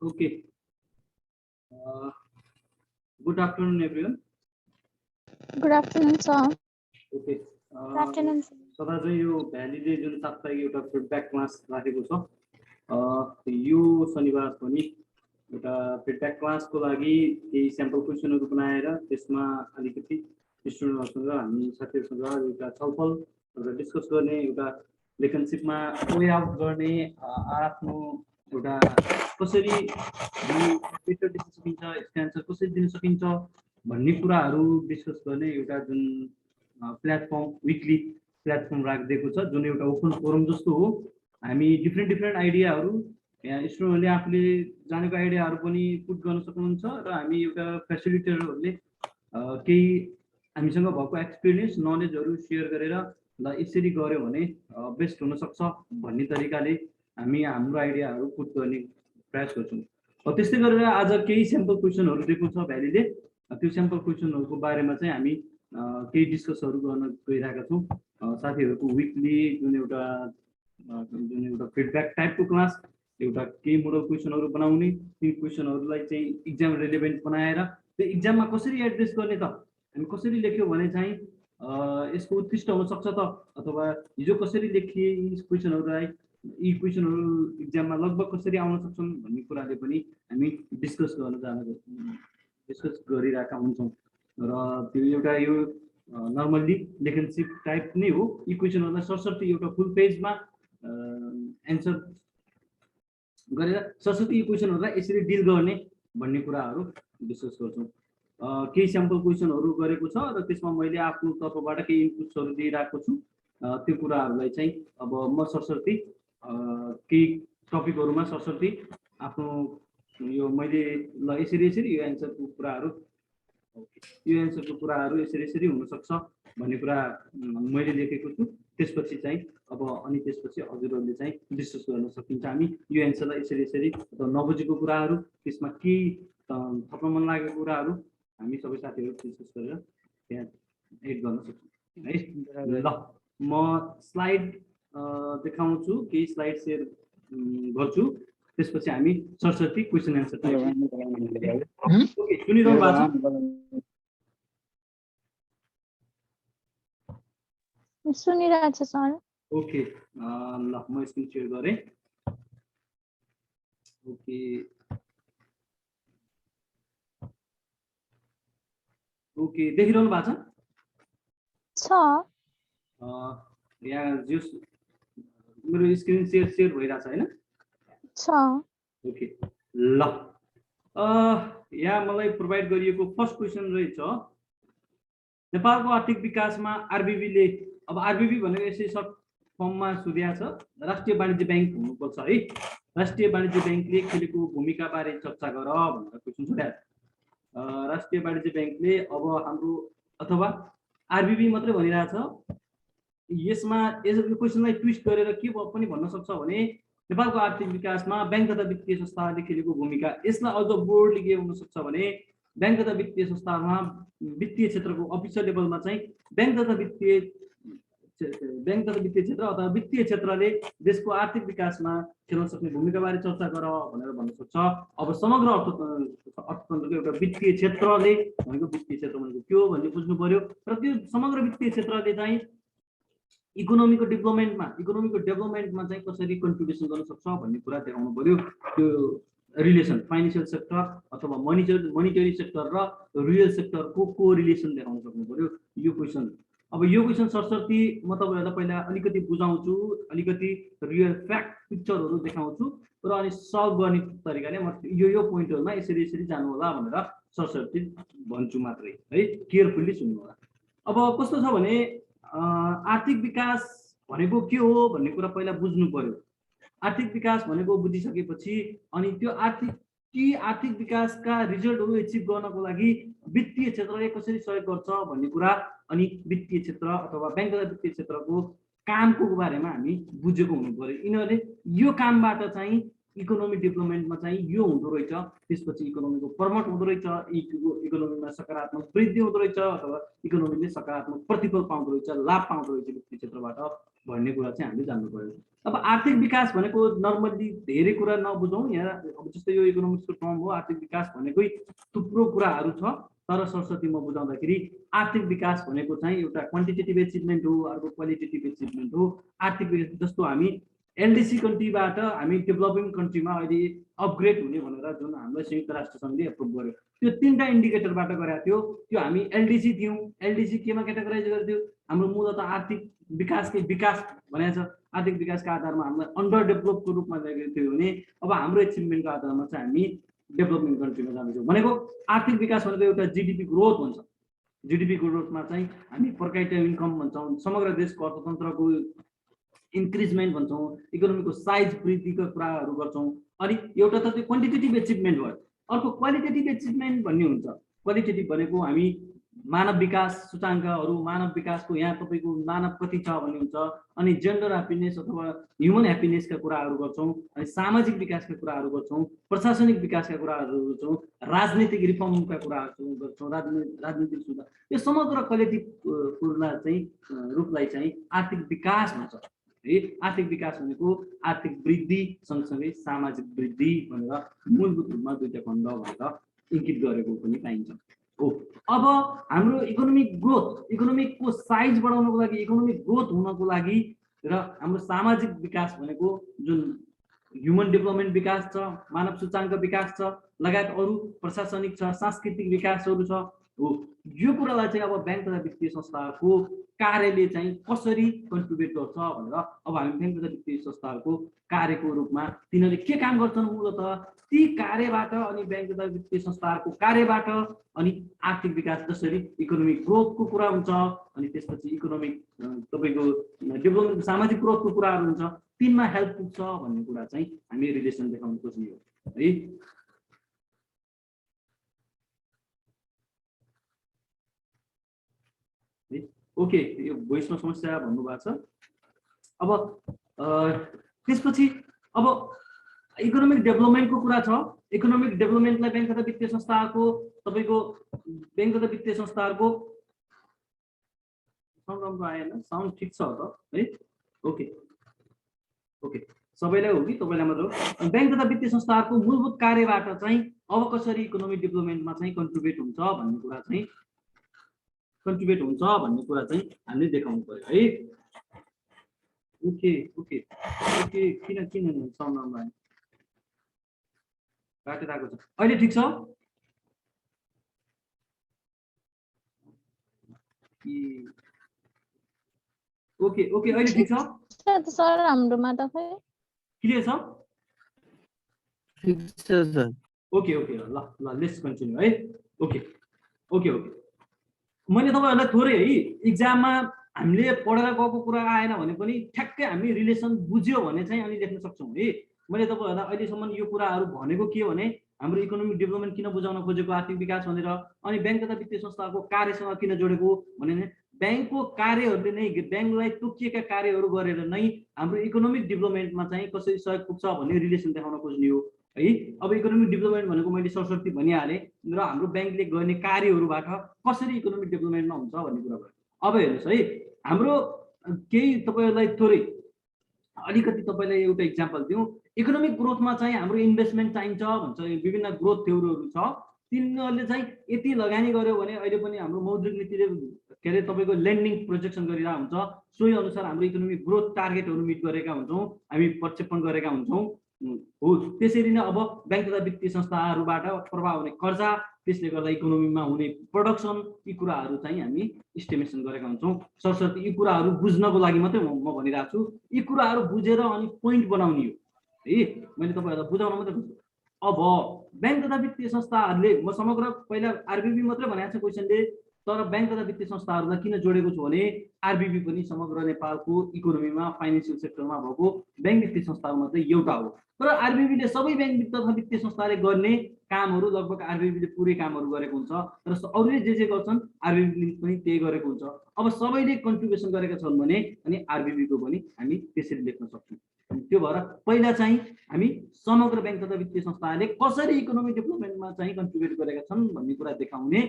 Okay. Good afternoon, everyone. Good afternoon, sir. Okay. Good afternoon, sir. सदा चाहिँ यो भ्यालीले जुन साप्ताहिक एउटा फिडब्याक क्लास राखेको छ यो शनिबार पनि एउटा फिडब्याक क्लासको लागि केही स्याम्पल क्वेसनहरू बनाएर त्यसमा अलिकति स्टुडेन्टहरूसँग हामी साथीहरूसँग एउटा छलफल र डिस्कस गर्ने एउटा रिलेसनसिपमा वे आउट गर्ने आफ्नो एउटा कसरी बेटर दिन सकिन्छ यसको एन्सर कसरी दिन सकिन्छ भन्ने कुराहरू डिस्कस गर्ने एउटा जुन प्लेटफर्म विकली प्लेटफर्म राखिदिएको छ जुन एउटा ओपन फोरम जस्तो हो हामी डिफ्रेन्ट आइडियाहरू यहाँ स्टुडेन्टहरूले आफूले जानेको आइडियाहरू पनि पुट गर्न सक्नुहुन्छ र हामी एउटा फेसिलिटेटरहरूले केही हामीसँग भएको एक्सपिरियन्स नलेजहरू सेयर गरेर ल यसरी गऱ्यो भने बेस्ट हुनसक्छ भन्ने तरिकाले हामी हाम्रो आइडियाहरू पुट गर्ने प्रयास गर्छौँ। त्यस्तै गरेर आज केही स्याम्पल क्वेसनहरू दिएको छ भ्यालीले त्यो स्याम्पल क्वेसनहरूको बारेमा चाहिँ हामी केही डिस्कसहरू गर्न गइरहेका छौँ। साथीहरूको विकली जुन एउटा फिडब्याक टाइपको क्लास एउटा केही मोडल क्वेसनहरू बनाउने ती क्वेसनहरूलाई चाहिँ इक्जाम रिलेभेन्ट बनाएर त्यो इक्जाममा कसरी एड्रेस गर्ने त हामी कसरी लेख्यो भने चाहिँ यसको उत्कृष्ट हुनसक्छ त अथवा हिजो कसरी लेखिए यी क्वेसनहरूलाई यी क्वेसनहरू इक्जाममा लगभग कसरी आउन सक्छन् भन्ने कुराले पनि हामी डिस्कस गरिरहेका हुन्छौँ र त्यो एउटा यो नर्मल्ली रिलेसनसिप टाइप नै हो। यी क्वेसनहरूलाई सरसर्ती एउटा फुल पेजमा एन्सर गरेर सरस्वती यी क्वेसनहरूलाई यसरी डिल गर्ने भन्ने कुराहरू डिस्कस गर्छौँ। केही स्याम्पल क्वेसनहरू गरेको छ र त्यसमा मैले आफ्नो तर्फबाट केही इनपुट्सहरू दिइरहेको छु। त्यो कुराहरूलाई चाहिँ अब म सरस्वती केही टपिकहरूमा सरस्वती आफ्नो यो मैले ल यसरी यो एन्सरको कुराहरू यसरी हुनसक्छ भन्ने कुरा मैले लेखेको छु। त्यसपछि चाहिँ अब अनि त्यसपछि हजुरहरूले चाहिँ डिस्कस गर्न सकिन्छ। हामी यो एन्सरलाई यसरी अथवा नबुझेको कुराहरू त्यसमा के थप्न मन लागेको कुराहरू हामी सबै साथीहरू डिस्कस गरेर त्यहाँ एड गर्न सक्छौँ है। ल म स्लाइड देखाउँछु, केही स्लाइड सेयर गर्छु, त्यसपछि हामी Saraswati question answer type okay सुनिरहनु भएको छ? सुनिरहेछ सर। ओके ल म स्क्रिन सेयर गरेँ। ओके ओके देखिरहनु भएको छ? यहाँ जस मेरो स्क्रिन सेयर भइरहेछ हैन? छ। ओके ल यहाँ मलाई प्रोभाइड गरिएको फर्स्ट क्वेसन रहेछ नेपालको आर्थिक विकासमा आरबीबीले, अब आरबीबी भनेको यसै सर्ट फर्ममा सोधिएको छ, राष्ट्रिय वाणिज्य ब्याङ्क हुनुपर्छ है। राष्ट्रिय वाणिज्य ब्याङ्कले खेलेको भूमिका बारे चर्चा गर भनेर क्वेसन सोधेको छ। राष्ट्रिय वाणिज्य ब्याङ्कले अब हाम्रो अथवा आरबीबी मात्रै भनिरहेछ, यसमा यो क्वेसनलाई ट्विस्ट गरेर के पनि भन्न सक्छ भने नेपालको आर्थिक विकासमा ब्याङ्क तथा वित्तीय संस्थाहरूले खेलेको भूमिका, यसलाई अझ बोर्डले के हुन सक्छ भने ब्याङ्क तथा वित्तीय संस्थामा वित्तीय क्षेत्रको अफिसियल लेभलमा चाहिँ ब्याङ्क तथा वित्तीय क्षेत्र अथवा वित्तीय क्षेत्रले देशको आर्थिक विकासमा खेल्न सक्ने भूमिकाबारे चर्चा गर भनेर भन्न सक्छ। अब समग्र अर्थतन्त्रको एउटा वित्तीय क्षेत्रले भनेको वित्तीय क्षेत्र भनेको के हो भन्ने बुझ्नु पर्यो र त्यो समग्र वित्तीय क्षेत्रले चाहिँ इकोनोमीको डेभलपमेन्टमा चाहिँ कसरी कन्ट्रिब्युसन गर्न सक्छ भन्ने कुरा देखाउनु पर्यो। त्यो रिलेसन फाइनेन्सियल सेक्टर अथवा मनिटरी सेक्टर र रियल सेक्टरको को रिलेसन देखाउन सक्नु पर्यो यो क्वेसन। अब यो क्वेसन सरस्वती म तपाईँहरूलाई पहिला अलिकति बुझाउँछु, अलिकति रियल फ्याक्ट पिक्चरहरू देखाउँछु र अनि सल्भ गर्ने तरिकाले म यो पोइन्टहरूमा यसरी जानु होला भनेर सरस्वती भन्छु मात्रै है, केयरफुल्ली सुन्नु होला। अब कस्तो छ भने आर्थिक विकास भनेको के हो भन्ने कुरा पहिला बुझ्नु पर्यो। आर्थिक विकास भनेको बुझिसकेपछि अनि त्यो आर्थिक विकासका रिजल्टहरू एचिभ गर्नको लागि वित्तीय क्षेत्रले कसरी सहयोग गर्छ भन्ने कुरा अनि वित्तीय क्षेत्र अथवा ब्याङ्क तथा वित्तीय क्षेत्रको कामको बारेमा हामी बुझेको हुनु पर्यो। यिनीहरूले यो कामबाट चाहिँ इकोनोमिक डेभलपमेन्टमा चाहिँ यो हुँदो रहेछ, त्यसपछि इकोनोमीको प्रमोट हुँदो रहेछ, इकोनोमीमा सकारात्मक वृद्धि हुँदो रहेछ अथवा इकोनोमीले सकारात्मक प्रतिफल पाउँदो रहेछ, लाभ पाउँदो रहेछ वित्तीय क्षेत्रबाट भन्ने कुरा चाहिँ हामीले जान्नु पर्यो। अब आर्थिक विकास भनेको नर्मल्ली धेरै कुरा नबुझौँ यहाँ, अब जस्तै यो इकोनोमिक्सको टर्म हो। आर्थिक विकास भनेकै थुप्रो कुराहरू छ, तर सरस्वती म बुझाउँदाखेरि आर्थिक विकास भनेको चाहिँ एउटा क्वान्टिटेटिभ एचिभमेन्ट हो, अर्को क्वालिटेटिभ एचिभमेन्ट हो। आर्थिक विकास जस्तो हामी एलडिसी कन्ट्रीबाट हामी डेभलपिङ कन्ट्रीमा अहिले अपग्रेड हुने भनेर जुन हामीलाई संयुक्त राष्ट्र सङ्घले एप्रुभ गर्यो, त्यो 3टा इन्डिकेटरबाट गराएको थियो। त्यो हामी एलडिसी थियौँ, एलडिसी केमा क्याटेगोराइज गर्थ्यो, हाम्रो मूलतः आर्थिक विकासकै विकास भनेको छ। आर्थिक विकासका आधारमा हामीलाई अन्डर डेभलपको रूपमा ल्याएको थियो भने अब हाम्रो एचिभमेन्टको आधारमा चाहिँ हामी डेभलपिङ कन्ट्रीमा जाँदैछौँ। भनेको आर्थिक विकास भनेको एउटा जिडिपी ग्रोथ भन्छ। जिडिपी ग्रोथमा चाहिँ हामी पर क्यापिटा इन्कम भन्छौँ, समग्र देशको अर्थतन्त्रको इन्क्रिजमेन्ट भन्छौँ, इकोनोमीको साइज वृद्धिको कुराहरू गर्छौँ। अनि एउटा त त्यो क्वान्टिटेटिभ एचिभमेन्ट भयो, अर्को क्वालिटेटिभ एचिभमेन्ट भन्ने हुन्छ। क्वालिटेटिभ भनेको हामी मानव विकास सूचाङ्कहरू, मानव विकासको यहाँ तपाईँको मानव कति छ भन्ने हुन्छ, अनि जेन्डर ह्याप्पिनेस अथवा ह्युमन ह्याप्पिनेसका कुराहरू गर्छौँ, अनि सामाजिक विकासका कुराहरू गर्छौँ, प्रशासनिक विकासका कुराहरू गर्छौँ, राजनीतिक रिफर्मका कुराहरू गर्छौँ, राजनीतिक सुधार। यो समग्र क्वालिटिभ कुरालाई चाहिँ रूपलाई चाहिँ आर्थिक विकास भन्छ है। आर्थिक विकास भनेको आर्थिक वृद्धि सँगसँगै सामाजिक वृद्धि भनेर मूलभूत रूपमा दुईटा खण्ड भनेर इङ्गित गरेको पनि पाइन्छ हो। अब हाम्रो इकोनोमिक ग्रोथ, इकोनोमिकको साइज बढाउनको लागि, इकोनोमिक ग्रोथ हुनको लागि र हाम्रो सामाजिक विकास भनेको जुन ह्युमन डेभलपमेन्ट विकास छ, मानव सूचाङ्क विकास छ, लगायत अरू प्रशासनिक छ, सांस्कृतिक विकासहरू छ हो। यो कुरालाई चाहिँ अब ब्याङ्क तथा वित्तीय संस्थाको कार्यले चाहिँ कसरी कन्ट्रिब्युट गर्छ भनेर अब हामी ब्याङ्क तथा वित्तीय संस्थाहरूको कार्यको रूपमा तिनीहरूले के काम गर्छन्, मूलतः ती कार्यबाट अनि ब्याङ्क तथा वित्तीय संस्थाहरूको कार्यबाट अनि आर्थिक विकास जसरी इकोनोमिक ग्रोथको कुरा हुन्छ, अनि त्यसपछि इकोनोमिक तपाईँको डेभलपमेन्ट सामाजिक ग्रोथको कुराहरू हुन्छ, तिनमा हेल्प पुग्छ भन्ने कुरा चाहिँ हामी रिलेसन देखाउन खोज्ने हो है। ओके, यो भोइसमा समस्या भन्नुभएको छ। अब त्यसपछि अब इकोनोमिक डेभलपमेन्टको कुरा छ। इकोनोमिक डेभलपमेन्टलाई ब्याङ्क तथा वित्तीय संस्थाहरूको तपाईँको ब्याङ्क तथा वित्तीय संस्थाहरूको साउन्ड राम्रो आएन, साउन्ड ठिक छ त है? ओके ओके, सबैलाई हो कि तपाईँलाई मात्र हो? ब्याङ्क तथा वित्तीय संस्थाहरूको मूलभूत कार्यबाट चाहिँ अब कसरी इकोनोमिक डेभलपमेन्टमा चाहिँ कन्ट्रिब्युट हुन्छ भन्ने कुरा चाहिँ हामीले देखाउनु पर्यो है। ओके ओके ओके, किन साउन्ड राम्रो आएन, काटेर आएको छ। अहिले ठिक छ? ओके ओके, अहिले ठिक छ सर? हाम्रोमा त खै क्लियर छ? ठिक छ सर। ओके ओके, ल ल लेट्स कन्टिन्यू है। ओके ओके ओके, मैले तपाईँहरूलाई थोरै है इक्जाममा हामीले पढेर गएको कुरा आएन भने पनि ठ्याक्कै हामी रिलेसन बुझ्यो भने चाहिँ अनि लेख्न सक्छौँ है। मैले तपाईँहरूलाई अहिलेसम्म यो कुराहरू भनेको के भने हाम्रो इकोनोमिक डेभलपमेन्ट किन बुझाउन खोजेको आर्थिक विकास भनेर, अनि ब्याङ्क तथा वित्तीय संस्थाको कार्यसँग किन जोडेको भने ब्याङ्कको कार्यहरूले नै, ब्याङ्कलाई तोकिएका कार्यहरू गरेर नै हाम्रो इकोनोमिक डेभलपमेन्टमा चाहिँ कसरी सहयोग पुग्छ भन्ने रिलेसन देखाउन खोज्ने हो है। अब इकोनोमिक डेभलपमेन्ट भनेको मैले सरस्वती भनिहालेँ र हाम्रो ब्याङ्कले गर्ने कार्यहरूबाट कसरी इकोनोमिक डेभलपमेन्टमा हुन्छ भन्ने कुरा भयो। अब हेर्नुहोस् है, हाम्रो केही तपाईँहरूलाई थोरै अलिकति तपाईँलाई एउटा इक्जाम्पल दिउँ। इकोनोमिक ग्रोथमा चाहिँ हाम्रो इन्भेस्टमेन्ट चाहिन्छ भन्छ, विभिन्न ग्रोथ थ्योरीहरू छ, तिनीहरूले चाहिँ यति लगानी गर्यो भने अहिले पनि हाम्रो मौद्रिक नीतिले के अरे तपाईँको लेन्डिङ प्रोजेक्सन गरिरहेको हुन्छ, सोही अनुसार हाम्रो इकोनोमिक ग्रोथ टार्गेटहरू मिट गरेका हुन्छौँ, हामी प्रक्षेपण गरेका हुन्छौँ हो। त्यसरी नै अब ब्याङ्क तथा वित्तीय संस्थाहरूबाट प्रभाव हुने कर्जा, त्यसले गर्दा इकोनोमीमा हुने प्रोडक्सन, यी कुराहरू चाहिँ हामी इस्टिमेसन गरेका हुन्छौँ। सरस्वती यी कुराहरू बुझ्नको लागि मात्रै म भनिरहेको छु, यी कुराहरू बुझेर अनि पोइन्ट बनाउने हो है, मैले तपाईँहरूलाई बुझाउन मात्रै खोज्छु। अब ब्याङ्क तथा वित्तीय संस्थाहरूले, म समग्र पहिला आरबिबी मात्रै भनेको छ क्वेसनले, तर ब्याङ्क तथा वित्तीय संस्थाहरूलाई किन जोडेको छु भने आरबिबी पनि समग्र नेपालको इकोनोमीमा फाइनेन्सियल सेक्टरमा भएको ब्याङ्क वित्तीय संस्थाहरूमध्ये एउटा हो। तर आरबिबीले सबै ब्याङ्क तथा वित्तीय संस्थाले गर्ने कामहरू लगभग आरबिबीले पुरै कामहरू गरेको हुन्छ, तर अरूले जे गर्छन् आरबिबीले पनि त्यही गरेको हुन्छ। अब सबैले कन्ट्रिब्युसन गरेका छन् भने अनि आरबिबीको पनि हामी त्यसरी लेख्न सक्छौँ। त्यो भएर पहिला चाहिँ हामी समग्र ब्याङ्क तथा वित्तीय संस्थाहरूले कसरी इकोनोमिक डेभलपमेन्टमा चाहिँ कन्ट्रिब्युट गरेका छन् भन्ने कुरा देखाउने,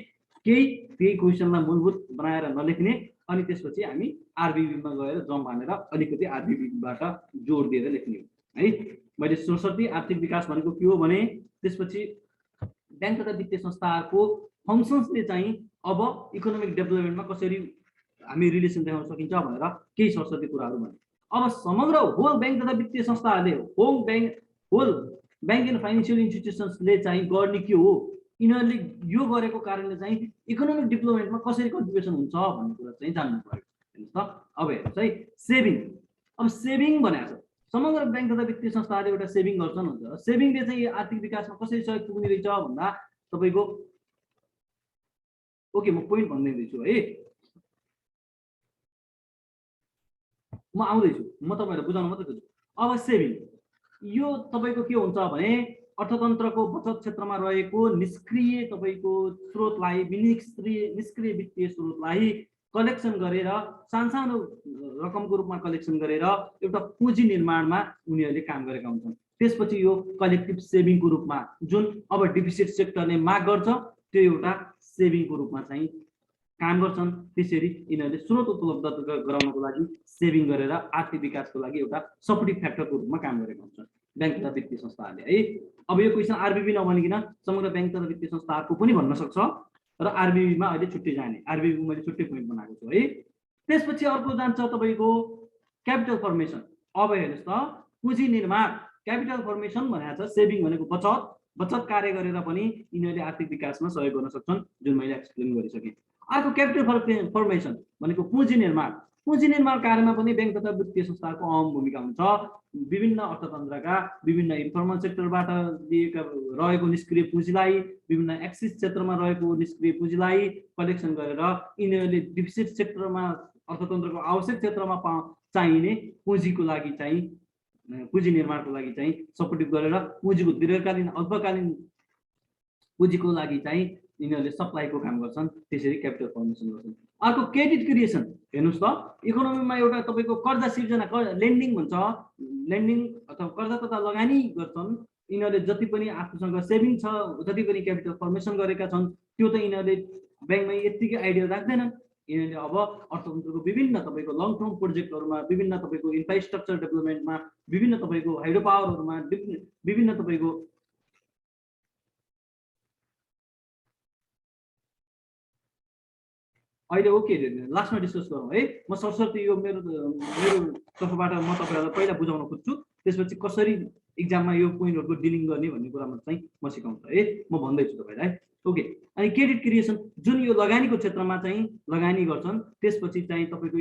केही क्वेसनलाई मूलभूत बनाएर नलेख्ने अनि त्यसपछि हामी आरबिबीमा गएर जम्प हानेर अलिकति आरबिबीबाट जोड दिएर लेख्ने हो है। मैले सरस्वती आर्थिक विकास भनेको के हो भने त्यसपछि ब्याङ्क तथा वित्तीय संस्थाहरूको फङ्सन्सले चाहिँ अब इकोनोमिक डेभलपमेन्टमा कसरी हामी रिलेसन देखाउन सकिन्छ भनेर केही सरस्वती कुराहरू भने। अब समग्र होल ब्याङ्क तथा वित्तीय संस्थाहरूले होल ब्याङ्क एन्ड फाइनेन्सियल इन्स्टिट्युसन्सले चाहिँ गर्ने के हो, यिनीहरूले यो गरेको कारणले चाहिँ इकोनोमिक डेभलपमेन्टमा कसरी कन्ट्रिब्युसन हुन्छ भन्ने कुरा चाहिँ जान्नु पर्यो। हेर्नुहोस् त, अब हेर्नुहोस् है, सेभिङ। अब सेभिङ भनेको छ समग्र ब्याङ्क तथा वित्तीय संस्थाहरूले एउटा सेभिङ गर्छन् हुन्छ। सेभिङले चाहिँ आर्थिक विकासमा कसरी सहयोग पुग्ने रहेछ भन्दा तपाईँको ओके म पोइन्ट भन्दैछु है, म आउँदैछु, म तपाईँहरूलाई बुझाउन मात्रै खोज्छु। अब सेभिङ यो तपाईँको के हुन्छ भने अर्थतन्त्रको बचत क्षेत्रमा रहेको निष्क्रिय तपाईँको स्रोतलाई निष्क्रिय वित्तीय स्रोतलाई कलेक्सन गरेर सानो रकमको रूपमा कलेक्सन गरेर एउटा पुँजी निर्माणमा उनीहरूले काम गरेका हुन्छन्। त्यसपछि यो कलेक्टिभ सेभिङको रूपमा जुन अब डिफिसिट सेक्टरले माग गर्छ त्यो एउटा सेभिङको रूपमा चाहिँ काम गर्छन्। त्यसरी यिनीहरूले स्रोत उपलब्ध गराउनको लागि सेभिङ गरेर आर्थिक विकासको लागि एउटा सपोर्टिभ फ्याक्टरको रूपमा काम गरेका हुन्छन् ब्याङ्क तथा वित्तीय संस्थाहरूले है। अब यो क्वेसन आरबिबी नभनिकन समग्र ब्याङ्क तथा वित्तीय संस्थाहरूको पनि भन्न सक्छ र आरबिबीमा अहिले छुट्टै जाने, आरबिबी मैले छुट्टै पोइन्ट बनाएको छु है। त्यसपछि अर्को जान्छ तपाईँको क्यापिटल फर्मेसन। अब हेर्नुहोस् त, पुँजी निर्माण क्यापिटल फर्मेसन भनेको छ सेभिङ भनेको बचत कार्य गरेर पनि यिनीहरूले आर्थिक विकासमा सहयोग गर्न सक्छन्, जुन मैले एक्सप्लेन गरिसकेँ। अर्को क्यापिटल फर्मेसन भनेको पुँजी निर्माण कार्यमा पनि ब्याङ्क तथा वित्तीय संस्थाको अहम भूमिका हुन्छ। विभिन्न अर्थतन्त्रका विभिन्न इन्फर्मल सेक्टरबाट दिएका रहेको निष्क्रिय पुँजीलाई, विभिन्न एक्सिस क्षेत्रमा रहेको निष्क्रिय पुँजीलाई कलेक्सन गरेर यिनीहरूले डिफिसिट सेक्टरमा अर्थतन्त्रको आवश्यक क्षेत्रमा चाहिने पुँजीको लागि चाहिँ पुँजी निर्माणको लागि चाहिँ सपोर्टिभ गरेर पुँजीको दीर्घकालीन अल्पकालीन पुँजीको लागि चाहिँ यिनीहरूले सप्लाईको काम गर्छन्। त्यसरी क्यापिटल फर्मेसन गर्छन्। अर्को क्रेडिट क्रिएसन। हेर्नुहोस् त, इकोनोमीमा एउटा तपाईँको कर्जा सिर्जना लेन्डिङ भन्छ, लेन्डिङ अथवा कर्जा तथा लगानी गर्छन्। यिनीहरूले जति पनि आफूसँग सेभिङ छ, जति पनि क्यापिटल फर्मेसन गरेका छन् त्यो त यिनीहरूले ब्याङ्कमा यत्तिकै आइडिया राख्दैनन्। यिनीहरूले अब अर्थतन्त्रको विभिन्न तपाईँको लङ टर्म प्रोजेक्टहरूमा, विभिन्न तपाईँको इन्फ्रास्ट्रक्चर डेभलपमेन्टमा, विभिन्न तपाईँको हाइड्रो पावरहरूमा, विभिन्न तपाईँको अहिले ओके लास्टमा डिस्कस गरौँ है। म सरस्वती यो मेरो तर्फबाट म तपाईँहरूलाई पहिला बुझाउन खोज्छु, त्यसपछि कसरी इक्जाममा यो पोइन्टहरूको डिलिङ गर्ने भन्ने कुरामा चाहिँ म सिकाउँछु है। म भन्दैछु तपाईँलाई ओके। अनि क्रेडिट क्रिएसन जुन यो लगानीको क्षेत्रमा चाहिँ लगानी गर्छन्, त्यसपछि चाहिँ तपाईँको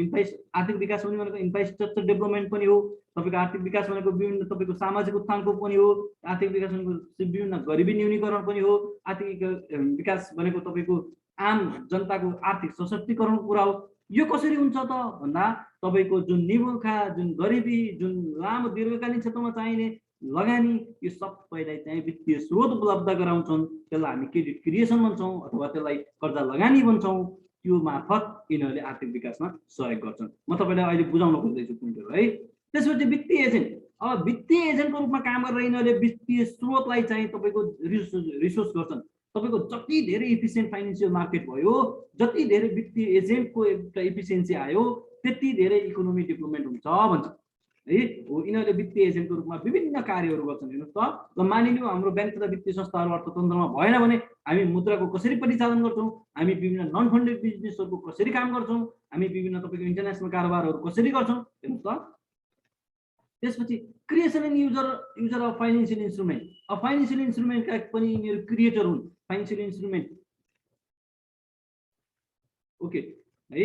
आर्थिक विकास भनेको इन्फ्रास्ट्रक्चर डेभलपमेन्ट पनि हो। तपाईँको आर्थिक विकास भनेको विभिन्न तपाईँको सामाजिक उत्थानको पनि हो। आर्थिक विकास भनेको विभिन्न गरिबी न्यूनीकरण पनि हो। आर्थिक विकास भनेको तपाईँको आम जनताको आर्थिक सशक्तिकरणको कुरा हो। यो कसरी हुन्छ त भन्दा तपाईँको जुन निमुखा, जुन गरिबी, जुन लामो दीर्घकालीन क्षेत्रमा चाहिने लगानी, यो सबैलाई चाहिँ वित्तीय स्रोत उपलब्ध गराउँछन्। त्यसलाई हामी क्रेडिट क्रिएसन भन्छौँ अथवा त्यसलाई कर्जा लगानी भन्छौँ। त्यो मार्फत यिनीहरूले आर्थिक विकासमा सहयोग गर्छन्। म तपाईँलाई अहिले बुझाउन खोज्दैछु पोइन्टहरू है। त्यसपछि वित्तीय एजेन्ट। अब वित्तीय एजेन्टको रूपमा काम गरेर यिनीहरूले वित्तीय स्रोतलाई चाहिँ तपाईँको रिसोर्स गर्छन्। तपाईँको जति धेरै इफिसियन्ट फाइनेन्सियल मार्केट भयो, जति धेरै वित्तीय एजेन्टको एउटा इफिसियन्सी आयो, त्यति धेरै इकोनोमिक डेभलपमेन्ट हुन्छ भन्छ है। हो, यिनीहरूले वित्तीय एजेन्टको रूपमा विभिन्न कार्यहरू गर्छन्। हेर्नुहोस् त, ल मानिलिउँ हाम्रो ब्याङ्क तथा वित्तीय संस्थाहरू अर्थतन्त्रमा भएन भने हामी मुद्राको कसरी परिचालन गर्छौँ, हामी विभिन्न नन फन्डेड बिजनेसहरूको कसरी काम गर्छौँ, हामी विभिन्न तपाईँको इन्टरनेसनल कारोबारहरू कसरी गर्छौँ। हेर्नुहोस् त, त्यसपछि creation and user of financial instrument. अब फाइनेन्सियल इन्स्ट्रुमेन्टका पनि यिनीहरू क्रिएटर हुन्। फाइनेन्सियल इन्स्ट्रुमेन्ट ओके है,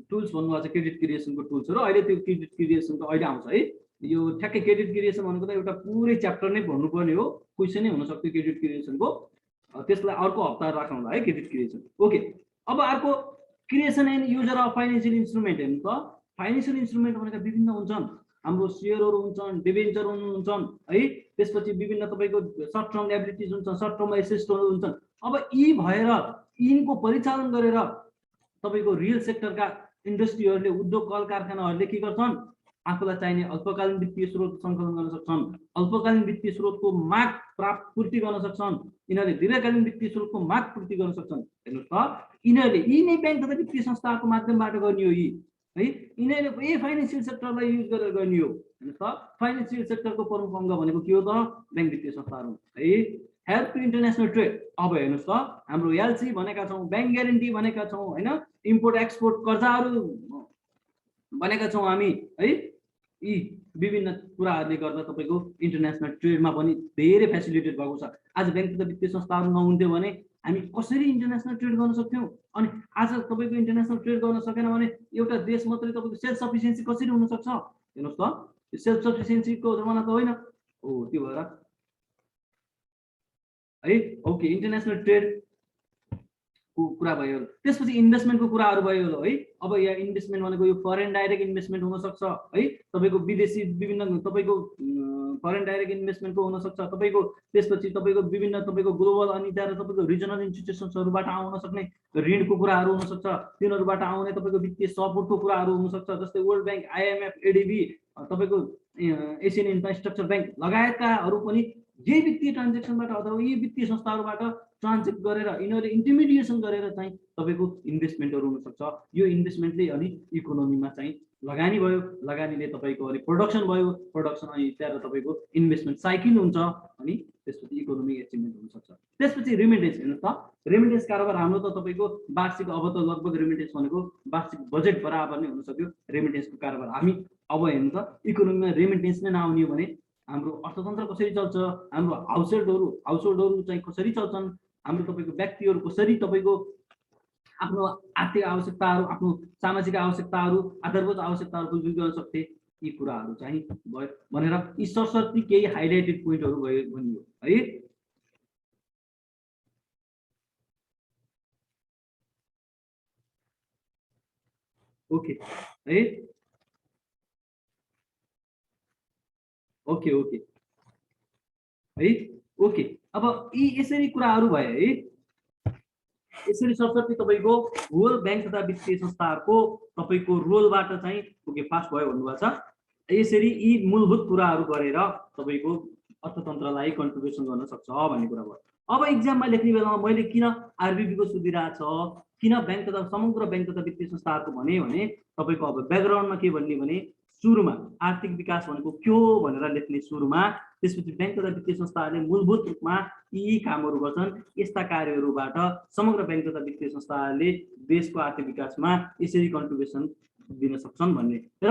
टुल्स भन्नुभएको छ क्रेडिट क्रिएसनको टुल्सहरू। अहिले त्यो क्रेडिट क्रिएसनको अहिले आउँछ है। यो ठ्याक्कै क्रेडिट क्रिएसन भनेको त एउटा पुरै च्याप्टर नै भन्नुपर्ने हो, क्वेसनै हुनसक्छ क्रेडिट क्रिएसनको। त्यसलाई अर्को हप्ता राखौँला है क्रेडिट क्रिएसन ओके। अब अर्को creation and user of financial instrument. हेर्नु त, फाइनेन्सियल इन्स्ट्रुमेन्ट भनेका विभिन्न हुन्छन्। हाम्रो सेयरहरू हुन्छन्, डिबेन्चरहरू हुन्छन् है। त्यसपछि विभिन्न तपाईँको सर्ट टर्म लायबिलिटिज हुन्छन्, सर्ट टर्म एसेट्सहरू हुन्छन्। अब यी भएर यिनको परिचालन गरेर तपाईँको रियल सेक्टरका इन्डस्ट्रीहरूले, उद्योग कल कारखानाहरूले के गर्छन्, आफूलाई चाहिने अल्पकालीन वित्तीय स्रोत सङ्कलन गर्न सक्छन्, अल्पकालीन वित्तीय स्रोतको माग पूर्ति गर्न सक्छन्, यिनीहरूले दीर्घकालीन वित्तीय स्रोतको माग पूर्ति गर्न सक्छन्। हेर्नुहोस् त, यिनीहरूले यी नै ब्याङ्क तथा वित्तीय संस्थाहरूको माध्यमबाट गर्ने हो। यी है यिनीहरूले यही फाइनेन्सियल सेक्टरलाई युज गरेर गर्ने हो। हेर्नुहोस् त, फाइनेन्सियल सेक्टरको प्रमुख अङ्ग भनेको के हो त? ब्याङ्क वित्तीय संस्थाहरू है। हेल्प टु इन्टरनेसनल ट्रेड, अब हेर्नुहोस् त, हाम्रो एलसी भनेका छौँ, ब्याङ्क ग्यारेन्टी भनेका छौँ होइन, इम्पोर्ट एक्सपोर्ट कर्जाहरू भनेका छौँ हामी है। यी विभिन्न कुराहरूले गर्दा तपाईँको इन्टरनेसनल ट्रेडमा पनि धेरै फेसिलिटेट भएको छ। आज ब्याङ्क तथा वित्तीय संस्थाहरू नहुन्थ्यो भने हामी कसरी इन्टरनेसनल ट्रेड गर्न सक्थ्यौँ? अनि आज तपाईँको इन्टरनेसनल ट्रेड गर्न सकेन भने एउटा देश मात्रै तपाईँको सेल्फ सफिसियन्सी कसरी हुनसक्छ? हेर्नुहोस् त, यो सेल्फ सफिसियन्सीको जमाना त होइन हो। त्यो भएर है ओके, इन्टरनेसनल ट्रेड कुरा भयो। त्यसपछि इन्भेस्टमेन्टको कुराहरू भयो है। अब यहाँ इन्भेस्टमेन्ट भनेको यो फरेन डाइरेक्ट इन्भेस्टमेन्ट हुनसक्छ है, तपाईँको विदेशी विभिन्न तपाईँको फरेन डाइरेक्ट इन्भेस्टमेन्टको हुनसक्छ तपाईँको। त्यसपछि तपाईँको विभिन्न तपाईँको ग्लोबल अनि त्यहाँ तपाईँको रिजनल इन्स्टिट्युसन्सहरूबाट आउन सक्ने ऋणको कुराहरू हुनसक्छ, तिनीहरूबाट आउने तपाईँको वित्तीय सपोर्टको कुराहरू हुनसक्छ, जस्तै वर्ल्ड ब्याङ्क, आइएमएफ, एडिबी, तपाईँको एसियन इन्फ्रास्ट्रक्चर ब्याङ्क लगायतकाहरू पनि यही वित्तीय ट्रान्जेक्सनबाट अथवा यी वित्तीय संस्थाहरूबाट ट्रान्जेक्ट गरेर यिनीहरूले इन्टरमिडिएसन गरेर चाहिँ तपाईँको इन्भेस्टमेन्टहरू हुनसक्छ। यो इन्भेस्टमेन्टले अनि इकोनोमीमा चाहिँ लगानी भयो, लगानीले तपाईँको अनि प्रोडक्सन भयो, प्रोडक्सन अनि त्यहाँ तपाईँको इन्भेस्टमेन्ट साइकल हुन्छ अनि त्यसपछि इकोनोमिक एचिभमेन्ट हुनसक्छ। त्यसपछि रेमिटेन्स, हेर्नुहोस् त, रेमिटेन्स कारोबार हाम्रो त तपाईँको वार्षिक, अब त लगभग रेमिटेन्स भनेको वार्षिक बजेट बराबर नै हुन सक्यो रेमिटेन्सको कारोबार। हामी अब हेर्नु त, इकोनोमीमा रेमिटेन्स नै नआउने हो भने हाम्रो अर्थतन्त्र कसरी चल्छ? हाम्रो हाउसहोल्डहरू चाहिँ कसरी चल्छन्? हाम्रो तपाईँको व्यक्तिहरू कसरी तपाईँको आफ्नो आर्थिक आवश्यकताहरू, आफ्नो सामाजिक आवश्यकताहरू, आधारभूत आवश्यकताहरू फुलफिल गर्न सक्थे? यी कुराहरू चाहिँ भयो भनेर यी सरसर्ती केही हाइलाइटेड पोइन्टहरू भयो भनियो है। ओके है, ओके ओके है, ओके। अब यी यसरी कुराहरू भए है, यसरी सरसर्ती तपाईँको होल ब्याङ्क तथा वित्तीय संस्थाहरूको तपाईँको रोलबाट चाहिँ ओके फास्ट भयो भन्नुभएको छ। यसरी यी मूलभूत कुराहरू गरेर तपाईँको अर्थतन्त्रलाई कन्ट्रिब्युसन गर्न सक्छ भन्ने कुरा भयो। अब इक्जाममा लेख्ने बेलामा मैले किन आरबिबीको सुधिरहेछ, किन ब्याङ्क तथा समग्र ब्याङ्क तथा वित्तीय संस्थाहरूको भने तपाईँको अब ब्याकग्राउन्डमा के भन्ने भने सुरुमा आर्थिक विकास भनेको के हो भनेर लेख्ने सुरुमा, त्यसपछि ब्याङ्क तथा वित्तीय संस्थाहरूले मूलभूत रूपमा यी कामहरू गर्छन्, यस्ता कार्यहरूबाट समग्र ब्याङ्क तथा वित्तीय संस्थाहरूले देशको आर्थिक विकासमा यसरी कन्ट्रिब्युसन दिन सक्छन् भन्ने। र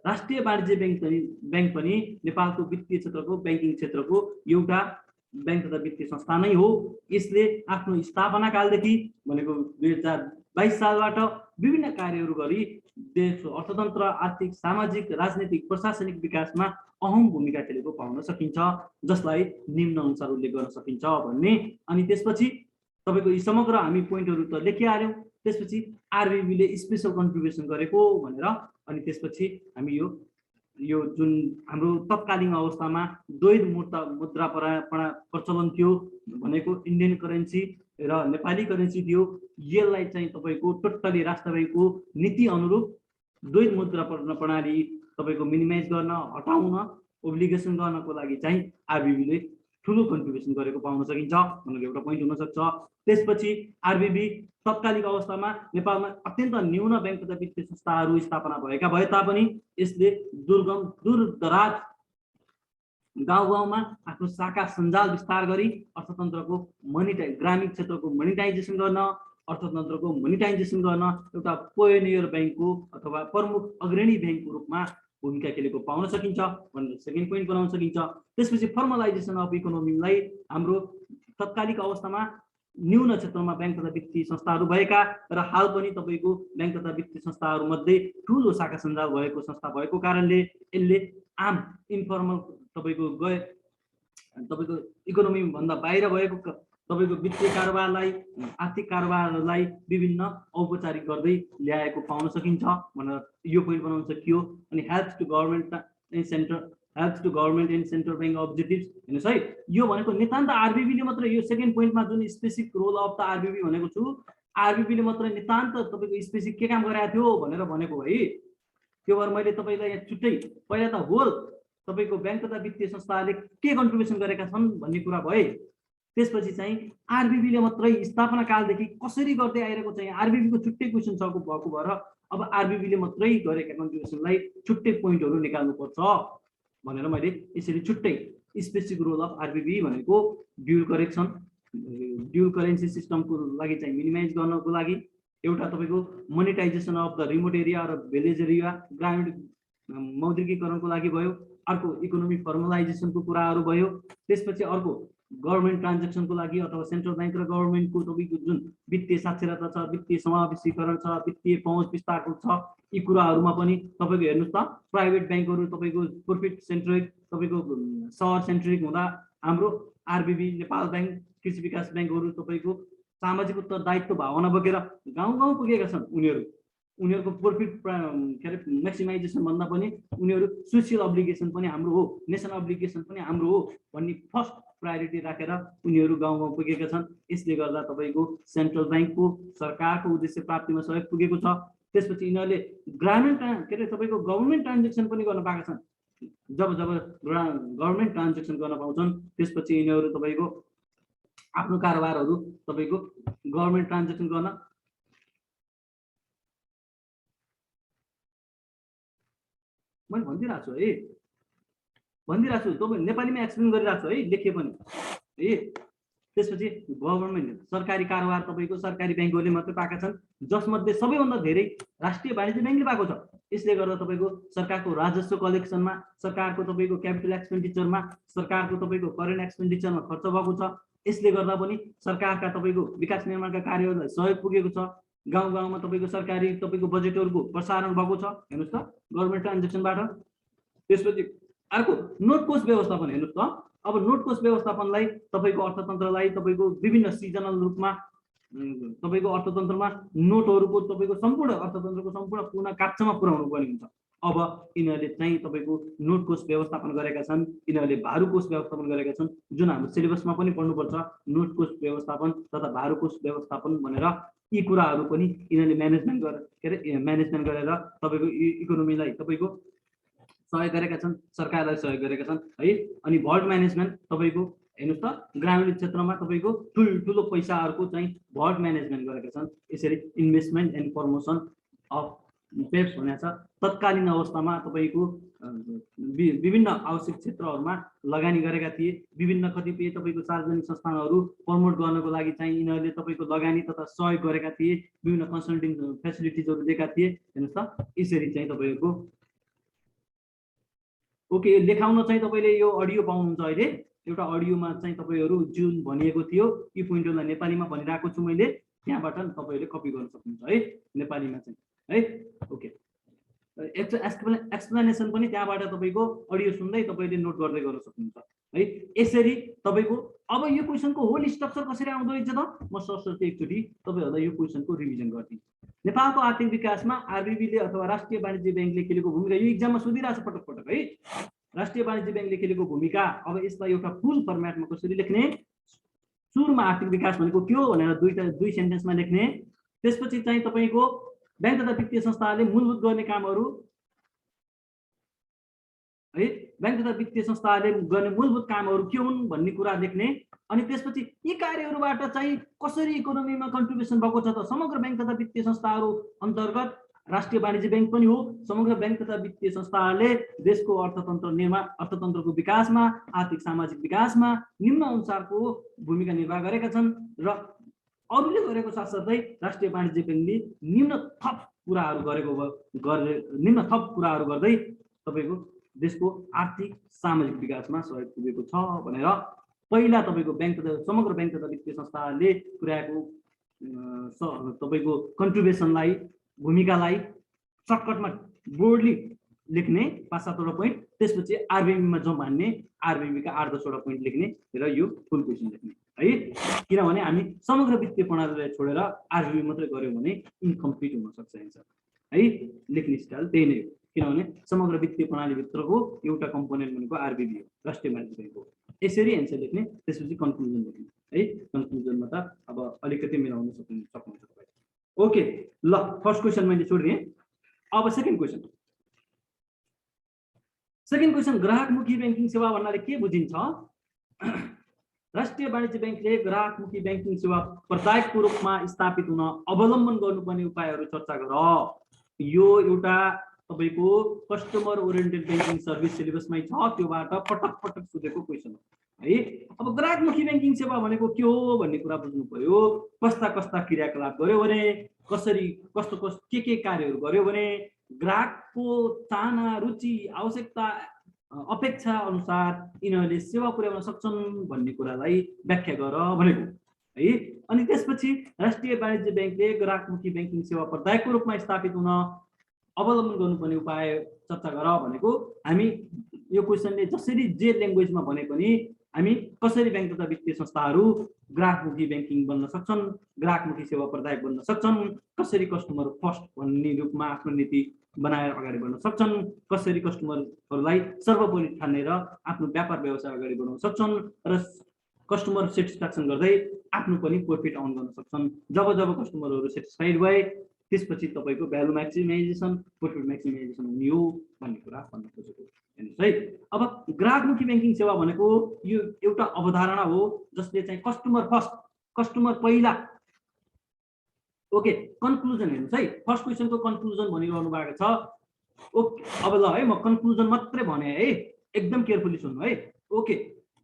राष्ट्रिय वाणिज्य ब्याङ्क पनि नेपालको वित्तीय क्षेत्रको, ब्याङ्किङ क्षेत्रको एउटा ब्याङ्क तथा वित्तीय संस्था नै हो। यसले आफ्नो स्थापना कालदेखि भनेको 2022 सालबाट विभिन्न कार्यहरू गरी देशको अर्थतन्त्र, आर्थिक, सामाजिक, राजनीतिक, प्रशासनिक विकासमा अहम भूमिका खेलेको पाउन सकिन्छ, जसलाई निम्न अनुसार उल्लेख गर्न सकिन्छ भन्ने। अनि त्यसपछि तपाईँको यी समग्र हामी पोइन्टहरू त लेखिहाल्यौँ। त्यसपछि आरबिबीले स्पेसल कन्ट्रिब्युसन गरेको भनेर, अनि त्यसपछि हामी यो जुन हाम्रो तत्कालीन अवस्थामा द्वैत मुद्रा प्रचलन थियो भनेको इन्डियन करेन्सी र नेपाली करेन्सी थियो, यसलाई चाहिँ तपाईँको टोटली राष्ट्र ब्याङ्कको नीति अनुरूप द्वैत मुद्रा प्रणाली तपाईँको मिनिमाइज गर्न, हटाउन, ओब्लिगेसन गर्नको लागि चाहिँ आरबिबीले ठुलो कन्ट्रिब्युसन गरेको पाउन सकिन्छ भनेर एउटा पोइन्ट हुनसक्छ। त्यसपछि आरबिबी तत्कालिक अवस्थामा नेपालमा अत्यन्त न्यून ब्याङ्क तथा वित्तीय संस्थाहरू स्थापना भएका भए तापनि यसले दुर्गम, दूरदराज गाउँमा आफ्नो शाखा सञ्जाल विस्तार गरी अर्थतन्त्रको ग्रामीण क्षेत्रको मोनिटाइजेसन गर्न, अर्थतन्त्रको मोनिटाइजेसन गर्न एउटा पोयनियर ब्याङ्कको अथवा प्रमुख अग्रणी ब्याङ्कको रूपमा भूमिका खेलेको पाउन सकिन्छ भनेर सेकेन्ड पोइन्ट बनाउन सकिन्छ। त्यसपछि फर्मलाइजेसन अफ इकोनोमीलाई हाम्रो तत्कालिक अवस्थामा न्यून क्षेत्रमा ब्याङ्क तथा वित्तीय संस्थाहरू भएका र हाल पनि तपाईँको ब्याङ्क तथा वित्तीय संस्थाहरूमध्ये ठुलो शाखा सञ्जाल भएको संस्था भएको कारणले यसले आम इन्फर्मल तपाईँको इकोनोमी भन्दा बाहिर भएको तपाईँको वित्तीय कारोबारलाई, आर्थिक कारोबारलाई विभिन्न औपचारिक गर्दै ल्याएको पाउन सकिन्छ भनेर यो पोइन्ट बनाउन सकियो। अनि helps to government and central bank objectives, हेर्नुहोस् है, यो भनेको नितान्त आरबिबीले मात्र, यो सेकेन्ड पोइन्टमा जुन specific role of the RBI भनेको छु, आरबिबीले मात्र नितान्त तपाईँको स्पेसिफिक के काम गरेको थियो भनेर भनेको है। त्यो भएर मैले तपाईँलाई यहाँ छुट्टै पहिला त होल तपाईँको ब्याङ्क तथा वित्तीय संस्थाहरूले के कन्ट्रिब्युसन गरेका छन् भन्ने कुरा भए, त्यसपछि चाहिँ आरबिबीले मात्रै स्थापना कालदेखि कसरी गर्दै आइरहेको चाहिँ आरबिबीको छुट्टै क्वेसन छ भएको भएर अब आरबिबीले मात्रै गरेका कन्ट्रिब्युसनलाई छुट्टै पोइन्टहरू निकाल्नुपर्छ भनेर मैले यसरी छुट्टै स्पेसिफिक रोल अफ आरबिबी भनेको ड्युल करेन्सी सिस्टमको लागि चाहिँ मिनिमाइज गर्नको लागि, एउटा तपाईँको monetisation of the remote area र भिलेज एरिया ग्रामीण मौद्रिकीकरणको लागि भयो, अर्को इकोनोमिक फर्मलाइजेसनको कुराहरू भयो, त्यसपछि अर्को गभर्मेन्ट ट्रान्जेक्सनको लागि अथवा सेन्ट्रल ब्याङ्क र गभर्मेन्टको तपाईँको जुन वित्तीय साक्षरता छ, वित्तीय समावेशीकरण छ, वित्तीय पहुँच विस्तारको छ, यी कुराहरूमा पनि तपाईँको हेर्नुहोस् त प्राइभेट ब्याङ्कहरू तपाईँको प्रोफिट सेन्ट्रिक तपाईँको सहर सेन्ट्रिक हुँदा हाम्रो आरबिबी नेपाल ब्याङ्क कृषि विकास ब्याङ्कहरू तपाईँको सामाजिक उत्तरदायित्व भावना बोकेर गाउँ गाउँ पुगेका छन्। उनीहरूको प्रोफिट के अरे म्याक्सिमाइजेसन भन्दा पनि उनीहरू सोसियल अब्लिगेसन पनि हाम्रो हो, नेसनल अब्लिगेसन पनि हाम्रो हो भन्ने फर्स्ट प्रायोरिटी राखेर उनीहरू गाउँ गाउँ पुगेका छन्। यसले गर्दा तपाईँको सेन्ट्रल ब्याङ्कको सरकारको उद्देश्य प्राप्तिमा सहयोग पुगेको छ। त्यसपछि यिनीहरूले ग्रामीण के अरे तपाईँको गभर्मेन्ट ट्रान्जेक्सन पनि गर्न पाएका छन्। जब गभर्मेन्ट ट्रान्जेक्सन गर्न पाउँछन् त्यसपछि यिनीहरू तपाईँको आफ्नो कारोबारहरू तपाईँको गभर्मेन्ट ट्रान्जेक्सन गर्न मैले भनिदिइरहेको छु है, भनिदिइरहेको छु, तपाईँ नेपालीमा एक्सप्लेन गरिरहेको छु है, लेखे पनि है। त्यसपछि गभर्मेन्ट सरकारी कारोबार तपाईँको सरकारी ब्याङ्कहरूले मात्रै पाएका छन्, जसमध्ये सबैभन्दा धेरै राष्ट्रिय वाणिज्य ब्याङ्कले पाएको छ। यसले गर्दा तपाईँको सरकारको राजस्व कलेक्सनमा, सरकारको तपाईँको क्यापिटल एक्सपेन्डिचरमा, सरकारको तपाईँको करेन्ट एक्सपेन्डिचरमा खर्च भएको छ। यसले गर्दा पनि सरकारका तपाईँको विकास निर्माणका कार्यहरूलाई सहयोग पुगेको छ। गाउँ गाउँमा तपाईँको सरकारी तपाईँको बजेटहरूको प्रसारण भएको छ हेर्नुहोस् त गभर्मेन्ट ट्रान्जेक्सनबाट। त्यसपछि अर्को नोट कोष व्यवस्थापन हेर्नुहोस् त। अब नोट कोष व्यवस्थापनलाई तपाईँको अर्थतन्त्रलाई तपाईँको विभिन्न सिजनल रूपमा तपाईँको अर्थतन्त्रमा नोटहरूको तपाईँको सम्पूर्ण अर्थतन्त्रको सम्पूर्ण पुनः काक्षमा पुर्याउनु पर्ने हुन्छ। अब यिनीहरूले चाहिँ तपाईँको नोट कोष व्यवस्थापन गरेका छन्, यिनीहरूले भारू कोष व्यवस्थापन गरेका छन्, जुन हाम्रो सिलेबसमा पनि पढ्नुपर्छ। नोट कोष व्यवस्थापन तथा भारू कोष व्यवस्थापन भनेर यी कुराहरू पनि यिनीहरूले म्यानेजमेन्ट गरेर तपाईँको इकोनोमीलाई तपाईँको सहयोग गरेका छन्, सरकारलाई सहयोग गरेका छन् है। अनि भल्ट म्यानेजमेन्ट तपाईँको हेर्नुहोस् त ग्रामीण क्षेत्रमा तपाईँको ठुल्ठुलो पैसाहरूको चाहिँ भल्ट म्यानेजमेन्ट गरेका छन्। यसरी investment and promotion of Pep's भनेको छ। तत्कालीन अवस्थामा तपाईँको विभिन्न आवश्यक क्षेत्रहरूमा लगानी गरेका थिए। विभिन्न कतिपय तपाईँको सार्वजनिक संस्थानहरू प्रमोट गर्नको लागि चाहिँ यिनीहरूले तपाईँको लगानी तथा सहयोग गरेका थिए, विभिन्न कन्सल्टिङ फेसिलिटिजहरू दिएका थिए हेर्नुहोस् त। यसरी चाहिँ तपाईँको ओके लेखाउन चाहिँ तपाईँले यो अडियो पाउनुहुन्छ अहिले। एउटा अडियोमा चाहिँ तपाईँहरू जुन भनिएको थियो यी पोइन्टहरूलाई नेपालीमा भनिरहेको छु मैले, त्यहाँबाट तपाईँहरूले कपी गर्न सक्नुहुन्छ है नेपालीमा चाहिँ है। ओके एक्सप्लेनेसन पनि त्यहाँबाट तपाईँको अडियो सुन्दै तपाईँले नोट गर्दै गर्न सक्नुहुन्छ है। यसरी तपाईँको अब यो क्वेसनको होल स्ट्रक्चर कसरी आउँदो रहेछ त म सरसर्ती एकचोटि तपाईँहरूलाई यो क्वेसनको रिभिजन गरिदिन्छु। नेपालको आर्थिक विकासमा आरबिबीले अथवा राष्ट्रिय वाणिज्य ब्याङ्कले खेलेको भूमिका यो इक्जाममा सोधिरहेको छ पटक पटक है। राष्ट्रिय वाणिज्य ब्याङ्कले खेलेको भूमिका, अब यसलाई एउटा फुल फर्मेटमा कसरी लेख्ने, सुरुमा आर्थिक विकास भनेको के हो भनेर दुई सेन्टेन्समा लेख्ने। त्यसपछि चाहिँ तपाईँको ब्याङ्क तथा वित्तीय संस्थाहरूले मूलभूत गर्ने कामहरू है, ब्याङ्क तथा वित्तीय संस्थाहरूले गर्ने मूलभूत कामहरू के हुन् भन्ने कुरा लेख्ने। अनि त्यसपछि यी कार्यहरूबाट चाहिँ कसरी इकोनोमीमा कन्ट्रिब्युसन भएको छ त समग्र ब्याङ्क तथा वित्तीय संस्थाहरू अन्तर्गत राष्ट्रिय वाणिज्य ब्याङ्क पनि हो। समग्र ब्याङ्क तथा वित्तीय संस्थाहरूले देशको अर्थतन्त्रको विकासमा, आर्थिक सामाजिक विकासमा निम्न अनुसारको भूमिका निर्वाह गरेका छन् र अरूले गरेको साथसाथै राष्ट्रिय वाणिज्य ब्याङ्कले निम्न थप कुराहरू गर्दै तपाईँको देशको आर्थिक सामाजिक विकासमा सहयोग पुगेको छ भनेर पहिला तपाईँको ब्याङ्क तथा समग्र ब्याङ्क तथा वित्तीय संस्थाहरूले पुर्याएको तपाईँको कन्ट्रिब्युसनलाई भूमिकालाई सर्टकटमा बोर्डली लेख्ने 5-7वटा पोइन्ट। त्यसपछि आरबिबीमा जम्प हान्ने, आरबिबीका 8-10वटा पोइन्ट लेख्ने र यो फुल क्वेसन लेख्ने है। किनभने हामी समग्र वित्तीय प्रणालीलाई छोडेर आरबिबी मात्रै गऱ्यौँ भने इन्कम्प्लिट हुन सक्छ एन्सर है। लेख्ने स्टाइल त्यही नै हो, किनभने समग्र वित्तीय प्रणालीभित्रको एउटा कम्पोनेन्ट भनेको आरबिबी हो, राष्ट्रिय वाणिज्य ब्याङ्क हो। यसरी एन्सर लेख्ने, त्यसपछि कन्क्लुजन लेख्ने है। कन्क्लुजनमा त अब अलिकति मिलाउन सक्नुहुन्छ तपाईँ। ओके ल फर्स्ट क्वेसन मैले छोडिदिएँ। अब सेकेन्ड क्वेसन सेकेन्ड क्वेसन, ग्राहकमुखी ब्याङ्किङ सेवा भन्नाले के बुझिन्छ? राष्ट्रिय वाणिज्य ब्याङ्कले ग्राहकमुखी ब्याङ्किङ सेवा प्रदायकको रूपमा स्थापित हुन अवलम्बन गर्नुपर्ने उपायहरू चर्चा गर। यो एउटा तपाईको कस्टमर ओरिएन्टेड ब्याङ्किङ सर्भिस सिलेबसमै छ, त्योबाट पटक पटक सोधेको क्वेसन हो है। अब ग्राहकमुखी ब्याङ्किङ सेवा भनेको के हो भन्ने कुरा बुझ्नु पर्यो। कस्ता कस्ता क्रियाकलाप गर्यो भने, कसरी कस्तो के कार्यहरू गर्यो भने ग्राहकको चाहना, रुचि, आवश्यकता, अपेक्षा अनुसार यिनीहरूले सेवा पुर्याउन सक्छन् भन्ने कुरालाई व्याख्या गर भनेको है। अनि त्यसपछि राष्ट्रिय वाणिज्य ब्याङ्कले ग्राहकमुखी ब्याङ्किङ सेवा प्रदायकको रूपमा स्थापित हुन अवलम्बन गर्नुपर्ने उपाय चर्चा गर भनेको, हामी यो क्वेसनले जसरी जे ल्याङ्ग्वेजमा भने पनि हामी कसरी ब्याङ्क तथा वित्तीय संस्थाहरू ग्राहकमुखी ब्याङ्किङ बन्न सक्छन्, ग्राहकमुखी सेवा प्रदायक बन्न सक्छन्, कसरी कस्टमर फर्स्ट भन्ने रूपमा आफ्नो नीति बनाएर अगाडि बढ्न सक्छन्, कसरी कस्टमरहरूलाई सर्वोपरि ठानेर आफ्नो व्यापार व्यवसाय अगाडि बढाउन सक्छन् र कस्टमर सेटिस्फ्याक्सन गर्दै आफ्नो पनि प्रफिट अर्न गर्न सक्छन्। जब जब कस्टमरहरू सेटिस्फाइड भए त्यसपछि तपाईँको भ्यालु म्याक्सिमाइजेसन, प्रफिट म्याक्सिमाइजेसन हुने हो भन्ने कुरा भन्न खोजेको हेर्नुहोस् है। अब ग्राहकमुखी ब्याङ्किङ सेवा भनेको यो एउटा अवधारणा हो जसले चाहिँ कस्टमर फर्स्ट, कस्टमर पहिला। ओके, कन्क्लुजन हेर्नुहोस् है। फर्स्ट क्वेसनको कन्क्लुजन भनिरहनु भएको छ। ओके, अब ल है, म कन्क्लुजन मात्रै भने है, एकदम केयरफुली सुन्नु है। ओके,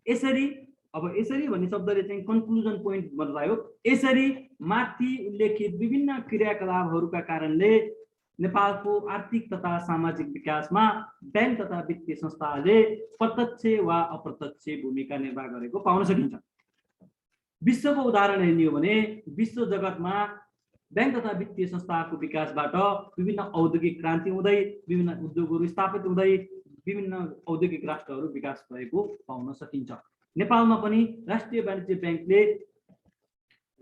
यसरी, अब यसरी भन्ने शब्दले चाहिँ कन्क्लुजन पोइन्ट बतायो। यसरी माथि उल्लेखित विभिन्न क्रियाकलापहरूका कारणले नेपालको आर्थिक तथा सामाजिक विकासमा ब्याङ्क तथा वित्तीय संस्थाहरूले प्रत्यक्ष वा अप्रत्यक्ष भूमिका निर्वाह गरेको पाउन सकिन्छ। विश्वको उदाहरण हेर्ने हो भने विश्व जगतमा ब्याङ्क तथा वित्तीय संस्थाहरूको विकासबाट विभिन्न औद्योगिक क्रान्ति हुँदै, विभिन्न उद्योगहरू स्थापित हुँदै विभिन्न औद्योगिक राष्ट्रहरू विकास भएको पाउन सकिन्छ। नेपालमा पनि राष्ट्रिय वाणिज्य ब्याङ्कले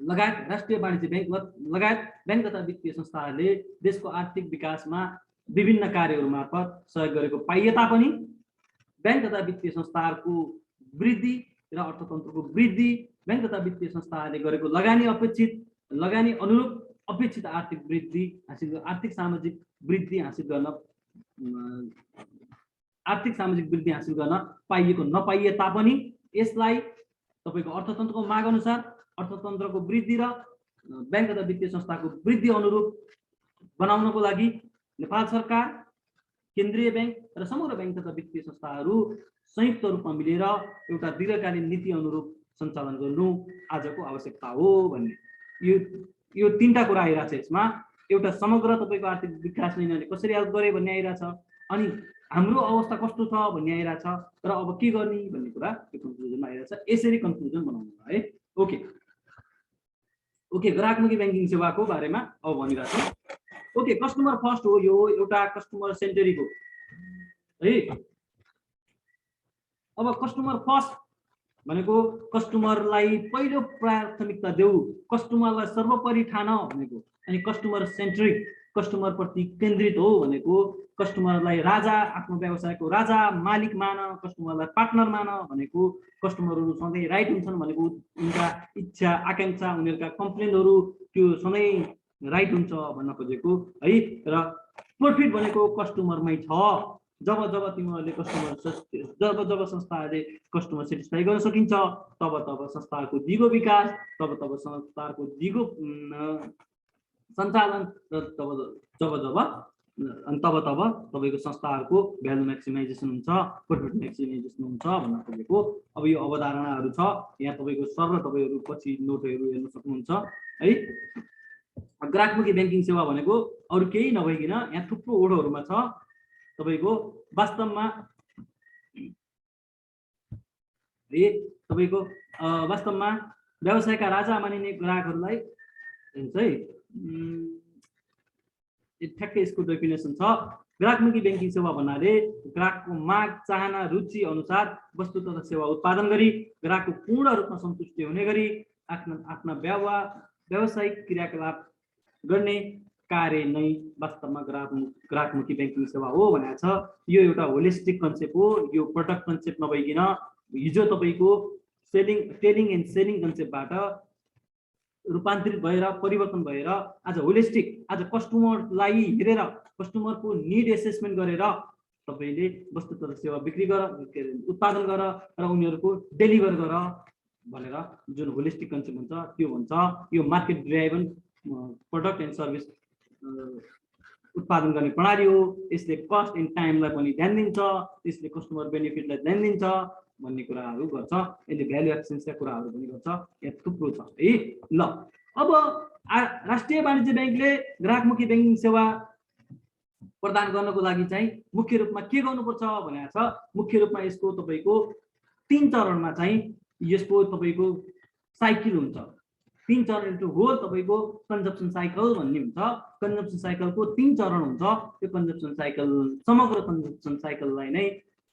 लगायत लगायत ब्याङ्क तथा वित्तीय संस्थाहरूले देशको आर्थिक विकासमा विभिन्न कार्यहरू मार्फत सहयोग गरेको पाइए तापनि ब्याङ्क तथा वित्तीय संस्थाहरूको वृद्धि र अर्थतन्त्रको वृद्धि, ब्याङ्क तथा वित्तीय संस्थाहरूले गरेको लगानी अनुरूप अपेक्षित आर्थिक वृद्धि हासिल, आर्थिक सामाजिक वृद्धि हासिल गर्न पाइएको नपाइए तापनि यसलाई तपाईँको अर्थतन्त्रको माग अनुसार अर्थतन्त्रको वृद्धि र ब्याङ्क तथा वित्तीय संस्थाको वृद्धि अनुरूप बनाउनको लागि नेपाल सरकार, केन्द्रीय ब्याङ्क र समग्र ब्याङ्क तथा वित्तीय संस्थाहरू संयुक्त रूपमा मिलेर एउटा दीर्घकालीन नीति अनुरूप सञ्चालन गर्नु आजको आवश्यकता हो भन्ने यो तीनटा कुरा आइरहेछ। यसमा एउटा समग्र तपाईँको आर्थिक विकासमा यिनीहरूले कसरी हेल्प गरे भन्ने आइरहेछ, अनि हाम्रो अवस्था कस्तो छ भन्ने आइरहेछ, र अब के गर्ने भन्ने कुरा यो कन्क्लुजनमा आइरहेछ। यसरी कन्क्लुजन बनाउनु है। ओके ओके, ग्राहकमुखी ब्याङ्किङ सेवाको बारेमा अब भनिरहेको छु। ओके, कस्टमर फर्स्ट हो, यो एउटा कस्टमर सेन्ट्रिक हो है। अब कस्टमर फर्स्ट भनेको कस्टमरलाई पहिलो प्राथमिकता देऊ, कस्टमरलाई सर्वोपरि ठान भनेको, अनि कस्टमर सेन्ट्रिक, कस्टमर प्रति केन्द्रित हो भनेको कस्टमरलाई राजा, आफ्नो व्यवसायको राजा मालिक मान, कस्टमरलाई पार्टनर मान भनेको कस्टमरहरू सधैँ राइट हुन्छन् भनेको उनका इच्छा आकाङ्क्षा उनीहरूका कम्प्लेनहरू त्यो सधैँ राइट हुन्छ भन्न खोजेको है। र प्रफिट भनेको कस्टमरमै छ। जब जब तिमीहरूले जब संस्थाहरूले कस्टमर सेटिस्फाई गर्न सकिन्छ तब तब संस्थाहरूको दिगो विकास, तब संस्थाहरूको दिगो सञ्चालन र तब तपाईँको संस्थाहरूको भ्यालु म्याक्सिमाइजेसन हुन्छ, प्रफिट म्याक्सिमाइजेसन हुन्छ भन्न खोजेको। अब यो अवधारणाहरू छ यहाँ तपाईँको सर र तपाईँहरू पछि नोटहरू हेर्न सक्नुहुन्छ है। ग्राहकमुखी ब्याङ्किङ सेवा भनेको अरू केही नभइकन यहाँ थुप्रो ओडहरूमा छ तपाईँको वास्तवमा व्यवसायका राजा मानिने ग्राहकहरूलाई हेर्नुहोस् है। ठ्याक्कै यसको डेफिनेसन छ। ग्राहकमुखी ब्याङ्किङ सेवा भन्नाले ग्राहकको माग, चाहना, रुचि अनुसार वस्तु तथा सेवा उत्पादन गरी ग्राहकको पूर्ण रूपमा सन्तुष्टि हुने गरी आफ्ना व्यावसायिक क्रियाकलाप गर्ने कार्य नै वास्तवमा ग्राहकमुखी ब्याङ्किङ सेवा हो भनेको छ। यो एउटा होलिस्टिक कन्सेप्ट हो, यो प्रडक्ट कन्सेप्ट नभइकन हिजो तपाईँको टेलिङ एन्ड सेलिङ कन्सेप्टबाट रूपान्तरित भएर परिवर्तन भएर आज होलिस्टिक, आज कस्टमरलाई हेरेर कस्टमरको निड एसेसमेन्ट गरेर तपाईले वस्तु तथा सेवा बिक्री गर, उत्पादन गर र उनीहरूको डेलिभर गर भनेर जुन होलिस्टिक कन्सेप्ट हुन्छ त्यो भन्छ। यो मार्केट ड्राइभन प्रोडक्ट एन्ड सर्भिस उत्पादन गर्ने प्रणाली हो। यसले कस्ट एन्ड टाइमलाई पनि ध्यान दिन्छ, यसले कस्टमर बेनिफिटलाई ध्यान दिन्छ भन्ने कुराहरू गर्छ। यसले भ्यालु एक्सचेन्जका कुराहरू पनि गर्छ। यहाँ थुप्रो छ है। ल अब राष्ट्रिय वाणिज्य ब्याङ्कले ग्राहकमुखी ब्याङ्किङ सेवा प्रदान गर्नको लागि चाहिँ मुख्य रूपमा के गर्नुपर्छ भनेको छ। मुख्य रूपमा यसको तपाईको 3 चरणमा चाहिँ यसको तपाईको साइकल हुन्छ। 3 चरण इन्टु होल तपाईको कन्जम्पसन साइकल भन्ने हुन्छ। कन्जम्पसन साइकलको 3 चरण हुन्छ। त्यो कन्जम्पसन साइकल समग्र कन्जम्पसन साइकललाई नै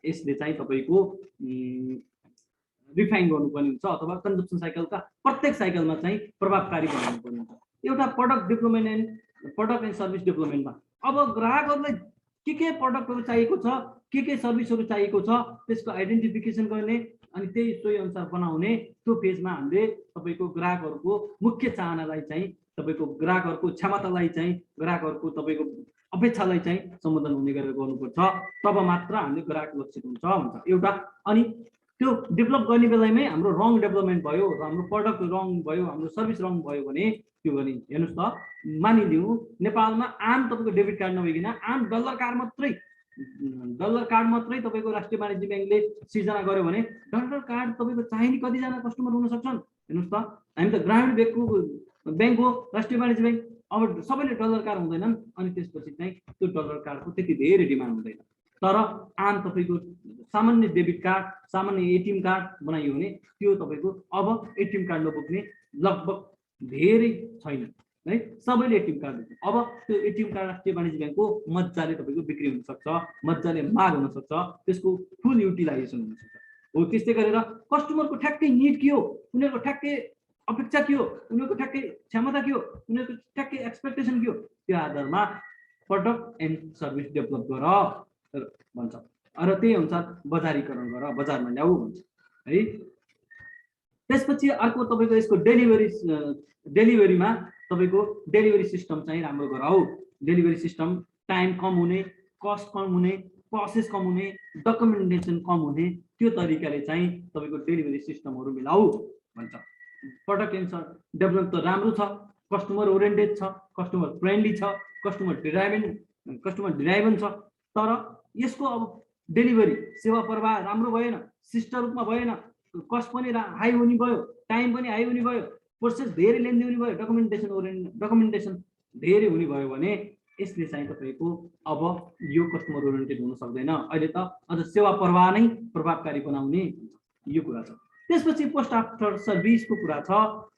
यसले चाहिँ तपाईको रिफाइन गर्नुपर्ने हुन्छ अथवा कन्जम्पसन साइकलका प्रत्येक साइकलमा चाहिँ प्रभावकारी बनाउनु पर्ने हुन्छ। एउटा प्रडक्ट एन्ड सर्भिस डेभलपमेन्टमा अब ग्राहकहरूलाई के प्रडक्टहरू चाहिएको छ, के सर्भिसहरू चाहिएको छ त्यसको आइडेन्टिफिकेसन गर्ने अनि त्यही सोही अनुसार बनाउने। त्यो फेजमा हामीले तपाईको ग्राहकहरूको मुख्य चाहनालाई चाहिँ तपाईको ग्राहकहरूको क्षमतालाई चाहिँ ग्राहकहरूको तपाईको अपेक्षालाई चाहिँ सम्बोधन हुने गरेर गर्नुपर्छ। तब मात्र हामीले ग्राहक लक्षित हुन्छ भन्छ एउटा। अनि त्यो डेभलप गर्ने बेलामै हाम्रो रङ डेभलपमेन्ट भयो, हाम्रो प्रडक्ट रङ भयो, हाम्रो सर्भिस रङ भयो भने त्यो गर्ने। हेर्नुहोस् त, मानिलिउँ नेपालमा आम तपाईँको डेबिट कार्ड नभइकन आम डलर कार्ड मात्रै तपाईँको राष्ट्रिय वाणिज्य ब्याङ्कले सिर्जना गर्यो भने डलर कार्ड तपाईँको चाहिने कतिजना कस्टमर हुन सक्छन्। हेर्नुहोस् त, हामी त ग्रामीण ब्याङ्क हो राष्ट्रिय वाणिज्य ब्याङ्क। अब सबैले डलर कार्ड हुँदैनन् अनि त्यसपछि चाहिँ त्यो डलर कार्डको त्यति धेरै डिमान्ड हुँदैन। तर आम तपाईँको सामान्य डेबिट कार्ड, सामान्य एटिएम कार्ड बनाइयो भने त्यो तपाईँको अब एटिएम कार्ड नबोक्ने लगभग धेरै छैन है। सबैले एटिएम कार्ड हुन्छ। अब त्यो एटिएम कार्ड राष्ट्रिय वाणिज्य ब्याङ्कको मजाले तपाईँको बिक्री हुनसक्छ, मजाले माग हुनसक्छ, त्यसको फुल युटिलाइजेसन हुनसक्छ। हो त्यस्तै गरेर कस्टमरको ठ्याक्कै निड के हो, उनीहरूको ठ्याक्कै अपेक्षा के हो, उनीहरूको ठ्याक्कै क्षमता के हो, उनीहरूको ठ्याक्कै एक्सपेक्टेसन के हो, त्यो आधारमा प्रडक्ट एन्ड सर्भिस डेभलप गर भन्छ र त्यही अनुसार बजारीकरण गर, बजारमा ल्याऊ भन्छ है। त्यसपछि अर्को तपाईँको यसको डेलिभरीमा तपाईँको डेलिभरी सिस्टम चाहिँ राम्रो गराऊ। डेलिभरी सिस्टम टाइम कम हुने, कस्ट कम हुने, प्रोसेस कम हुने, डकुमेन्टेसन कम हुने, त्यो तरिकाले चाहिँ तपाईँको डेलिभरी सिस्टमहरू मिलाऊ भन्छ। प्रडक्ट एन्ड डेभलप त राम्रो छ, कस्टमर ओरिएन्टेड छ, कस्टमर फ्रेन्डली छ, कस्टमर ड्राइभन छ। तर यसको अब डेलिभरी सेवा प्रवाह राम्रो भएन, सिस्टर रूपमा भएन, कस्ट पनि हाई हुने भयो, टाइम पनि हाई हुने भयो, प्रोसेस धेरै लेन्दी हुने भयो, डकुमेन्टेसन धेरै हुने भयो भने यसले चाहिँ तपाईँको अब यो कस्टमर ओरिएन्टेड हुन सक्दैन। अहिले त अझ सेवा प्रवाह नै प्रभावकारी बनाउने यो कुरा छ। त्यसपछि पोस्ट आफ्टर सर्भिसको कुरा छ।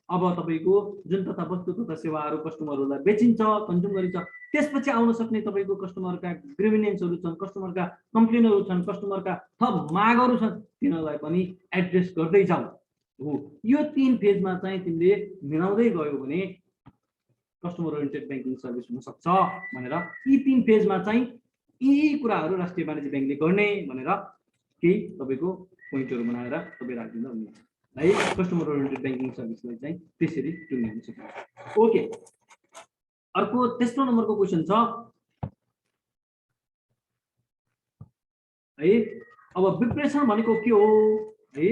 अब तपाईँको जुन तथा वस्तु तथा सेवाहरू कस्टमरहरूलाई बेचिन्छ, कन्ज्युम गरिन्छ, त्यसपछि आउन सक्ने तपाईँको कस्टमरका ग्रिभिनेन्सहरू छन्, कस्टमरका कम्प्लेनहरू छन्, कस्टमरका थप मागहरू छन्, तिनीहरूलाई पनि एड्रेस गर्दै जाऊ। हो यो 3 फेजमा चाहिँ तिमीले मिलाउँदै गयो भने कस्टमर ओरिएन्टेड ब्याङ्किङ सर्भिस हुनसक्छ भनेर यी 3 फेजमा चाहिँ यी कुराहरू राष्ट्रिय वाणिज्य ब्याङ्कले गर्ने भनेर केही तपाईँको पोइन्टहरू बनाएर तपाईँ राखिदिँदा हुनुहुन्छ है। कस्टमर ओरिएन्टेड ब्याङ्किङ सर्भिसलाई चाहिँ त्यसरी टुङ्ग्याउन सक्नुहुन्छ। ओके, अर्को तेस्रो नम्बरको क्वेसन छ है। अब विप्रेषण भनेको के हो है,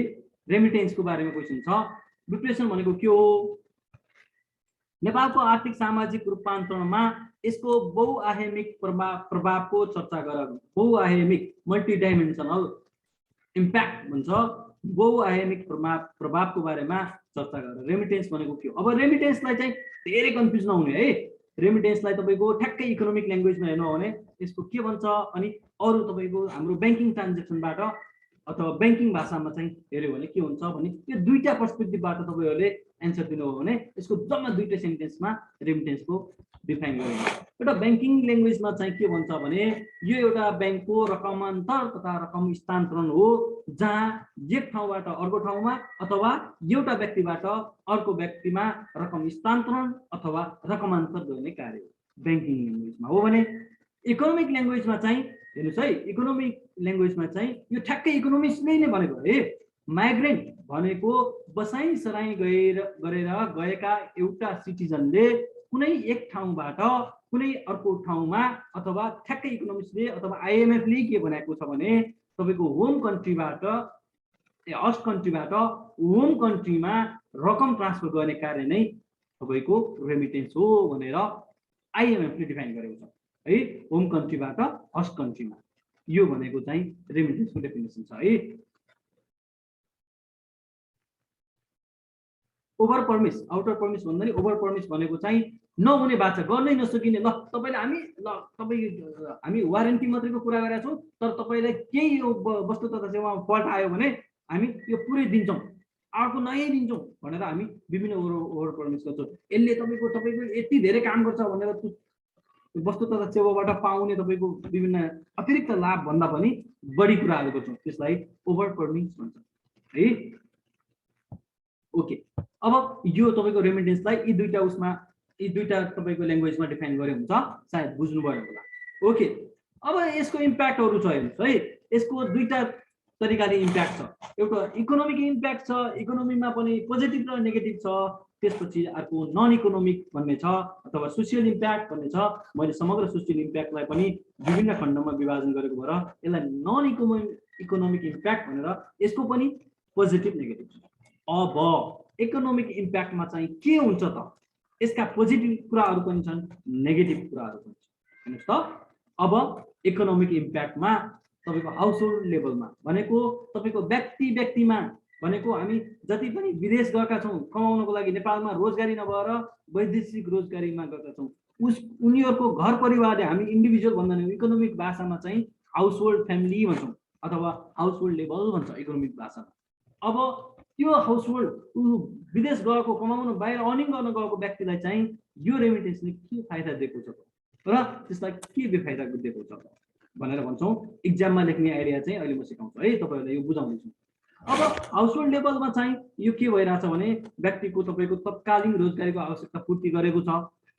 रेमिटेन्सको बारेमा क्वेसन छ। विप्रेषण भनेको के हो? नेपालको आर्थिक सामाजिक रूपान्तरणमा यसको बहुआयामिक प्रभावको चर्चा गर। बहुआयामिक मल्टिडाइमेन्सनल इम्प्याक्ट भन्छ। बहुआयामिक प्रभावको बारेमा चर्चा गर। रेमिटेन्स भनेको के हो? अब रेमिटेन्सलाई चाहिँ धेरै कन्फ्युज नहुने है। रेमिटेन्सलाई तपाईँको ठ्याक्कै इकोनोमिक ल्याङ्ग्वेजमा हेर्नु हो भने यसको के भन्छ अनि अरू तपाईँको हाम्रो ब्याङ्किङ ट्रान्जेक्सनबाट अथवा ब्याङ्किङ भाषामा चाहिँ हेऱ्यो भने के हुन्छ भने यो दुईटा पर्सपेक्टिभबाट तपाईँहरूले एन्सर दिनुभयो भने यसको जम्मा दुईटा सेन्टेन्समा रेमिटेन्सको डिफाइन गरिन्छ। एउटा ब्याङ्किङ ल्याङ्ग्वेजमा चाहिँ के भन्छ भने यो एउटा ब्याङ्कको रकमान्तर तथा रकम स्थानान्तरण हो, जहाँ एक ठाउँबाट अर्को ठाउँमा अथवा एउटा व्यक्तिबाट अर्को व्यक्तिमा रकम स्थानान्तरण अथवा रकमान्तर गर्ने कार्य हो ब्याङ्किङ ल्याङ्ग्वेजमा। हो भने इकोनोमिक ल्याङ्ग्वेजमा चाहिँ हेर्नुहोस् है, इकोनोमिक ल्याङ्ग्वेजमा चाहिँ यो ठ्याक्कै इकोनोमिक्सले नै भनेको है। माइग्रेन्ट भनेको बसाइ सराई गरेर गएका एउटा सिटिजनले कुनै एक ठाउँबाट कुनै अर्को ठाउँमा अथवा ठ्याक्कै इकोनोमिक्सले अथवा आइएमएफले के भनेको छ भने तपाईँको होम कन्ट्रीबाट होस्ट कन्ट्रीबाट होम कन्ट्रीमा रकम ट्रान्सफर गर्ने कार्य नै तपाईँको रेमिटेन्स हो भनेर आइएमएफले डिफाइन गरेको छ है। होम कन्ट्रीबाट होस्ट कन्ट्रीमा यो भनेको चाहिँ रेमिटेन्सको डेफिनेसन छ है। ओभर पर्मिस आउटर पर्मिस भन्दा नि ओभर पर्मिस भनेको चाहिँ नहुने बात छ, गर्नै नसकिने। ल तपाईँले हामी वारेन्टी मात्रैको कुरा गरेका छौँ, तर तपाईँलाई केही यो वस्तु तथा सेवामा फल्ट आयो भने हामी यो पुरै दिन्छौँ, अर्को नयाँ दिन्छौँ भनेर हामी विभिन्न ओभर पर्मिस गर्छौँ। यसले तपाईँको यति धेरै काम गर्छ भनेर वस्तु तथा सेवाबाट पाउने तपाईँको विभिन्न अतिरिक्त लाभ भन्दा पनि बढी कुराहरू गर्छौँ, त्यसलाई ओभर पर्मिस भन्छ है। ओके, अब यो तपाईँको रेमिटेन्सलाई यी दुईटा तपाईँको ल्याङ्ग्वेजमा डिफाइन गरे हुन्छ, सायद बुझ्नुभयो होला। ओके, अब यसको इम्प्याक्टहरू छ हेर्नुहोस् है। यसको दुईटा तरिकाले इम्प्याक्ट छ, एउटा इकोनोमिक इम्प्याक्ट छ, इकोनोमीमा पनि पोजिटिभ र नेगेटिभ छ। त्यसपछि अर्को नन इकोनोमिक भन्ने छ अथवा सोसियल इम्प्याक्ट भन्ने छ। मैले समग्र सोसियल इम्प्याक्टलाई पनि विभिन्न खण्डमा विभाजन गरेको भएर यसलाई नन इकोनोमिक इम्प्याक्ट भनेर यसको पनि पोजिटिभ नेगेटिभ छ। अब इकोनोमिक इम्प्याक्टमा चाहिँ के हुन्छ त, यसका पोजिटिभ कुराहरू पनि छन्, नेगेटिभ कुराहरू पनि छन्। हेर्नुहोस् त, अब इकोनोमिक इम्प्याक्टमा तपाईँको हाउसहोल्ड लेभलमा भनेको तपाईँको व्यक्तिमा भनेको हामी जति पनि विदेश गएका छौँ कमाउनको लागि, नेपालमा रोजगारी नभएर वैदेशिक रोजगारीमा गएका छौँ, उनीहरूको घर परिवारले हामी इन्डिभिजुअल भन्दैनौँ, इकोनोमिक भाषामा चाहिँ हाउसहोल्ड फ्यामिली भन्छौँ अथवा हाउसहोल्ड लेभल भन्छ इकोनोमिक भाषामा। अब त्यो हाउसहोल्ड विदेश गएको कमाउन बाहिर अर्निङ गर्न गएको व्यक्तिलाई चाहिँ यो रेमिटेन्सले के फाइदा दिएको छ र त्यसलाई के बेफाइदा दिएको छ भनेर भन्छौँ। इक्जाममा लेख्ने आइडिया चाहिँ अहिले म सिकाउँछु है, तपाईँहरूलाई यो बुझाउँदैछु। अब हाउसहोल्ड लेभलमा चाहिँ यो के भइरहेछ भने व्यक्तिको तपाईँको तत्कालीन रोजगारीको आवश्यकता पूर्ति गरेको छ।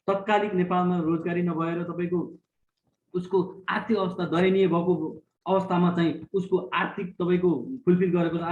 तत्कालिक नेपालमा रोजगारी नभएर तपाईँको उसको आर्थिक अवस्था दयनीय भएको अवस्थामा चाहिँ उसको आर्थिक तपाईँको फुलफिल गरेको छ,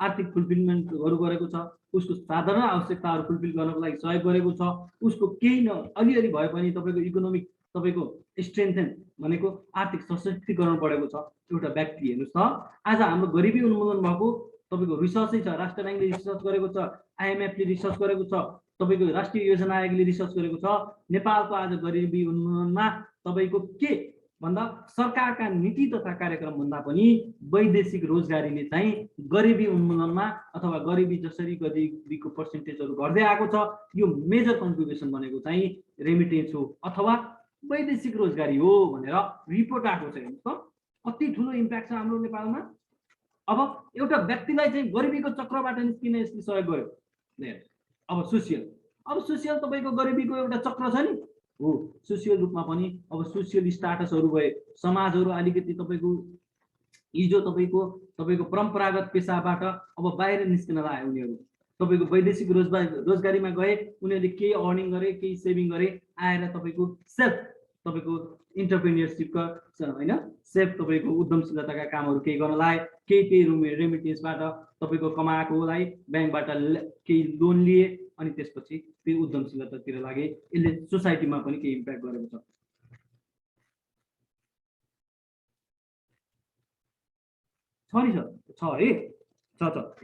आर्थिक फुलफिलमेन्टहरू गरेको छ, उसको साधारण आवश्यकताहरू फुलफिल गर्नको लागि सहयोग गरेको छ। उसको केही अलिअलि भए पनि तपाईँको इकोनोमिक तपाईँको स्ट्रेन्थेन भनेको आर्थिक सशक्तिकरण बढेको छ एउटा व्यक्ति। हेर्नुहोस् त, आज हाम्रो गरिबी उन्मूलन भएको तपाईँको रिसर्चै छ, राष्ट्र ब्याङ्कले रिसर्च गरेको छ, आइएमएफले रिसर्च गरेको छ, तपाईँको राष्ट्रिय योजना आयोगले रिसर्च गरेको छ। नेपालको आज गरिबी उन्मूलनमा तपाईँको के भन्दा सरकारका नीति तथा कार्यक्रम भन्दा पनि वैदेशिक रोजगारीले चाहिँ गरिबी उन्मूलनमा अथवा गरिबी जसरी गरिबीको पर्सेन्टेजहरू घट्दै आएको छ, यो मेजर कन्ट्रिब्युसन भनेको चाहिँ रेमिटेन्स हो अथवा वैदेशिक रोजगारी हो भनेर रिपोर्ट आएको छ। हेर्नुहोस् त, कति ठुलो इम्प्याक्ट छ हाम्रो नेपालमा। अब एउटा व्यक्तिलाई चाहिँ गरिबीको चक्रबाट निस्किन यसले सहयोग गर्यो। अब सोसियल तपाईँको गरिबीको एउटा चक्र छ नि हो, सोसियल रूपमा पनि अब सोसियल स्टाटसहरू भए, समाजहरू अलिकति तपाईँको हिजो तपाईँको परम्परागत पेसाबाट अब बाहिर निस्किन लाग्यो उनीहरू, तपाईँको वैदेशिक रोजगारीमा गए, उनीहरूले केही अर्निङ गरे, केही सेभिङ गरे, आएर तपाईँको तपाईँको इन्टरप्रेन्योरसिपका होइन सेल्फ तपाईँको उद्यमशीलताका कामहरू केही गर्न लाए, केही रेमिटेन्सबाट तपाईँको कमाएकोलाई ब्याङ्कबाट केही लोन लिए अनि त्यसपछि त्यो उद्यमशीलतातिर लागे। यसले सोसाइटीमा पनि केही इम्प्याक्ट गरेको छ। नि छ है,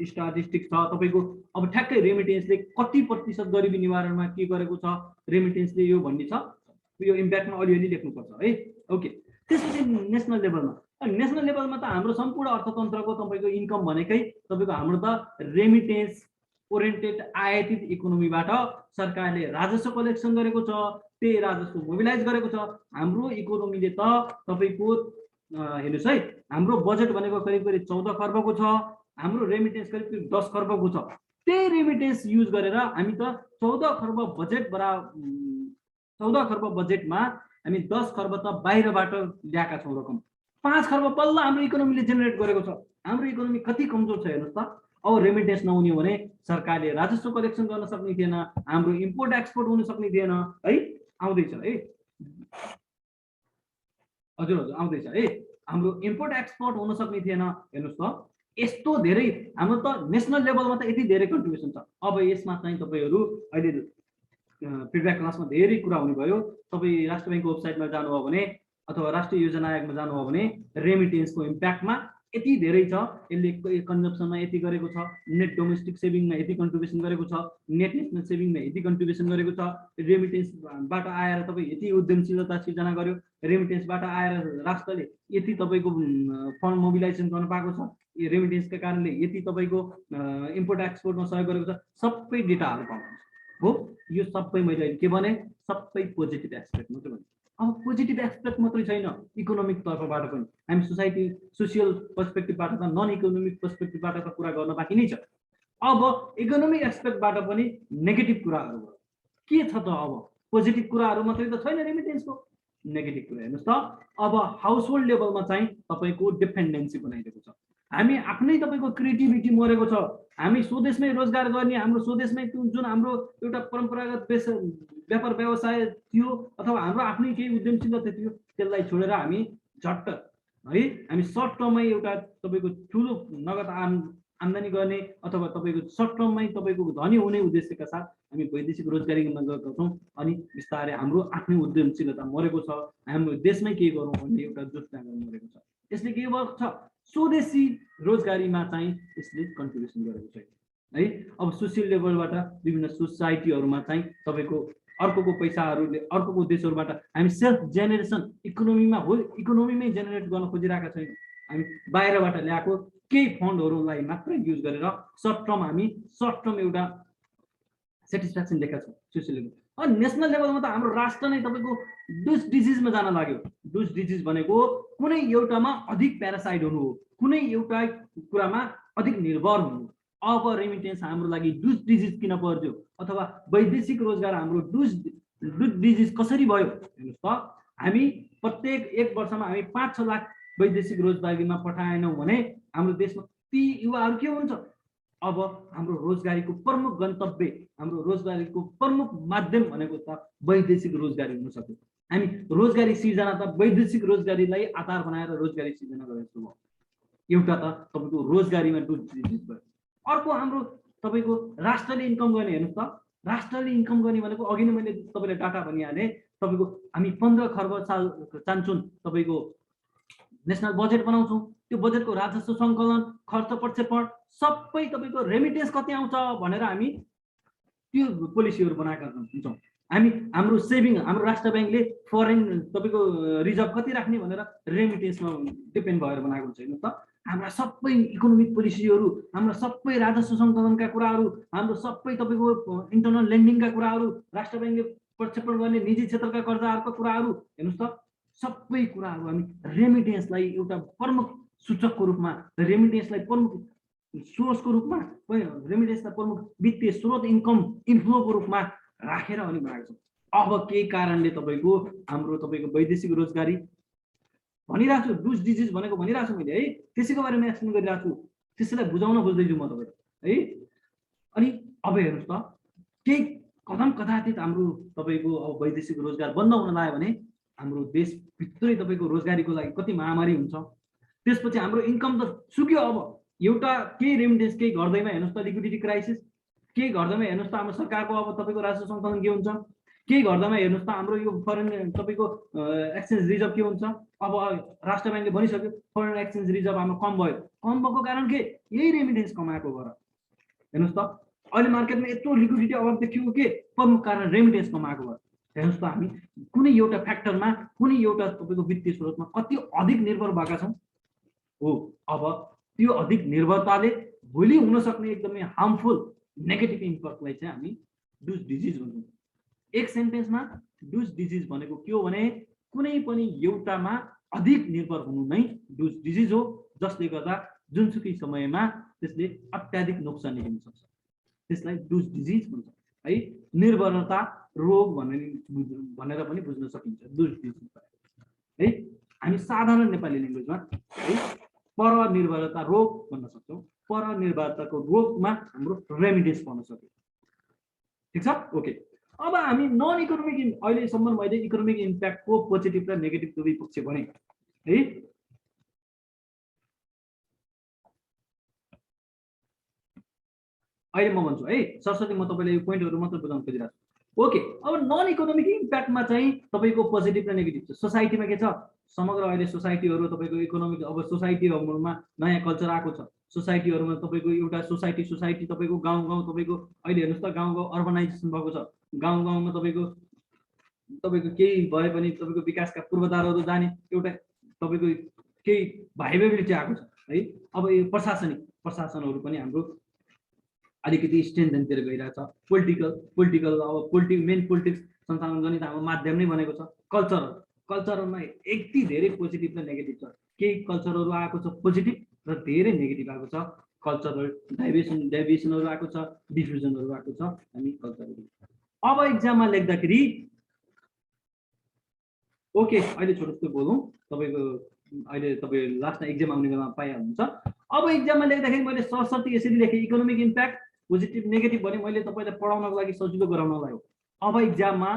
स्ट्याटिस्टिक छ तपाईँको। अब ठ्याक्कै रेमिटेन्सले कति प्रतिशत गरिबी निवारणमा के गरेको छ रेमिटेन्सले यो भन्ने छ, यो इम्प्याक्टमा अलिअलि लेख्नुपर्छ है। ओके, त्यसपछि नेसनल लेभलमा त हाम्रो सम्पूर्ण अर्थतन्त्रको तपाईँको इन्कम भनेकै तपाईँको हाम्रो त रेमिटेन्स ओरिएन्टेड आयातित इकोनोमीबाट सरकारले राजस्व कलेक्सन गरेको छ, त्यही राजस्व मोबिलाइज गरेको छ। हाम्रो इकोनोमीले त तपाईँको हेर्नुहोस् है, हाम्रो बजेट भनेको करिब 14 खर्बको छ, हाम्रो रेमिटेन्स करिब 10 खर्बको छ। त्यही रेमिटेन्स युज गरेर हामी त 14 खर्ब बजेटमा हामी 10 खर्ब त बाहिरबाट ल्याएका छौँ रकम। 5 खर्ब बल्ल हाम्रो इकोनोमीले जेनेरेट गरेको छ। हाम्रो इकोनोमी कति कमजोर छ हेर्नुहोस् त। अब रेमिटेन्स नहुने भने सरकारले राजस्व कलेक्सन गर्न सक्ने थिएन, हाम्रो इम्पोर्ट एक्सपोर्ट हुन सक्ने थिएन है। आउँदैछ है हजुर आउँदैछ है, हाम्रो इम्पोर्ट एक्सपोर्ट हुन सक्ने थिएन। हेर्नुहोस् त, यस्तो धेरै हाम्रो त नेसनल लेभलमा त यति धेरै कन्ट्रिब्युसन छ। अब यसमा चाहिँ तपाईँहरू अहिले फिडब्याक क्लासमा धेरै कुरा हुने भयो। तपाईँ राष्ट्र ब्याङ्कको वेबसाइटमा जानुभयो भने अथवा राष्ट्रिय योजना आयोगमा जानुभयो भने रेमिटेन्सको इम्प्याक्टमा यति धेरै छ, यसले कन्जम्सनमा यति गरेको छ, नेट डोमेस्टिक सेभिङमा यति कन्ट्रिब्युसन गरेको छ, नेट नेसनल सेभिङमा यति कन्ट्रिब्युसन गरेको छ, रेमिटेन्सबाट आएर तपाईँ यति उद्यमशीलता सिर्जना गर्यो, रेमिटेन्सबाट आएर राष्ट्रले यति तपाईँको फन्ड मोबिलाइजेसन गर्न पाएको छ, रेमिटेन्सका कारणले यति तपाईँको इम्पोर्ट एक्सपोर्टमा सहयोग गरेको छ, सबै डेटाहरू पाउनुहुन्छ हो। यो सबै मैले के भने सबै पोजिटिभ एस्पेक्ट मात्रै भने। अब पोजिटिभ एस्पेक्ट मात्रै छैन, इकोनोमिक तर्फबाट पनि हामी सोसाइटी सोसियल पर्सपेक्टिभबाट त नन इकोनोमिक पर्सपेक्टिभबाट त कुरा गर्न बाँकी नै छ। अब इकोनोमिक एस्पेक्टबाट पनि नेगेटिभ कुराहरू भयो। के छ त अब पोजिटिभ कुराहरू मात्रै त छैन रेमिटेन्सको, नेगेटिभ कुरा हेर्नुहोस् त। अब हाउसहोल्ड लेभलमा चाहिँ तपाईँको डिपेन्डेन्सी बनाइदिएको छ। हामी आफ्नै तपाईँको क्रिएटिभिटी मरेको छ। हामी स्वदेशमै रोजगार गर्ने, हाम्रो स्वदेशमै जुन हाम्रो एउटा परम्परागत व्यापार व्यवसाय थियो अथवा हाम्रो आफ्नै केही उद्यमशीलता थियो, त्यसलाई छोडेर हामी झट्ट है हामी सर्ट टर्ममै एउटा तपाईँको ठुलो नगद आम्दानी गर्ने अथवा तपाईँको सर्ट टर्ममै तपाईँको धनी हुने उद्देश्यका साथ हामी वैदेशिक रोजगारीमा गएका छौँ। अनि बिस्तारै हाम्रो आफ्नै उद्यमशीलता मरेको छ, हाम्रो देशमै के गरौँ भन्ने एउटा जोस्ना मरेको छ। यसले के भएको छ, स्वदेशी रोजगारीमा चाहिँ यसले कन्ट्रिब्युसन गरेको छैन है। अब सोसियल लेभलबाट विभिन्न सोसाइटीहरूमा चाहिँ तपाईँको अर्कोको पैसाहरूले अर्कोको देशहरूबाट हामी सेल्फ जेनेरेसन इकोनोमीमै जेनेरेट गर्न खोजिरहेका छैनौँ। हामी बाहिरबाट ल्याएको केही फन्डहरूलाई मात्रै युज गरेर सर्ट टर्म एउटा सेटिस्फ्याक्सन देखाएको छौँ सोसियल लेभल। अनि नेसनल लेभलमा त हाम्रो राष्ट्र नै तपाईँको डुस डिजिजमा जान लाग्यो। डुस डिजिज भनेको कुनै एउटामा अधिक प्यारासाइट हुनु हो, कुनै एउटा कुरामा अधिक निर्भर हुनु। अब रेमिटेन्स हाम्रो लागि डुस डिजिज किन पर्यो अथवा वैदेशिक रोजगार हाम्रो डुस डिजिज कसरी भयो हेर्नुहोस् त। हामी प्रत्येक 1 वर्षमा हामी 5-6 लाख वैदेशिक रोजगारीमा पठाएनौँ भने हाम्रो देशमा ती युवाहरू के हुन्छ। अब हाम्रो रोजगारीको प्रमुख गन्तव्य, हाम्रो रोजगारीको प्रमुख माध्यम भनेको त वैदेशिक रोजगारी हुन सक्यो। हामी रोजगारी सिर्जना त वैदेशिक रोजगारीलाई आधार बनाएर रोजगारी सिर्जना गरेको हो। एउटा त तपाईँको रोजगारीमा डुस डिजिज भयो। अर्को हाम्रो तपाईँको राष्ट्रले इन्कम गर्ने हेर्नुहोस् त। राष्ट्रले इन्कम गर्ने भनेको अघि नै मैले तपाईँलाई डाटा भनिहालेँ। तपाईँको हामी 15 खर्ब साल चाहन्छौँ तपाईँको नेसनल बजेट बनाउँछौँ। त्यो बजेटको राजस्व सङ्कलन, खर्च प्रक्षेपण सबै तपाईँको रेमिटेन्स कति आउँछ भनेर हामी त्यो पोलिसीहरू बनाएका हुन्छौँ। हाम्रो सेभिङ, हाम्रो राष्ट्र ब्याङ्कले फरेन तपाईँको रिजर्भ कति राख्ने भनेर रेमिटेन्समा डिपेन्ड भएर बनाएको हुन्छ हेर्नुहोस् त। हाम्रा सबै इकोनोमिक पोलिसीहरू, हाम्रो सबै राजस्व सङ्कलनका कुराहरू, हाम्रो सबै तपाईँको इन्टरनल लेन्डिङका कुराहरू, राष्ट्र ब्याङ्कले प्रक्षेपण गर्ने निजी क्षेत्रका कर्जाहरूको कुराहरू हेर्नुहोस् त। सबै कुराहरू हामी रेमिटेन्सलाई एउटा प्रमुख सूचकको रूपमा, रेमिटेन्सलाई प्रमुख सोर्सको रूपमा, रेमिटेन्सलाई प्रमुख वित्तीय स्रोत इन्कम इन्फ्लोको रूपमा राखेर अनि बनाएको छौँ। अब केही कारणले तपाईँको हाम्रो तपाईँको वैदेशिक रोजगारी भनिरहेको छु, डुस डिजिज भनेको भनिरहेको छु मैले है, त्यसैको बारेमा एक्सप्लेन गरिरहेको छु, त्यसैलाई बुझाउन खोज्दैछु म तपाईँलाई है। अनि अब हेर्नुहोस् त, केही कदम कदाचित हाम्रो तपाईँको अब वैदेशिक रोजगार बन्द हुन लाग्यो भने हाम्रो देशभित्रै तपाईँको रोजगारीको लागि कति महामारी हुन्छ। त्यसपछि हाम्रो इन्कम त सुक्यो। अब एउटा केही रेमिटेन्स केही गर्दैमा हेर्नुहोस् त लिक्विडिटी क्राइसिस, केही गर्दैमा हेर्नुहोस् त हाम्रो सरकारको अब तपाईँको राजस्व सङ्कलन के हुन्छ, केही गर्दामा हेर्नुहोस् त हाम्रो यो फरेन तपाईँको एक्सचेन्ज रिजर्भ के हुन्छ। अब राष्ट्र ब्याङ्कले भनिसक्यो फरेन एक्सचेन्ज रिजर्भ हाम्रो कम भयो। कम भएको कारण के, यही रेमिटेन्स कमाएको भएर हेर्नुहोस् त। अहिले मार्केटमा यत्रो लिक्विडिटी अभाव देखियो के, प्रमुख कारण रेमिटेन्स कमाएको भएर। हेर्नुहोस् त हामी कुनै एउटा फ्याक्टरमा, कुनै एउटा तपाईँको वित्तीय स्रोतमा कति अधिक निर्भर भएका छौँ हो। अब त्यो अधिक निर्भरताले भोलि हुन सक्ने एकदमै हार्मफुल नेगेटिभ इम्प्याक्टलाई चाहिँ हामी डुस डिजिज भन्छौँ। एक सेन्टेन्समा डुस डिजिज भनेको के हो भने कुनै पनि एउटामा अधिक निर्भर हुनु नै डुस डिजिज हो, जसले गर्दा जुनसुकै समयमा त्यसले अत्याधिक नोक्सानी दिन सक्छ। त्यसलाई डुस डिजिज भन्छ है। निर्भरता रोग भनेर पनि बुझ्न सकिन्छ डुस डिजिज है। हामी साधारण नेपाली ल्याङ्ग्वेजमा है परनिर्भरता रोग भन्न सक्छौँ। परनिर्भरताको रोगमा हाम्रो रेमिटेन्स पर्न सक्यो। ठिक छ, ओके। अब हामी नन इकोनोमिक अहिलेसम्म मैले इकोनोमिक इम्प्याक्टको पोजिटिभ र नेगेटिभ दुवै पक्ष भने है। अहिले म भन्छु है सरस्वती, म तपाईँलाई यो पोइन्टहरू मात्र बुझाउन खोजिरहेको छु। ओके, अब नन इकोनोमिक इम्प्याक्टमा चाहिँ तपाईँको पोजिटिभ र नेगेटिभ छ। सोसाइटीमा के छ, समग्र अहिले सोसाइटीहरू तपाईँको इकोनोमिक, अब सोसाइटीहरूमा नयाँ कल्चर आएको छ। सोसाइटीहरूमा तपाईँको एउटा सोसाइटी तपाईँको गाउँ तपाईँको अहिले हेर्नुहोस् त, गाउँ अर्बनाइजेसन भएको छ। गाउँमा तपाईँको केही भए पनि तपाईँको विकासका पूर्वाधारहरू जाने एउटा तपाईँको केही भाइबिलिटी आएको छ है। अब यो प्रशासनहरू पनि हाम्रो अलिकति स्ट्रेन्थतिर गइरहेछ। पोलिटिकल अब मेन पोलिटिक्स सञ्चालन गर्ने त हाम्रो माध्यम नै बनेको छ। कल्चरमा यति धेरै पोजिटिभ र नेगेटिभ छ। केही कल्चरहरू आएको छ पोजिटिभ र धेरै नेगेटिभ आएको छ। कल्चरल डेभिएसनहरू आएको छ, डिफ्युजनहरू आएको छ। हामी कल्चरहरू अब इक्जाममा लेख्दाखेरि ओके, अहिले छोटो जस्तो बोलौँ, तपाईँको अहिले तपाईँ लास्टमा इक्जाम आउने बेलामा पाइहाल्नुहुन्छ। अब इक्जाममा लेख्दाखेरि मैले सरसर्ती यसरी लेखेँ, इकोनोमिक इम्प्याक्ट पोजिटिभ नेगेटिभ भने मैले तपाईँलाई पढाउनको लागि सजिलो गराउनलाई हो। अब इक्जाममा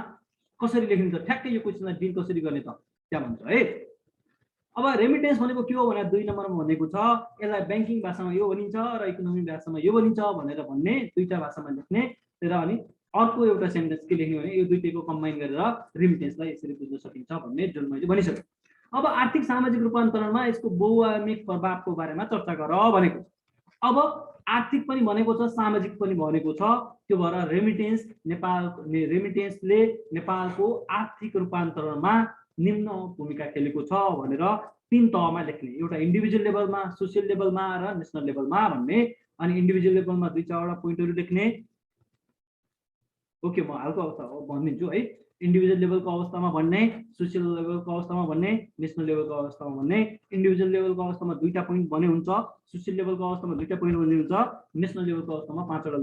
कसरी लेखिन्छ, ठ्याक्कै यो क्वेसनलाई डिल कसरी गर्ने त त्यहाँ भन्छ है। अब रेमिटेन्स भनेको के हो भने 2 नम्बरमा भनेको छ, यसलाई ब्याङ्किङ भाषामा यो भनिन्छ र इकोनोमिक भाषामा यो भनिन्छ भनेर भन्ने, दुईटा भाषामा लेख्ने। र अनि अर्को एउटा सेन्टेन्स के लेख्ने भने यो दुईटैको कम्बाइन गरेर रेमिटेन्सलाई यसरी बुझ्न सकिन्छ भन्ने जुन मैले भनिसकेँ। अब आर्थिक सामाजिक रूपान्तरणमा यसको बहुआयामिक प्रभावको बारेमा चर्चा गर भनेको छ। अब आर्थिक पनि भनेको छ, सामाजिक पनि भनेको छ। त्यो भएर रेमिटेन्सले नेपालको आर्थिक रूपान्तरणमा निम्न भूमिका खेलेको छ भनेर 3 तहमा लेख्ने, एउटा इन्डिभिजुअल लेभलमा, सोसियल लेभलमा र नेसनल लेभलमा भन्ने। अनि इन्डिभिजुअल लेभलमा 2-4वटा पोइन्टहरू लेख्ने। ओके, म हालको अवस्था भनिदिन्छु है। इन्डिभिजुअल लेभलको अवस्थामा भन्ने, सोसियल लेभलको अवस्थामा भन्ने, नेसनल लेभलको अवस्थामा भन्ने। इन्डिभिजुअल लेभलको अवस्थामा 2टा पोइन्ट भने हुन्छ, सोसियल लेभलको अवस्थामा 2टा पोइन्ट भन्ने हुन्छ, नेसनल लेभलको अवस्थामा 5वटा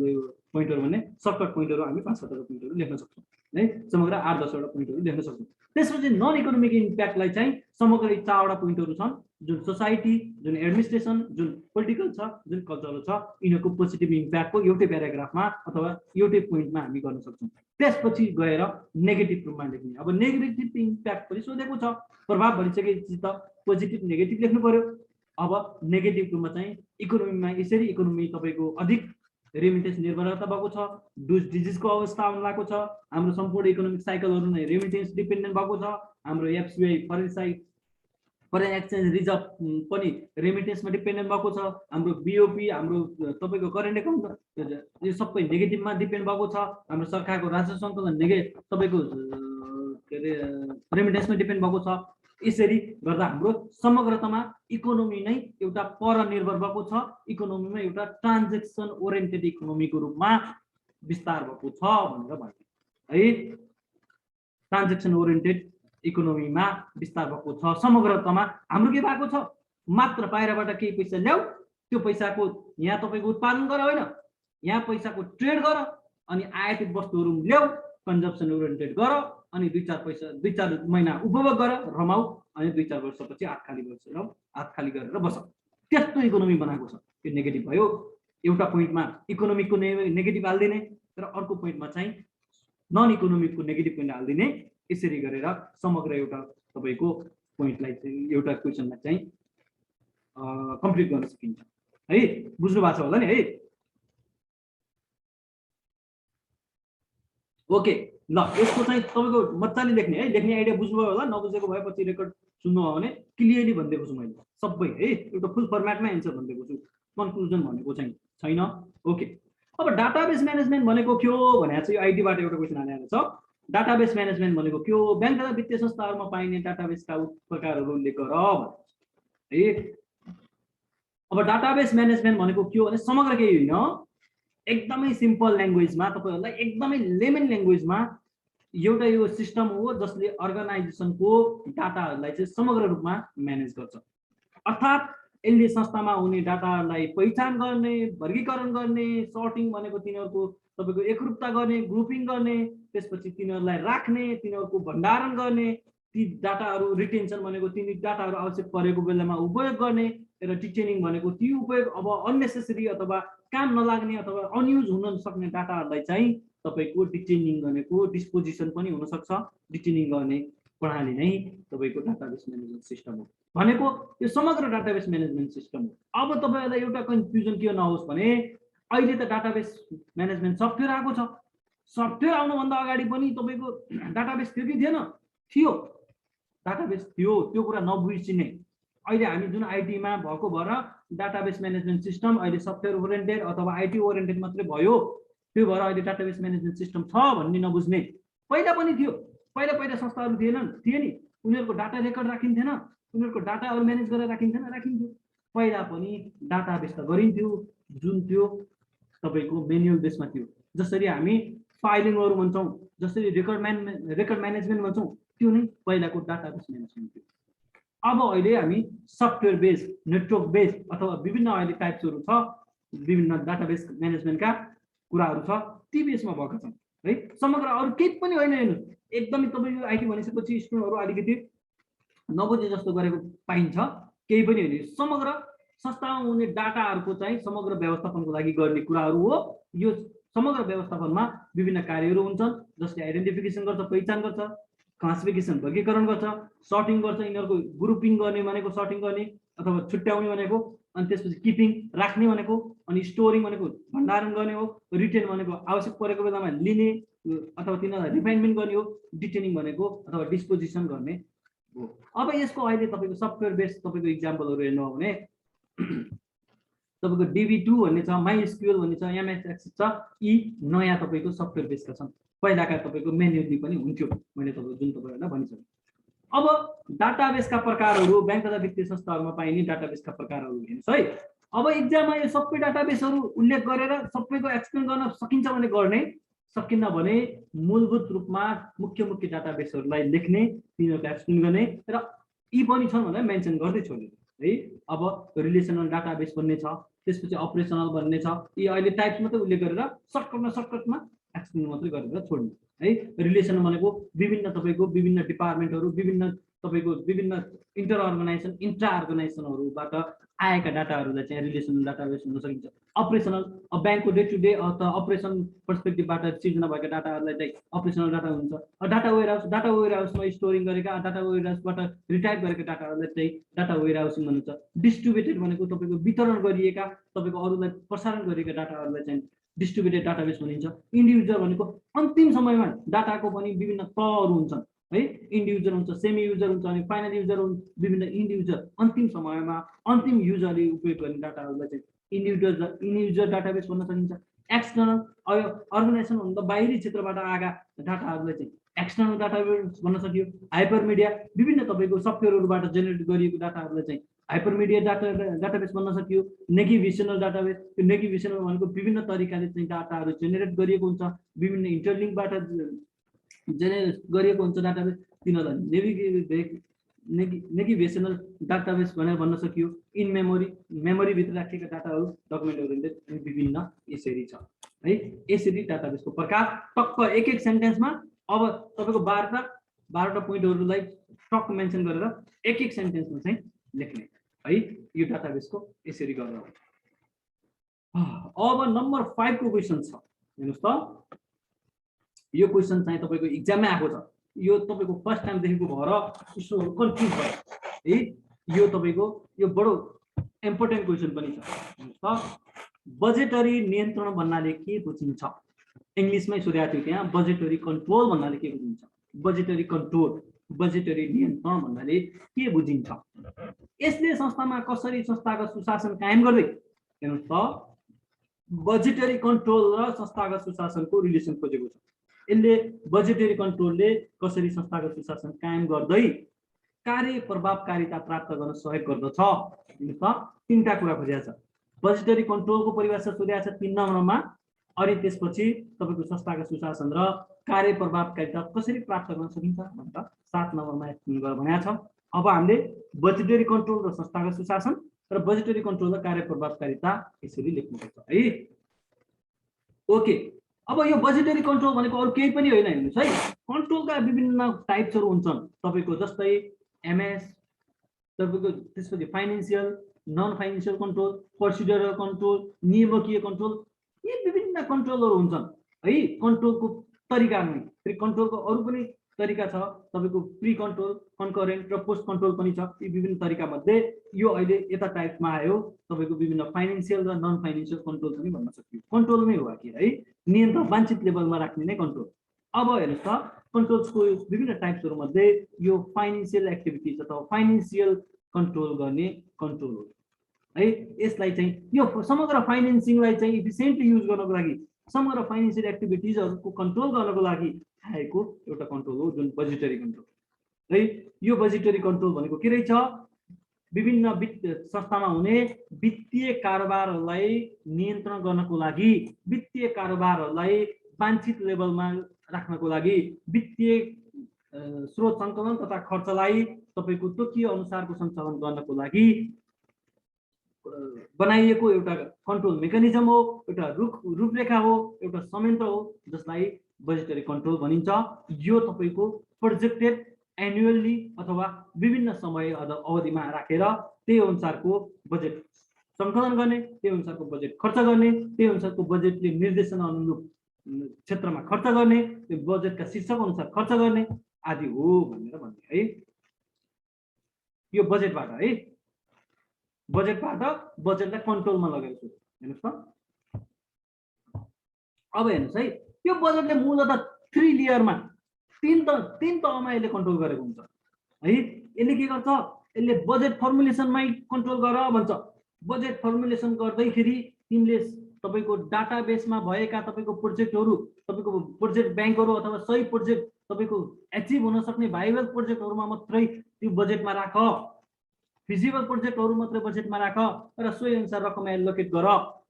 पोइन्टहरू भन्ने। सर्टकट पोइन्टहरू हामी 5-7वटा पोइन्टहरू लेख्न सक्छौँ है, समग्र 8-10वटा पोइन्टहरू लेख्न सक्छौँ। त्यसपछि नन इकोनोमिक इम्प्याक्टलाई चाहिँ समग्र 4वटा पोइन्टहरू छन्, जुन सोसाइटी, जुन एडमिनिस्ट्रेसन, जुन पोलिटिकल छ, जुन कल्चरल छ। यिनीहरूको पोजिटिभ इम्प्याक्टको एउटै प्याराग्राफमा अथवा एउटै पोइन्टमा हामी गर्न सक्छौँ। त्यसपछि गएर नेगेटिभ रूपमा लेख्ने। अब नेगेटिभ इम्प्याक्ट पनि सोधेको छ, प्रभाव भनिसकेपछि त पोजिटिभ नेगेटिभ लेख्नु पर्यो। अब नेगेटिभ रूपमा चाहिँ इकोनोमीमा यसरी, इकोनोमी तपाईँको अधिक रेमिटेन्स निर्भरता भएको छ, डिजिजको अवस्था आउन लागेको छ। हाम्रो सम्पूर्ण इकोनोमिक साइकलहरू नै रेमिटेन्स डिपेन्डेन्ट भएको छ। हाम्रो एफसिआई फरेन एक्सचेन्ज रिजर्भ पनि रेमिटेन्समा डिपेन्डेन्ट भएको छ। हाम्रो बिओपी, हाम्रो तपाईँको करेन्ट एकाउन्ट, यो सबै नेगेटिभमा डिपेन्ड भएको छ। हाम्रो सरकारको राजस्व सङ्कलन तपाईँको के अरे रेमिटेन्समा डिपेन्ड भएको छ। यसरी गर्दा हाम्रो समग्रतामा इकोनोमी नै एउटा परनिर्भर भएको छ। इकोनोमीमा एउटा ट्रान्जेक्सन ओरिएन्टेड इकोनोमीको रूपमा विस्तार भएको छ भनेर भन्यो है। ट्रान्जेक्सन ओरिएन्टेड इकोनोमीमा विस्तार भएको छ। समग्रतामा हाम्रो के भएको छ, मात्र बाहिरबाट केही पैसा ल्याऊ, त्यो पैसाको यहाँ तपाईँको उत्पादन गर होइन, यहाँ पैसाको ट्रेड गर, अनि आयातित वस्तुहरू ल्याऊ, कन्जम्सन ओरिएन्टेड गर, अनि 2-4 महिना उपभोग गर, रमाऊ, अनि 2-4 वर्षपछि हात खाली गरेर बस। त्यस्तो इकोनोमी बनाएको छ। त्यो नेगेटिभ भयो। एउटा पोइन्टमा इकोनोमिकको नेगेटिभ हालिदिने र अर्को पोइन्टमा चाहिँ नन इकोनोमिकको नेगेटिभ पोइन्ट हालिदिने। यसरी गरेर समग्र एउटा तपाईँको पोइन्टलाई चाहिँ, एउटा क्वेसनलाई चाहिँ कम्प्लिट गर्न सकिन्छ है। बुझ्नु भएको छ होला नि है। ओके, ल यसको चाहिँ तपाईँको मजाले लेख्ने है। लेख्ने आइडिया बुझ्नुभयो होला, नबुझेको भएपछि रेकर्ड सुन्नु हो भने क्लियरली भनिदिएको छु मैले सबै है। एउटा फुल फर्मेटमा एन्सर भनिदिएको छु, कन्क्लुजन भनेको चाहिँ छैन। ओके, अब डाटाबेस म्यानेजमेन्ट भनेको के हो भने चाहिँ आइटीबाट एउटा क्वेसन आएको छ। डाटाबेस म्यानेजमेन्ट भनेको के हो, ब्याङ्क तथा वित्तीय संस्थाहरूमा पाइने डाटाबेसका प्रकारहरू उल्लेख गर है। अब डाटाबेस म्यानेजमेन्ट भनेको के हो भने समग्र केही होइन, एकदमै सिम्पल ल्याङ्ग्वेजमा तपाईँहरूलाई, एकदमै लेमन ल्याङ्ग्वेजमा एउटा यो सिस्टम हो जसले अर्गनाइजेसनको डाटाहरूलाई चाहिँ समग्र रूपमा म्यानेज गर्छ। अर्थात् यसले संस्थामा हुने डाटाहरूलाई पहिचान गर्ने, वर्गीकरण गर्ने, सर्टिङ भनेको तिनीहरूको तपाईँको एकरूपता गर्ने, ग्रुपिङ गर्ने, त्यसपछि तिनीहरूलाई राख्ने, तिनीहरूको भण्डारण गर्ने, ती डाटाहरू रिटेन्सन भनेको ती डाटाहरू आवश्यक परेको बेलामा उपयोग गर्ने, र डिटेनिङ भनेको ती उपयोग अब अननेसेसरी अथवा काम नलाग्ने अथवा अनयुज हुन सक्ने डाटाहरूलाई चाहिँ तपाईँको डिटेनिङ भनेको डिस्पोजिसन पनि हुनसक्छ। डिटेनिङ गर्ने प्रणाली नै तपाईँको डाटाबेस म्यानेजमेन्ट सिस्टम हो भनेको। यो समग्र डाटाबेस म्यानेजमेन्ट सिस्टम हो। अब तपाईँहरूलाई एउटा कन्फ्युजन के नहोस् भने अहिले त डाटाबेस म्यानेजमेन्ट सफ्टवेयर आएको छ, सफ्टवेयर आउनुभन्दा अगाडि पनि तपाईँको डाटाबेस थियो कि थिएन? थियो, डाटाबेस थियो, त्यो कुरा नबुझिने। अहिले हामी जुन आइटीमा भएको भएर डाटाबेस म्यानेजमेन्ट सिस्टम अहिले सफ्टवेयर ओरिएन्टेड अथवा आइटी ओरिएन्टेड मात्रै भयो, त्यो भएर अहिले डाटाबेस म्यानेजमेन्ट सिस्टम छ भन्ने नबुझ्ने। पहिला पनि थियो, पहिला संस्थाहरू थिएनन्, थिए नि, उनीहरूको डाटा रेकर्ड राखिन्थेन, उनीहरूको डाटाहरू म्यानेज गरेर राखिन्थ्यो। पहिला पनि डाटाबेस त गरिन्थ्यो, जुन त्यो तपाईँको मेन्युअल बेसमा थियो। जसरी हामी फाइलिङहरू भन्छौँ, जसरी रेकर्ड म्यानेजमेन्ट भन्छौँ, त्यो नै पहिलाको डाटाबेस म्यानेजमेन्ट थियो। अब अहिले हामी सफ्टवेयर बेस, नेटवर्क बेस अथवा विभिन्न अहिले टाइप्सहरू छ, विभिन्न डाटाबेस म्यानेजमेन्टका कुराहरू छ, ती बेसमा भएका छन् है। समग्र अरू केही पनि होइन, हेर्नुहोस् एकदमै तपाईँको आइटी भनिसकेपछि स्टुडेन्टहरू अलिकति नबुझे जस्तो गरेको पाइन्छ, केही पनि होइन। समग्र संस्थामा हुने डाटाहरूको चाहिँ समग्र व्यवस्थापनको लागि गर्ने कुराहरू हो। यो समग्र व्यवस्थापनमा विभिन्न कार्यहरू हुन्छन्, जसले आइडेन्टिफिकेसन गर्छ, पहिचान गर्छ, क्लासिफिकेसन वर्गीकरण गर्छ, सर्टिङ गर्छ, यिनीहरूको ग्रुपिङ गर्ने भनेको सर्टिङ गर्ने अथवा छुट्याउने भनेको, अनि त्यसपछि किपिङ राख्ने भनेको, अनि स्टोरिङ भनेको भण्डारण गर्ने हो, रिटेन भनेको आवश्यक परेको बेलामा लिने अथवा तिनीहरूलाई रिफाइनमेन्ट गर्ने हो, डिटेनिङ भनेको अथवा डिस्पोजिसन गर्ने हो। अब यसको अहिले तपाईँको सफ्टवेयर बेस तपाईँको इक्जाम्पलहरू हेर्नु हो भने तपाईँको DB2 भन्ने छ, MySQL भन्ने छ, MS Access छ, यी नयाँ तपाईँको सफ्टवेयर बेसका छन्। पहिलाका तपाईँको मेन्युअली पनि हुन्थ्यो, मैले जुन तपाईँहरूलाई भनिसकेँ। अब डाटाबेसका प्रकारहरू ब्याङ्क तथा वित्तीय संस्थाहरूमा पाइने डाटाबेसका प्रकारहरू हेर्नुहोस् है। अब इक्जाममा यो सबै डाटाबेसहरू उल्लेख गरेर सबैको एक्सप्लेन गर्न सकिन्छ भने गर्ने, सकिन्न भने मूलभूत रूपमा मुख्य डाटाबेसहरूलाई लेख्ने, तिनीहरूको एक्सप्लेन गर्ने र यी पनि छन् भनेर मेन्सन गर्दै छोड्ने है। अब रिलेसनल डाटाबेस भन्ने छ, त्यसपछि अपरेसनल भन्ने छ। यी अहिले टाइप्स मात्रै उल्लेख गरेर सर्टकटमा एक्सप्लेन मात्रै गरेर छोड्ने है। रिलेसन भनेको विभिन्न तपाईँको विभिन्न डिपार्टमेन्टहरू, विभिन्न इन्टर अर्गनाइजेसन, इन्ट्रा अर्गनाइजेसनहरूबाट आएका डाटाहरूलाई चाहिँ रिलेसनल डाटाबेस हुन सकिन्छ। अपरेसनल, अब ब्याङ्कको डे टु डे अथवा अपरेसन पर्सपेक्टिभबाट सिर्जना भएका डाटाहरूलाई चाहिँ अपरेसनल डाटा हुन्छ। डाटा वेयरहाउसमा स्टोरिङ गरेका, डाटा वेयरहाउसबाट रिटाइप गरेका डाटाहरूलाई चाहिँ डाटा वेयरहाउसिङ भनिन्छ। डिस्ट्रिब्युटेड भनेको तपाईँको वितरण गरिएका, तपाईँको अरूलाई प्रसारण गरिएका डाटाहरूलाई चाहिँ डिस्ट्रिब्युटेड डाटाबेस भनिन्छ। इन्डिभिजुअल भनेको अन्तिम समयमा डाटाको पनि विभिन्न तहहरू हुन्छन् है। इन्डिभिजुअल हुन्छ, सेमी युजर हुन्छ, अनि फाइनल युजर हुन्छ। विभिन्न इन्डिभिजुअल अन्तिम समयमा अन्तिम युजरले उपयोग गर्ने डाटाहरूलाई चाहिँ इन्डिभिजुअल डाटाबेस भन्न सकिन्छ। एक्सटर्नल, अर्गनाइजेसन भन्दा बाहिरी क्षेत्रबाट आएका डाटाहरूलाई चाहिँ एक्सटर्नल डाटाबेस भन्न सकियो। हाइपरमिडिया, विभिन्न तपाईँको सफ्टवेयरहरूबाट जेनेरेट गरिएको डाटाहरूलाई चाहिँ हाइपरमिडिया डाटाबेस भन्न सकियो। नेभिगेसनल डाटाबेस, त्यो नेभिगेसनल भनेको विभिन्न तरिकाले चाहिँ डाटाहरू जेनेरेट गरिएको हुन्छ, विभिन्न इन्टरलिङ्कबाट जेनेरेट गरिएको हुन्छ डाटाबेस, तिनीहरूलाई नेभिगेसनल डाटाबेस भनेर भन्न सकियो। इन मेमोरीभित्र राखिएका डाटाहरू, डकुमेन्ट ओरिएन्टेड, अनि विभिन्न यसरी छ है। यसरी डाटाबेसको प्रकार टक्क एक सेन्टेन्समा अब तपाईँको 12वटा पोइन्टहरूलाई टक्क मेन्सन गरेर एक सेन्टेन्समा चाहिँ लेख्ने है। यो डाटाबेसको यसरी गरेर हो। अब नम्बर 5 को क्वेसन छ, हेर्नुहोस् त। यो क्वेसन चाहिँ तपाईँको इक्जाममै आएको छ। यो तपाईँको फर्स्ट टाइम देखेको भएर यसो कन्फ्युज भयो है। यो तपाईँको यो बडो इम्पोर्टेन्ट क्वेसन पनि छ, हेर्नुहोस् त। बजेटरी नियन्त्रण भन्नाले के बुझिन्छ? इङ्ग्लिसमै सोधेको थियो त्यहाँ। बजेटरी कन्ट्रोल भन्नाले के बुझिन्छ? बजेटरी कन्ट्रोल, बजेटरी नियन्त्रण भन्नाले के बुझिन्छ? यसले संस्थामा कसरी संस्थागत सुशासन कायम गर्दै, हेर्नुहोस् त, बजेटरी कन्ट्रोल र संस्थागत सुशासनको रिलेसन खोजेको छ। यसले बजेटरी कन्ट्रोलले कसरी संस्थागत सुशासन कायम गर्दै कार्य प्रभावकारिता प्राप्त गर्न सहयोग गर्दछ? हेर्नुहोस् त, 3टा कुरा खोजेको छ। बजेटरी कन्ट्रोलको परिभाषा सोधेको छ 3 नम्बरमा, अनि त्यसपछि तपाईँको संस्थागत सुशासन र कार्य प्रभावकारिता कसरी प्राप्त गर्न सकिन्छ भनेर 7 नम्बरमा एक्सप्लेन गरेर भनेको छ। अब हामीले बजेटरी कन्ट्रोल र संस्थागत सुशासन र बजेटरी कन्ट्रोल र कार्य प्रभावकारिता यसरी लेख्नुपर्छ है। ओके, अब यो बजेटरी कन्ट्रोल भनेको अरू केही पनि होइन, हेर्नुहोस् है। कन्ट्रोलका विभिन्न टाइप्सहरू हुन्छन् तपाईँको, जस्तै एमएस, तपाईँको त्यसपछि financial, non financial control, procedural control, नियामकीय कन्ट्रोल, यी विभिन्न कन्ट्रोलहरू हुन्छन् है। कन्ट्रोलको तरिका नै फेरि कन्ट्रोलको अरू पनि तरिका छ, तपाईको प्री कन्ट्रोल, कन्करेन्ट र पोस्ट कन्ट्रोल पनि छ। यी विभिन्न तरिका मध्ये यो अहिले यता टाइपमा आयो तपाईको विभिन्न फाइनान्शियल र नन फाइनान्शियल कन्ट्रोल पनि भन्न सकियो। कन्ट्रोलमै हो कि है, नियन्त्रण वाञ्छित लेभलमा राख्ने नै कन्ट्रोल। अब हेर्नुस् त कन्ट्रोल्सको विभिन्न टाइप्सहरु मध्ये यो फाइनान्शियल एक्टिभिटिज अथवा फाइनान्शियल कन्ट्रोल गर्ने कन्ट्रोल हो है। यसलाई चाहिँ यो समग्र फाइनान्सिङलाई चाहिँ इफिसिएन्टली युज गर्नको लागि, समग्र फाइनान्शियल एक्टिभिटिजहरुको कन्ट्रोल गर्नको लागि आएको एउटा कन्ट्रोल हो जुन बजेटरी कन्ट्रोल है। यो बजेटरी कन्ट्रोल भनेको के रहेछ, विभिन्न वित्त संस्थामा हुने वित्तीय कारोबारहरूलाई नियन्त्रण गर्नको लागि, वित्तीय कारोबारहरूलाई वाञ्छित लेभलमा राख्नको लागि, वित्तीय स्रोत सङ्कलन तथा खर्चलाई तपाईको तोकिए अनुसारको सञ्चालन गर्नको लागि बनाइएको एउटा कन्ट्रोल मेकानिजम हो, एउटा रूपरेखा हो, एउटा संयन्त्र हो जसलाई बजेटरी कन्ट्रोल भनिन्छ। यो तपाईको प्रोजेक्टेड एनुअली अथवा विभिन्न समय अवधिमा राखेर त्यही अनुसारको बजेट सङ्कलन गर्ने, त्यही अनुसारको बजेट खर्च गर्ने, त्यही अनुसारको बजेटले निर्देशन अनुरूप क्षेत्रमा खर्च गर्ने, त्यो बजेटका शीर्षक अनुसार खर्च गर्ने आदि हो भनेर भन्ने है। यो बजेटबाट है, बजेटबाट बजेटलाई कन्ट्रोलमा लगाएको छु। हेर्नुस् त अब हेर्नुस् है, यो बजेटले मूलतः 3 लेयरमा तीन तहमा यसले कन्ट्रोल गरेको हुन्छ है। यसले के गर्छ, यसले बजेट फर्मुलेसनमै कन्ट्रोल गर भन्छ। बजेट फर्मुलेसन गर्दैखेरि तिमीले तपाईको डाटाबेसमा भएका तपाईको प्रोजेक्टहरु, तपाईको प्रोजेक्ट बैंकहरु अथवा सही प्रोजेक्ट तपाईको एचिभ हुन सक्ने भाइबल प्रोजेक्टहरुमा मात्रै त्यो बजेटमा राख, फिजिबल प्रोजेक्टहरु मात्रै बजेटमा राख र सोही अनुसार रकम एलोकेट गर।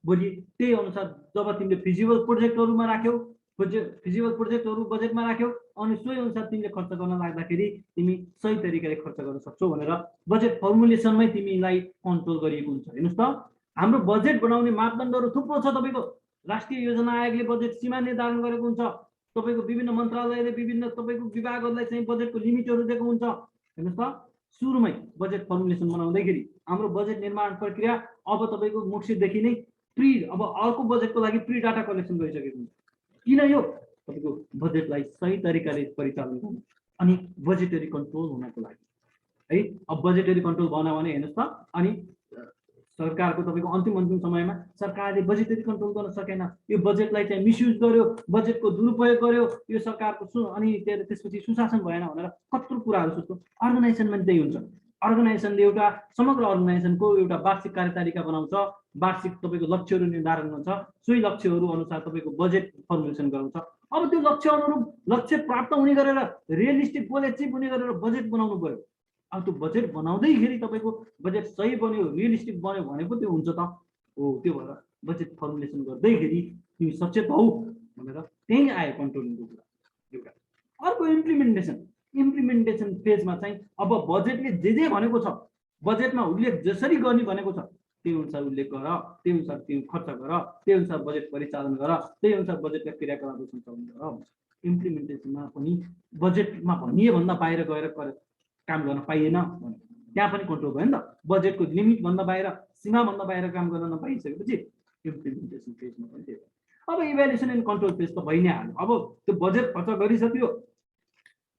भोलि त्यही अनुसार जब तिमीले फिजिबल प्रोजेक्टहरुमा राख्यौ, फिजिबल प्रोजेक्टहरु बजेटमा राख्यौ अनि सोही अनुसार तिमीले खर्च गर्न लाग्दाखेरि तिमी सही तरिकाले खर्च गर्न सक्छौ भनेर बजेट फर्मुलेसनमै तिमीलाई कन्ट्रोल गरिएको हुन्छ। हेर्नुस् त हाम्रो बजेट बनाउने मापदण्डहरु थुप्रो छ। तपाईको राष्ट्रिय योजना आयोगले बजेट सीमा निर्धारण गरेको हुन्छ, तपाईको विभिन्न मन्त्रालयले विभिन्न तपाईको विभागहरुलाई चाहिँ बजेटको लिमिटहरु दिएको हुन्छ। हेर्नुस् त सुरुमै बजेट फर्मुलेसन बनाउँदाखेरि हाम्रो बजेट निर्माण प्रक्रिया अब तपाईको मुख्यदेखि नै प्री, अब अर्को बजेटको लागि प्री डाटा कलेक्सन गरिसकेको हुन्छ। किन यो, तपाईको बजेटलाई सही तरिकाले परिचालन गर्नु अनि बजेटरी कन्ट्रोल हुनको लागि है। अब बजेटरी कन्ट्रोल भएन भने हेर्नुस् त अनि सरकारको तपाईको अन्तिम समयमा सरकारले बजेटरी कन्ट्रोल गर्न सकेन, यो बजेटलाई चाहिँ मिसयुज गर्यो, बजेटको दुरुपयोग गर्यो, यो सरकारको अनि त्यसपछि सुशासन भएन भनेर कत्रो कुराहरु सोच्नु। अर्गनाइजेसनमा त्यही हुन्छ। अर्गनाइजेसनले एउटा समग्र अर्गनाइजेसनको एउटा वार्षिक कार्यतालिका बनाउँछ, वार्षिक तपाईको लक्ष्यहरु निर्धारण हुन्छ, सोही लक्ष्यहरु अनुसार तपाईको बजेट फर्मुलेसन गराउँछ। अब त्यो लक्ष्य अनुरूप लक्ष्य प्राप्त हुने गरेर रियलिस्टिक गोल एचिभ हुने गरेर बजेट बनाउनु पर्यो। अब त्यो बजेट बनाउँदैखेरि तपाईको बजेट सही बन्यो, रियलिस्टिक बन्यो भने पो त्यो हुन्छ त हो। त्यो भएर बजेट फर्मुलेसन गर्दैखेरि तिमी सचेत हौ भनेर त्यही आयो कन्ट्रोलिङको कुरा एउटा। अर्को इम्प्लिमेन्टेसन फेजमा चाहिँ अब बजेटले जे भनेको छ, बजेटमा उल्लेख जसरी गर्ने भनेको छ त्यही अनुसार उल्लेख गर, त्यही अनुसार तिमी खर्च गर, त्यही अनुसार बजेट परिचालन गर, त्यही अनुसार बजेटका क्रियाकलाप सञ्चालन गर। इम्प्लिमेन्टेसनमा पनि बजेटमा भनिए भन्दा बाहिर गएर काम गर्न पाइएन भने त्यहाँ पनि कन्ट्रोल भयो नि त। बजेटको लिमिट भन्दा बाहिर, सीमा भन्दा बाहिर काम गर्न नपाइसकेपछि इम्प्लिमेन्टेसन फेजमा पनि त्यही। अब इभ्यालुएसन एन्ड कन्ट्रोल फेज त भइ नै हाल्यो। अब त्यो बजेट खर्च गरिसक्यो,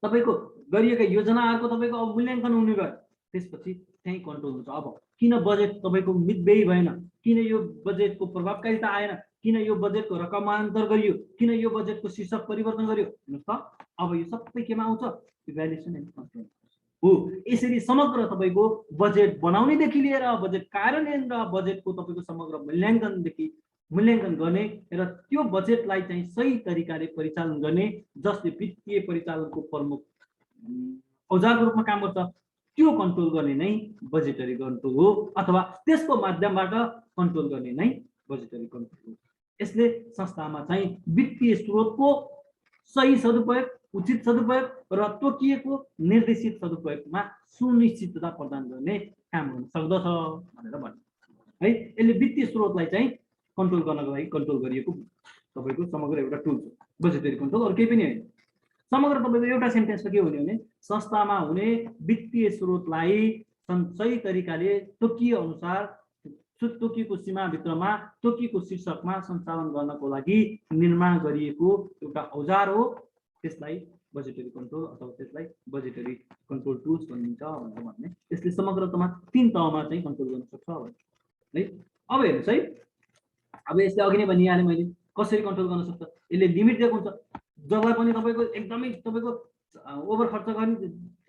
तपाईको गरिएका योजनाहरुको तपाईको अब मूल्याङ्कन हुने गयो, त्यसपछि त्यही कन्ट्रोल हुन्छ। अब किन बजेट तपाईको मितव्ययी भएन, किन यो बजेटको प्रभावकारिता आएन, किन यो बजेटको रकमान्तर गरियो, किन यो बजेटको शीर्षक परिवर्तन गरियो, हेर्नुस् त अब यो सबै केमा आउँछ, इभ्यालुएसन एन्ड कन्ट्रोल हो। यसरी समग्र तपाईको बजेट बनाउनेदेखि लिएर बजेट कार्यान्वयन र बजेटको तपाईको समग्र मूल्याङ्कन गर्ने र त्यो बजेटलाई चाहिँ सही तरिकाले परिचालन गर्ने, जसले वित्तीय परिचालनको प्रमुख औजारको रूपमा काम गर्छ, त्यो कन्ट्रोल गर्ने नै बजेटरी कन्ट्रोल हो अथवा त्यसको माध्यमबाट कन्ट्रोल गर्ने नै बजेटरी कन्ट्रोल हो। यसले संस्थामा चाहिँ वित्तीय स्रोतको सही सदुपयोग, उचित सदुपयोग र तोकिएको निर्देशित सदुपयोगमा सुनिश्चितता प्रदान गर्ने काम गर्न सक्दछ भनेर भन्नु है। यसले वित्तीय स्रोतलाई चाहिँ कन्ट्रोल गर्नको लागि कन्ट्रोल गरिएको तपाईको समग्र एउटा टुल हो बजेटरी कन्ट्रोल। अरु केही पनि होइन, समग्र तपाईको एउटा सेन्टेन्समा के हुने भने संस्थामा हुने वित्तीय स्रोतलाई सही तरिकाले तोकिए अनुसार तोकिएको सीमाभित्रमा तोकिएको शीर्षकमा सञ्चालन गर्नको लागि निर्माण गरिएको एउटा औजार हो। त्यसलाई बजेटरी कन्ट्रोल अथवा त्यसलाई बजेटरी कन्ट्रोल टुल्स भनिन्छ भनेर भन्ने। यसले समग्रतामा 3 तहमा चाहिँ कन्ट्रोल गर्न सक्छ है। अब हेर्नुहोस् है, अब यसले अघि नै भनिहालेँ मैले कसरी कन्ट्रोल गर्न सक्छ। यसले लिमिट दिएको हुन्छ, जसलाई पनि तपाईँको एकदमै तपाईँको ओभर खर्च गर्ने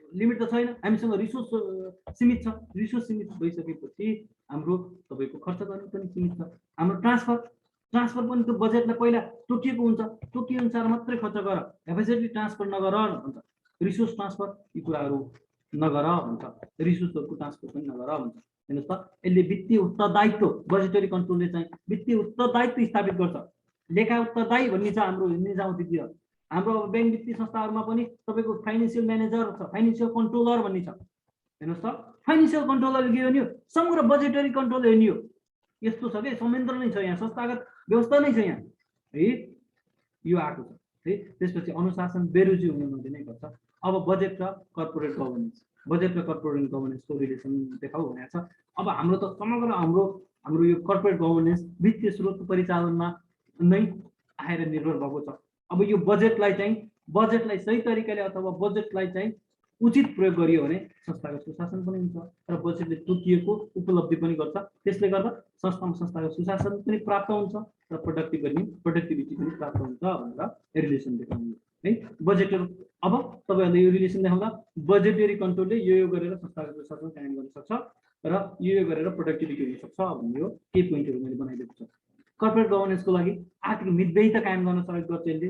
लिमिट त छैन, हामीसँग रिसोर्स सीमित छ। रिसोर्स सीमित भइसकेपछि हाम्रो तपाईँको खर्च गर्ने पनि सीमित छ। हाम्रो ट्रान्सफर पनि त्यो बजेटलाई पहिला तोकिएको हुन्छ, तोकिए अनुसार मात्रै खर्च गर, एफिसिएन्टली ट्रान्सफर नगर भन्छ। रिसोर्स ट्रान्सफर यी कुराहरू नगर भन्छ, रिसोर्सहरूको ट्रान्सफर पनि नगर भन्छ। हेर्नुहोस् त, यसले वित्तीय उत्तरदायित्व, बजेटरी कन्ट्रोलले चाहिँ वित्तीय उत्तरदायित्व स्थापित गर्छ। लेखा उत्तरदायी भन्ने छ हाम्रो निजामतीतिर। हाम्रो अब ब्याङ्क वित्तीय संस्थाहरूमा पनि तपाईँको फाइनेन्सियल म्यानेजर छ, फाइनेन्सियल कन्ट्रोलर भन्ने छ। हेर्नुहोस् त, फाइनेन्सियल कन्ट्रोलर के हो नि, समग्र बजेटरी कन्ट्रोल हेर्ने हो। यस्तो छ कि संयन्त्र नै छ यहाँ, संस्थागत व्यवस्था नै छ यहाँ है, यो आएको छ है। त्यसपछि अनुशासन बेरुजी हुन नदिनै पर्छ। अब बजेट र कर्पोरेट गभर्नेन्स, बजेट र कर्पोरेट गभर्नेन्सको रिलेसन देखाउ भनेको छ। अब हाम्रो त समग्र हाम्रो यो कर्पोरेट गभर्नेन्स वित्तीय स्रोत परिचालनमा नै आएर निर्भर भएको छ। अब यो बजेटलाई सही तरिकाले अथवा बजेटलाई चाहिँ उचित प्रयोग गरियो भने संस्थाको सुशासन पनि हुन्छ र बजेटले तोकिएको उपलब्धि पनि गर्छ। त्यसले गर्दा संस्थाको सुशासन पनि प्राप्त हुन्छ र प्रोडक्टिभिटी पनि प्राप्त हुन्छ भनेर रिलेसन देखाउनु है। बजेटरी, अब तपाईँहरूले यो रिलेसन देखाउँदा बजेटरी कन्ट्रोलले यो गरेर संस्थाको सुशासन कायम गर्न सक्छ र यो गरेर प्रोडक्टिभिटी हुन सक्छ भन्ने हो केही पोइन्टहरू मैले बनाइदिएको छु। कर्पोरेट गभर्नेन्सको लागि आर्थिक मितव्ययिता कायम गर्न सहयोग गर्छ। यसले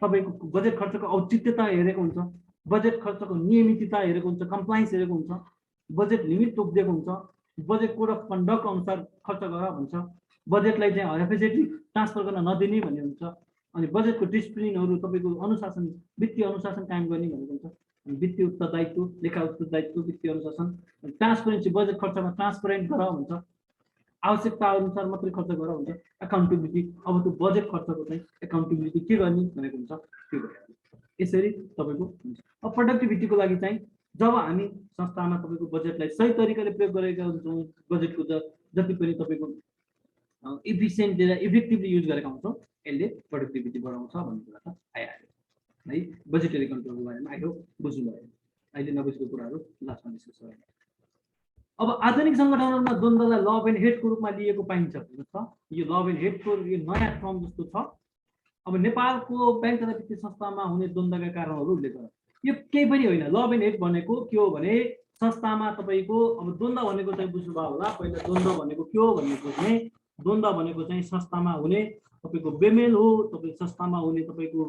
तपाईँको बजेट खर्चको औचित्यता हेरेको हुन्छ, बजेट खर्चको नियमितता हेरेको हुन्छ, कम्प्लायन्स हेरेको हुन्छ, बजेट लिमिट तोकिदिएको हुन्छ, बजेट कोड अफ कन्डक्ट अनुसार खर्च गर भन्छ, बजेटलाई चाहिँ एफिसिएन्टली ट्रान्सफर गर्न नदिने भन्ने हुन्छ। अनि बजेटको डिसिप्लिनहरू तपाईँको अनुशासन, वित्तीय अनुशासन कायम गर्ने भनेको हुन्छ। वित्तीय उत्तरदायित्व, लेखा उत्तरदायित्व, वित्तीय अनुशासन, ट्रान्सपरेन्सी, बजेट खर्चमा ट्रान्सपरेन्ट गर भन्छ, आवश्यकता अनुसार मात्रै खर्च गर हुन्छ। एकाउन्टेबिलिटी, अब त्यो बजेट खर्चको चाहिँ एकाउन्टेबिलिटी के गर्ने भनेको हुन्छ, त्यो यसरी तपाईँको हुन्छ। अब प्रोडक्टिभिटीको लागि चाहिँ जब हामी संस्थामा तपाईँको बजेटलाई सही तरिकाले प्रयोग गरेका हुन्छौँ, बजेटको जति पनि तपाईँको इफिसियन्टली र इफेक्टिभली युज गरेका हुन्छौँ, यसले प्रोडक्टिभिटी बढाउँछ भन्ने कुरा त आइहाल्यो है। बजेटरी कन्ट्रोलको बारेमा आइयो, बुझ्नुभयो। अहिले नबुझेको कुराहरू लास्टमा डिस्कस गरौँ। अब आधुनिक सङ्गठनहरूमा द्वन्द्वलाई लभ एन्ड हेटको रूपमा लिएको पाइन्छ। यो लभ एन्ड हेटको यो नयाँ टर्म जस्तो छ। अब नेपालको ब्याङ्क तथा वित्तीय संस्थामा हुने द्वन्द्वका कारणहरू उल्लेख गर। यो केही पनि होइन। लभ एन्ड हेट भनेको के हो भने संस्थामा तपाईँको अब द्वन्द्व भनेको चाहिँ बुझ्नुभयो होला। पहिला द्वन्द्व भनेको के हो भन्ने बुझ्ने। द्वन्द्व भनेको चाहिँ संस्थामा हुने तपाईँको बेमेल हो, तपाईँ संस्थामा हुने तपाईँको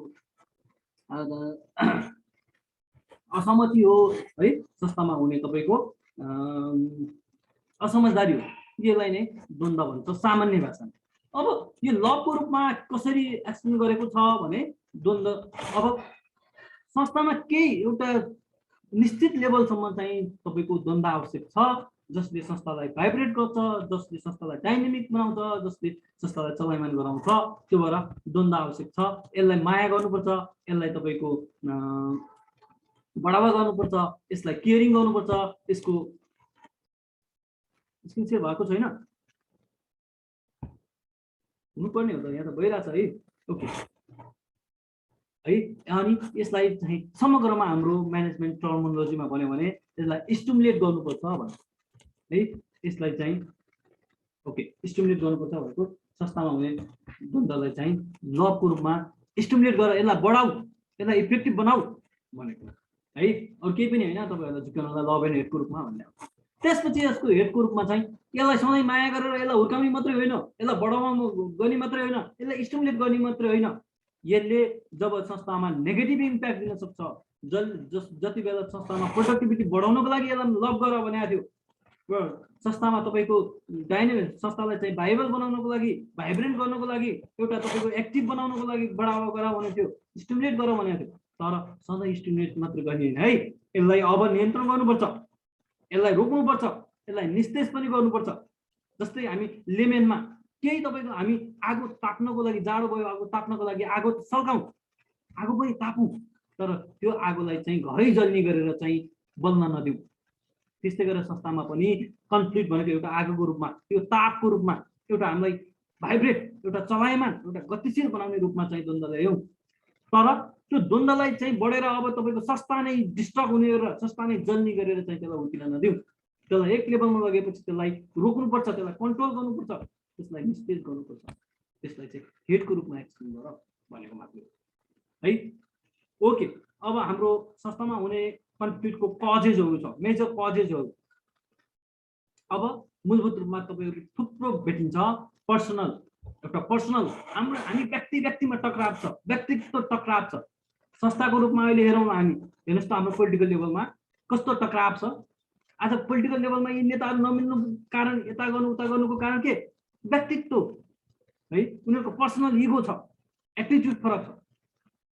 असहमति हो है, संस्थामा हुने तपाईँको असमझदारी हो। यसलाई नै द्वन्द्व भन्छ सामान्य भाषामा। अब यो लभको रूपमा कसरी एक्सप्लेन गरेको छ भने द्वन्द्व अब संस्थामा केही एउटा निश्चित लेभलसम्म चाहिँ तपाईँको द्वन्द्व आवश्यक छ, जसले संस्थालाई भाइब्रेट गर्छ, जसले संस्थालाई डाइनामिक बनाउँछ, जसले संस्थालाई चलायमान गराउँछ। त्यो भएर द्वन्द्व आवश्यक छ। यसलाई माया गर्नुपर्छ, यसलाई तपाईँको बढावा गर्नुपर्छ, यसलाई केयरिङ गर्नुपर्छ। यसको स्क्रिन सेयर भएको छैन, हुनुपर्ने हो त, यहाँ त भइरहेछ है। ओके है। अनि यसलाई चाहिँ समग्रमा हाम्रो म्यानेजमेन्ट टर्मिनोलोजीमा भन्यो भने यसलाई स्टिमुलेट गर्नुपर्छ भन्छ है। यसलाई चाहिँ ओके स्टिमुलेट गर्नुपर्छ भनेको संस्थामा हुने द्वन्द्वलाई चाहिँ लभको रूपमा स्टिमुलेट गरेर यसलाई बढाऊ, यसलाई इफेक्टिभ बनाऊ भनेको है। अरू केही पनि होइन, तपाईँहरूलाई झुक्याउनलाई लभ एन्ड हेटको रूपमा भन्ने। त्यसपछि यसको हेटको रूपमा चाहिँ यसलाई सधैँ माया गरेर यसलाई हुर्काउने मात्रै होइन, यसलाई बढाउन गर्ने मात्रै होइन, यसलाई स्टिमुलेट गर्ने मात्रै होइन। यसले जब संस्थामा नेगेटिभ इम्प्याक्ट दिन सक्छ, जति बेला संस्थामा प्रोडक्टिभिटी बढाउनको लागि यसलाई लभ गर भनेको थियो, संस्थामा तपाईँको डाइनामिक संस्थालाई चाहिँ भाइबल बनाउनको लागि, भाइब्रेन्ट गर्नको लागि, एउटा तपाईँको एक्टिभ बनाउनको लागि बढावा गर भनेको थियो, स्टिमुलेट गर भनेको थियो। तर सधैँ स्टिमुलेट मात्र गर्ने होइन है, यसलाई अब नियन्त्रण गर्नुपर्छ, यसलाई रोक्नुपर्छ, यसलाई निस्तेज पनि गर्नुपर्छ। जस्तै हामी लेमेनमा केही तपाईँको हामी आगो ताप्नको लागि, जाडो भयो आगो ताप्नको लागि आगो सल्काउँ, आगो पनि तापौँ, तर त्यो आगोलाई चाहिँ घरै जल्ने गरेर चाहिँ बल्न नदिउँ। त्यस्तै गरेर संस्थामा पनि कन्फ्लिक्ट भनेको एउटा आगोको रूपमा, त्यो तापको रूपमा, एउटा हामीलाई भाइब्रेट, एउटा चलायमान, एउटा गतिशील बनाउने रूपमा चाहिँ द्वन्द्व ल्यायौँ। तर त्यो द्वन्द्वलाई चाहिँ बढेर अब तपाईँको सस्ता नै डिस्टर्ब हुने र सस्ता नै जल्ने गरेर चाहिँ त्यसलाई हुर्किन नदिउँ। त्यसलाई एक लेभलमा लगेपछि त्यसलाई रोक्नुपर्छ, त्यसलाई कन्ट्रोल गर्नुपर्छ, त्यसलाई निस्तेज गर्नुपर्छ, त्यसलाई चाहिँ हेडको रूपमा एक्सन गर भनेको मात्रै है। ओके, अब हाम्रो संस्थामा हुने कन्फ्लिक्टको कजेसहरू छ, मेजर कजेसहरू। अब मूलभूत रूपमा तपाईँहरू थुप्रो भेटिन्छ। पर्सनल, एउटा पर्सनल हामी व्यक्तिमा टकराव छ, व्यक्तित्व टकराव छ। संस्थाको रूपमा अहिले हेरौँ हामी, हेर्नुहोस् त हाम्रो पोलिटिकल लेभलमा कस्तो टकराव छ। आज पोलिटिकल लेभलमा यी नेताहरू नमिल्नु कारण, यता गर्नु उता गर्नुको कारण के? व्यक्तित्व है, उनीहरूको पर्सनल इगो छ, एटिट्युड फरक छ।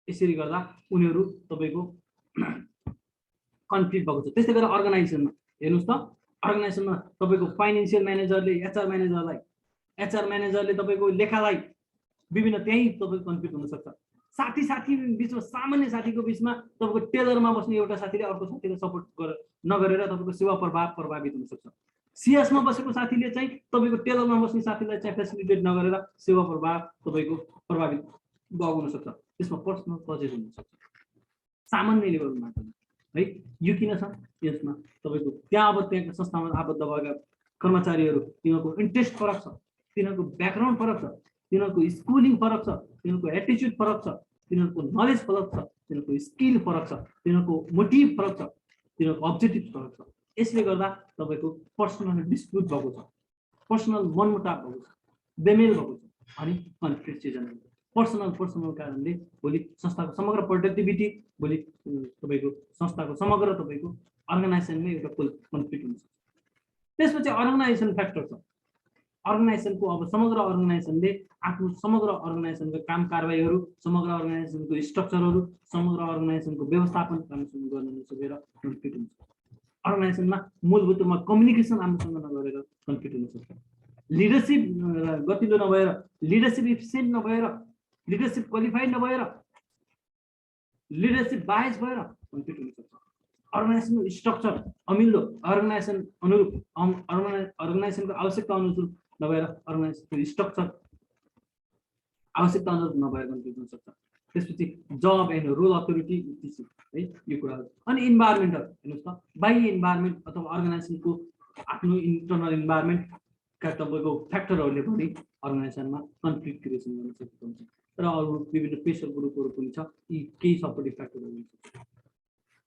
यसरी गर्दा उनीहरू तपाईँको कन्फ्लिक्ट भएको छ। त्यस्तै गरेर अर्गनाइजेसनमा हेर्नुहोस् त, अर्गनाइजेसनमा तपाईँको फाइनेन्सियल म्यानेजरले एचआर म्यानेजरले तपाईँको लेखालाई विभिन्न त्यहीँ तपाईँको कन्फ्लिक्ट हुनसक्छ। साथी बिचमा, सामान्य साथीको बिचमा तपाईँको टेलरमा बस्ने एउटा साथीले अर्को साथीलाई सपोर्ट नगरेर तपाईँको सेवा प्रभावित हुनसक्छ। सिएसमा बसेको साथीले चाहिँ तपाईँको टेलरमा बस्ने साथीलाई चाहिँ फेसिलिटेट नगरेर सेवा तपाईँको प्रभावित भएको हुनसक्छ। त्यसमा पर्सनल कजेस हुनसक्छ सामान्य लेभलमा है। यो किन छ? यसमा तपाईँको त्यहाँ अब त्यहाँ संस्थामा आबद्ध भएका कर्मचारीहरू, तिनीहरूको इन्ट्रेस्ट फरक छ, तिनीहरूको ब्याकग्राउन्ड फरक छ, तिनीहरूको स्कुलिङ फरक छ, तिनीहरूको एटिट्युड फरक छ, तिनीहरूको नलेज फरक छ, तिनीहरूको स्किल फरक छ, तिनीहरूको मोटिभ फरक छ, तिनीहरूको अब्जेक्टिभ फरक छ। यसले गर्दा तपाईँको पर्सनल डिस्प्युट भएको छ, पर्सनल मनमुटाव भएको छ, बेमेल भएको छ, अनि कन्फ्लिक्ट सिजन पर्सनल कारणले भोलि संस्थाको समग्र प्रोडक्टिभिटी, भोलि तपाईँको संस्थाको समग्र तपाईँको अर्गनाइजेसनमै एउटा कन्फ्लिक्ट हुन्छ। त्यसपछि अर्गनाइजेसन फ्याक्टर छ। अर्गनाइजेसनको अब समग्र अर्गनाइजेसनले आफ्नो समग्र अर्गनाइजेसनको काम कारबाहीहरू, समग्र अर्गनाइजेसनको स्ट्रक्चरहरू, समग्र अर्गनाइजेसनको व्यवस्थापन राम्रोसँग गर्न नसकेर कन्फ्लिक्ट हुन्छ। अर्गनाइजेसनमा मूलभूत रूपमा कम्युनिकेसन राम्रोसँग नगरेर कन्फ्लिक्ट हुनसक्छ। लिडरसिप गतिलो नभएर, लिडरसिप इफिसिएन्ट नभएर, लिडरसिप क्वालिफाइड नभएर, लिडरसिप बायस भएर कन्फ्लिक्ट हुनसक्छ। अर्गनाइजेसनको स्ट्रक्चर अमिलो, अर्गनाइजेसन अनुरूप, अर्गनाइजेसनको आवश्यकता अनुरूप नभएर, अर्गनाइजेसनको स्ट्रक्चर आवश्यकता अनुरूप नभएर कन्फ्लिक्ट हुनसक्छ। त्यसपछि जब एन्ड रोल अथोरिटी है, यो कुराहरू। अनि इन्भाइरोमेन्टल हेर्नुहोस् त, बाह्य इन्भाइरोमेन्ट अथवा अर्गनाइजेसनको आफ्नो इन्टरनल इन्भाइरोमेन्टका तपाईँको फ्याक्टरहरूले पनि अर्गनाइजेसनमा कन्फ्लिक्ट क्रिएसन गर्न सकेको हुन्छ। र अरू विभिन्न प्रेसर ग्रुपहरू पनि छ, यी केही सपोर्टिभ फ्याक्टरहरू हुन्छ।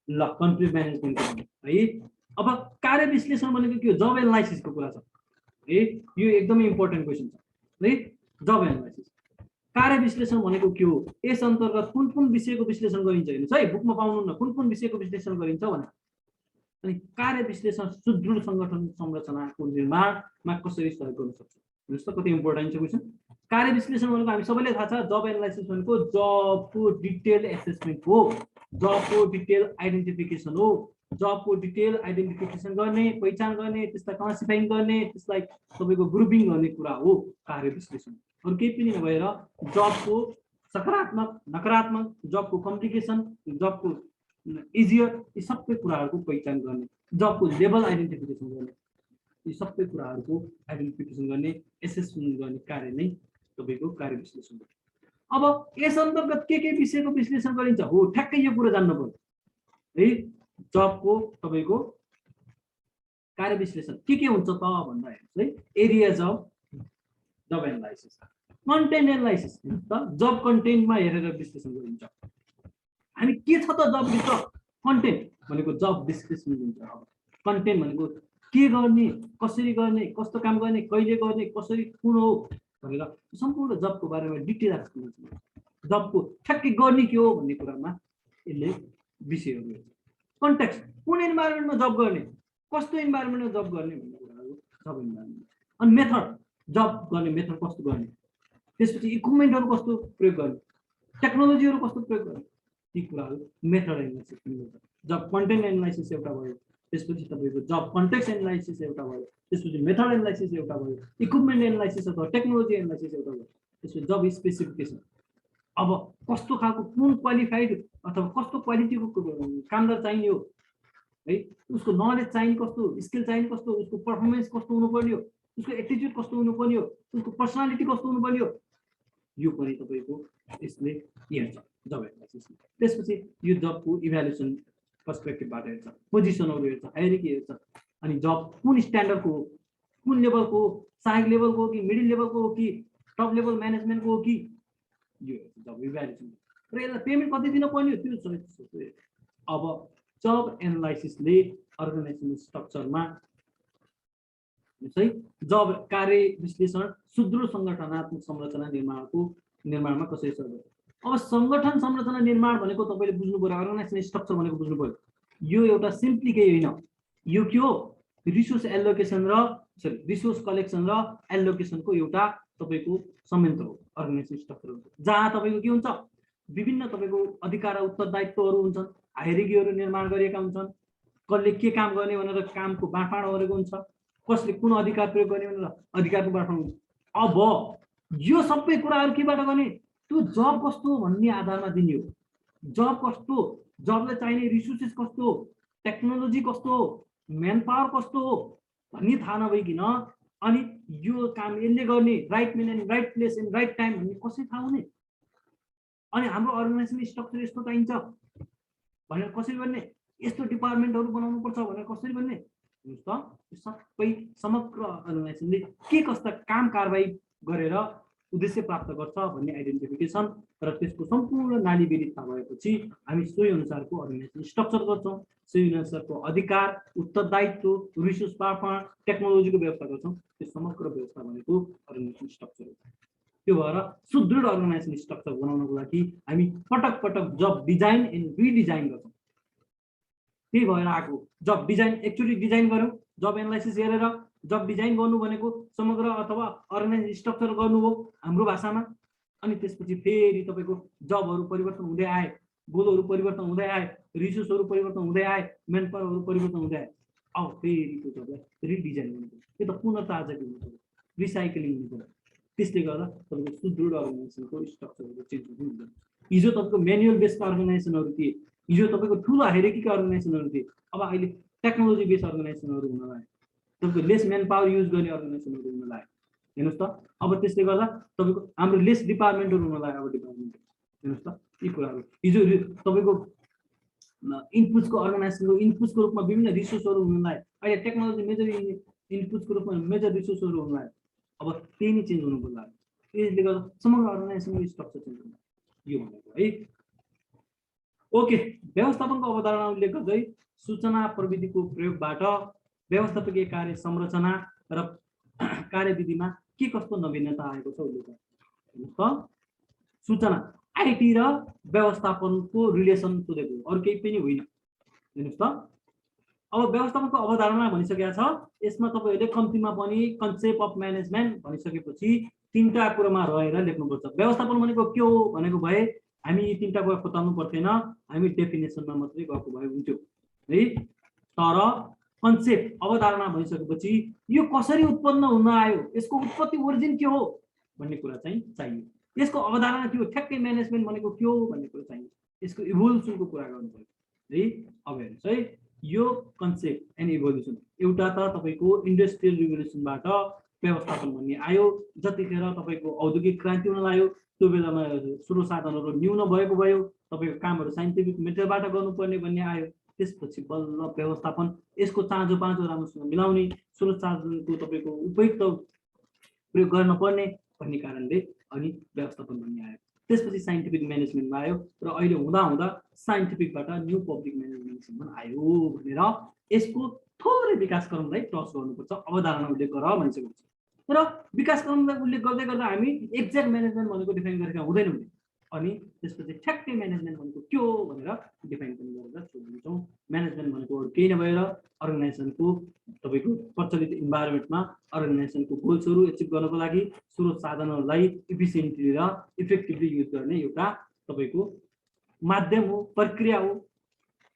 ल, कन्फ्लिक्ट म्यानेजमेन्ट है। अब कार्य विश्लेषण भनेको के हो? जब एनालाइसिसको कुरा छ है, यो एकदमै इम्पोर्टेन्ट क्वेसन छ है। जब एनालाइसिस, कार्य विश्लेषण भनेको के हो? यस अन्तर्गत कुन कुन विषयको विश्लेषण गरिन्छ? हेर्नुहोस् है, बुकमा पाउनुहुन्न कुन कुन विषयको विश्लेषण गरिन्छ भनेर। अनि कार्य विश्लेषण सुदृढ सङ्गठन संरचनाको निर्माणमा कसरी सहयोग गर्न सक्छ? हेर्नुहोस् त, कति इम्पोर्टेन्ट छ क्वेसन। कार्य विश्लेषण भनेको हामी सबैलाई थाहा छ, जब एनालाइसिस भनेको जबको डिटेल एसेसमेन्ट हो, जबको डिटेल आइडेन्टिफिकेसन हो, जबको डिटेल आइडेन्टिफिकेसन गर्ने, पहिचान गर्ने, त्यसलाई क्लासिफाइङ गर्ने, त्यसलाई तपाईँको ग्रुपिङ गर्ने कुरा हो कार्य विश्लेषण। अरू केही पनि नभएर जबको सकारात्मक, नकारात्मक, जबको कम्प्लिकेसन, जबको इजियर, यी सबै कुराहरूको पहिचान गर्ने, जबको लेभल आइडेन्टिफिकेसन गर्ने, यी सबै कुराहरूको आइडेन्टिफिकेसन गर्ने, एसेसमेन्ट गर्ने कार्य नै तपाईँको कार्य विश्लेषण हो। अब यस अन्तर्गत के विषयको विश्लेषण गरिन्छ हो, ठ्याक्कै यो कुरा जान्नु पर्यो है। जबको तपाईँको कार्य विश्लेषण के हुन्छ त भन्दा हेर्नुहोस् है, areas of job analysis, content analysis त जब कन्टेन्टमा हेरेर विश्लेषण गरिन्छ। हामी के छ त जबभित्र? कन्टेन्ट भनेको जब डिस्क्रिप्सन दिन्छ। अब कन्टेन्ट भनेको के गर्ने, कसरी गर्ने, कस्तो काम गर्ने, कहिले गर्ने, कसरी, कुन हो भनेर सम्पूर्ण जबको बारेमा डिटेल एक्सप्लेन हुन्छ। जबको ठ्याक्कै गर्ने के हो भन्ने कुरामा यसले विषयहरू हेर्छ। कन्टेक्स्ट, कुन इन्भाइरोमेन्टमा जब गर्ने, कस्तो इन्भाइरोमेन्टमा जब गर्ने भन्ने कुराहरू जब इन्भाइरोमेन्ट। अनि मेथड, जब गर्ने मेथड कस्तो गर्ने, त्यसपछि इक्विपमेन्टहरू कस्तो प्रयोग गर्ने, टेक्नोलोजीहरू कस्तो प्रयोग गर्ने, ती कुराहरू मेथड एनालाइसिस पनि हुन्छ। जब कन्टेन्ट एनालाइसिस एउटा भयो, त्यसपछि तपाईँको जब कन्टेक्स्ट एनालाइसिस एउटा भयो, त्यसपछि मेथड एनालाइसिस एउटा भयो, इक्विपमेन्ट एनालाइसिस अथवा टेक्नोलोजी एनालाइसिस एउटा भयो, त्यसपछि जब स्पेसिफिकेसन, अब कस्तो खालको, कुन क्वालिफाइड अथवा कस्तो क्वालिटीको कामदार चाहिने हो है, उसको नलेज चाहिने कस्तो, स्किल चाहिने कस्तो, उसको पर्फर्मेन्स कस्तो हुनुपर्ने हो, उसको एटिट्युड कस्तो हुनुपर्ने हो, उसको पर्सनालिटी कस्तो हुनुपर्ने हो, यो पनि तपाईँको यसले हेर्छ जब एनालाइसिस। त्यसपछि यो जबको इभ्यालुएसन पर्सपेक्टिभबाट हेर्छ, पोजिसनहरू हेर्छ, हायरार्की हेर्छ, अनि जब कुन स्ट्यान्डर्डको हो, कुन लेभलको हो, सहायक लेभलको हो कि मिडल लेभलको हो कि टप लेभल म्यानेजमेन्टको हो कि, यो हेर्छ जब इभ्यालुएसन। र यसलाई पेमेन्ट कति दिन पर्ने हो त्यो छ। अब जब एनालाइसिसले अर्गनाइजेसन स्ट्रक्चरमा जब कार्य विश्लेषण सुदृढ सङ्गठनात्मक संरचना निर्माणमा कसरी सहयोग गर्छ। अब सङ्गठन संरचना निर्माण भनेको तपाईँले बुझ्नु पर्यो, अर्गनाइजेसन स्ट्रक्चर भनेको बुझ्नु पर्यो। यो एउटा सिम्पली केही होइन, यो के हो, रिसोर्स एलोकेसन र रिसोर्स कलेक्सन र एलोकेसनको एउटा तपाईँको संयन्त्र हो अर्गनाइजेसन स्ट्रक्चर, जहाँ तपाईँको के हुन्छ, विभिन्न तपाईँको अधिकार र उत्तरदायित्वहरू हुन्छन्, हायरार्कीहरू निर्माण गरिएका हुन्छन्, कसले के काम गर्ने भनेर कामको बाँडफाँड गरेको हुन्छ, कसले कुन अधिकार प्रयोग गर्ने भनेर अधिकारको बाँडफाँड हुन्छ। अब यो सबै कुराहरू केबाट गर्ने, त्यो जब कस्तो भन्ने आधारमा दिने हो। जब कस्तो, जबले चाहिने रिसोर्सेस कस्तो, टेक्नोलोजी कस्तो, म्यान पावर कस्तो हो भन्ने थाहा नभइकन अनि यो काम यसले गर्ने, right men and right place and right time भन्ने कसरी थाहा हुने, अनि हाम्रो अर्गनाइजेसन स्ट्रक्चर यस्तो चाहिन्छ भनेर कसरी भन्ने, यस्तो डिपार्टमेन्टहरू बनाउनु पर्छ भनेर कसरी भन्ने। हेर्नुहोस् त, सबै समग्र अर्गनाइजेसनले के कस्ता काम कारबाही गरेर उद्देश्य प्राप्त गर्छ भन्ने आइडेन्टिफिकेसन र त्यसको सम्पूर्ण नालीबेरी थाहा भएपछि हामी सोही अनुसारको अर्गनाइजेसन स्ट्रक्चर गर्छौँ, सोही अनुसारको अधिकार, उत्तरदायित्व, रिसोर्स बाँडफाँड, टेक्नोलोजीको व्यवस्था गर्छौँ। त्यो समग्र व्यवस्था भनेको अर्गनाइजेसन स्ट्रक्चर हो। त्यो भएर सुदृढ अर्गनाइजेसन स्ट्रक्चर बनाउनको लागि हामी पटक पटक जब डिजाइन एन्ड रिडिजाइन गर्छौँ। त्यही भएर आएको जब डिजाइन एक्चुअली डिजाइन गऱ्यौँ, जब एनालाइसिस हेरेर जब डिजाइन गर्नु भनेको समग्र अथवा अर्गनाइजेसन स्ट्रक्चर गर्नु हो हाम्रो भाषामा, अनि त्यसपछि फेरि तपाईँको जबहरू परिवर्तन हुँदै आए, गोलहरू परिवर्तन हुँदै आए, रिसोर्सहरू परिवर्तन हुँदै आए, म्यान पावरहरू परिवर्तन हुँदै आए। अब फेरि त्यो जबलाई रिडिजाइन गर्नु पर्यो, त्यो त पुनर्ताजा हुनु पर्यो, रिसाइक्लिङ हुनु पर्यो। त्यसले गर्दा तपाईँको सुदृढ अर्गनाइजेसनको स्ट्रक्चरहरू चेन्ज हुँदैन। हिजो तपाईँको म्यानुअल बेस्ड अर्गनाइजेसनहरू थिए, हिजो तपाईँको ठुलो हायरार्कीका अर्गनाइजेसनहरू थिए, अब अहिले टेक्नोलोजी बेस्ड अर्गनाइजेसनहरू हुन लाग्यो, तपाईँको लेस म्यान पावर युज गर्ने अर्गनाइजेसनहरू हुन लाग्यो। हेर्नुहोस् त, अब त्यसले गर्दा तपाईँको हाम्रो लेस डिपार्टमेन्टहरू हुन लाग्यो। अब डिपार्टमेन्ट हेर्नुहोस् त, यी कुराहरू हिजो तपाईँको इनपुट्सको अर्गनाइजेसनको इनपुट्सको रूपमा विभिन्न रिसोर्सहरू हुन लाग्यो, अहिले टेक्नोलोजी मेजर इनपुट्सको रूपमा मेजर रिसोर्सहरू हुन लाग्यो। अब त्यही नै चेन्ज हुनु पर्ला। त्यसले गर्दा समग्र अर्गनाइजेसनको स्ट्रक्चर चेन्ज हुन्छ यो भनेको है। ओके, व्यवस्थापनको अवधारणा उल्लेख गर्दै सूचना प्रविधिको प्रयोगबाट व्यवस्थापकीय कार्य संरचना र कार्यविधिमा के कस्तो नवीनता आएको छ उल्लेख गर्नु। सूचना आइटी र व्यवस्थापनको रिलेसन सोधेको, अरू केही पनि होइन। हेर्नुहोस् त, अब व्यवस्थापनको अवधारणा भनिसकेको छ, यसमा तपाईँहरूले कम्तीमा पनि कन्सेप्ट अफ म्यानेजमेन्ट भनिसकेपछि तीनटा कुरामा रहेर लेख्नुपर्छ। व्यवस्थापन भनेको के हो भनेको भए हामी यी तीनटा कुरा खोताल्नु पर्थेन, हामी डेफिनेसनमा मात्रै गएको भए हुन्थ्यो है। तर कन्सेप्ट अवधारणा भनिसकेपछि यो कसरी उत्पन्न हुन आयो, यसको उत्पत्ति ओरिजिन के हो भन्ने कुरा चाहिँ चाहियो। यसको अवधारणा के हो, ठ्याक्कै म्यानेजमेन्ट भनेको के हो भन्ने कुरा चाहियो। यसको इभोल्युसनको कुरा गर्नु पर्यो है। अब हेर्नुहोस् है, यो कन्सेप्ट एन्ड इभोल्युसन एउटा त तपाईँको इन्डस्ट्रियल रिभोल्युसनबाट व्यवस्थापन भन्ने आयो। जतिखेर तपाईँको औद्योगिक क्रान्ति हुन लाग्यो त्यो बेलामा स्रोत साधनहरू न्यून भएको भयो, तपाईँको कामहरू साइन्टिफिक मेथडबाट गर्नुपर्ने भन्ने आयो। त्यसपछि बल्ल व्यवस्थापन यसको चाँजो पाँचो राम्रोसँग मिलाउने, स्रोत साधनको तपाईँको उपयुक्त प्रयोग गर्न पर्ने भन्ने कारणले अनि व्यवस्थापन भन्ने आयो। त्यसपछि साइन्टिफिक म्यानेजमेन्टमा आयो र अहिले हुँदा हुँदा साइन्टिफिकबाट न्यू पब्लिक म्यानेजमेन्टसम्म आयो भनेर यसको थोरै विकासक्रमलाई टच गर्नुपर्छ। अवधारणा उल्लेख गर भनिसकेपछि र विकासक्रमलाई उल्लेख गर्दै गर्दा हामी एक्ज्याक्ट म्यानेजमेन्ट भनेको डिफाइन गरेका हुँदैनौँ, अनि त्यसपछि ठ्याक्कै म्यानेजमेन्ट भनेको के हो भनेर डिफाइन पनि गरेर सोध्छौँ। म्यानेजमेन्ट भनेको अरू केही नभएर अर्गनाइजेसनको तपाईँको प्रचलित इन्भाइरोमेन्टमा अर्गनाइजेसनको गोल्सहरू एचिभ गर्नको लागि स्रोत साधनहरूलाई इफिसियन्टली र इफेक्टिभली युज गर्ने एउटा तपाईँको माध्यम हो, प्रक्रिया हो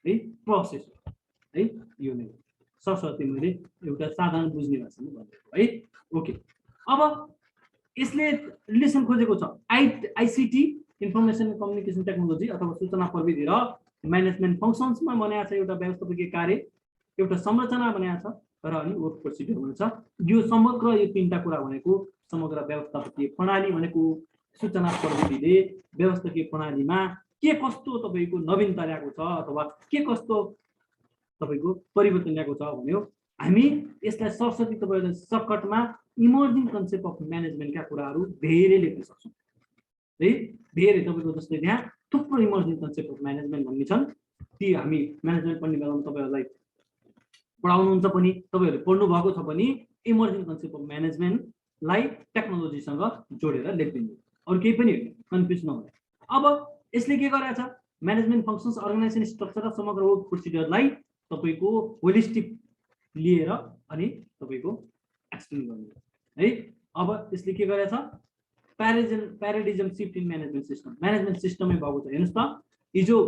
है, प्रोसेस हो है। यो नै सरस्वती मैले एउटा साधारण बुझ्ने भाषामा भनेको है। ओके, अब यसले रिलेसन खोजेको छ आइसिटी इन्फर्मेसन कम्युनिकेसन टेक्नोलोजी अथवा सूचना प्रविधि र म्यानेजमेन्ट फङ्सन्समा बनाएको छ एउटा व्यवस्थापकीय कार्य, एउटा संरचना बनाएको छ र अनि वर्क प्रोसिड्युर भनेको छ। यो समग्र यो तीनटा कुरा भनेको समग्र व्यवस्थापकीय प्रणाली भनेको सूचना प्रविधिले व्यवस्थापकीय प्रणालीमा के कस्तो तपाईको नवीनता ल्याएको छ अथवा के कस्तो तपाईको परिवर्तन ल्याएको छ भन्यो हामी यसलाई सरसर्ती तपाईहरुले सर्टकटमा इमर्जिङ कन्सेप्ट अफ म्यानेजमेन्टका कुराहरू धेरै लेख्न सक्छौं है धेरै तपाईको जस्तै त्यहाँ थुप्रो इमर्जिङ कन्सेप्ट अफ म्यानेजमेन्ट भन्ने छन् ती हामी म्यानेजमेन्ट पढ्ने बेलामा तपाईहरुलाई पढाउनुहुन्छ पनि तपाईहरुले पढ्नु भएको छ पनि इमर्जिङ कन्सेप्ट अफ म्यानेजमेन्टलाई टेक्नोलोजीसँग जोडेर लेखिदिनु अरु केही पनि कन्फ्युज नहुने अब यसले के गरेछ म्यानेजमेन्ट फंक्शन्स अर्गनाइजेसन स्ट्रक्चर र समग्र प्रोसिडरलाई तपाईको होलिस्टिक लिएर अनि तपाईको एक्सप्लेन गर्नु है अब यसले के गरेछ प्याराडिजम शिफ्ट इन म्यानेजमेन्ट सिस्टमै भएको छ हेर्नुस् त हिजो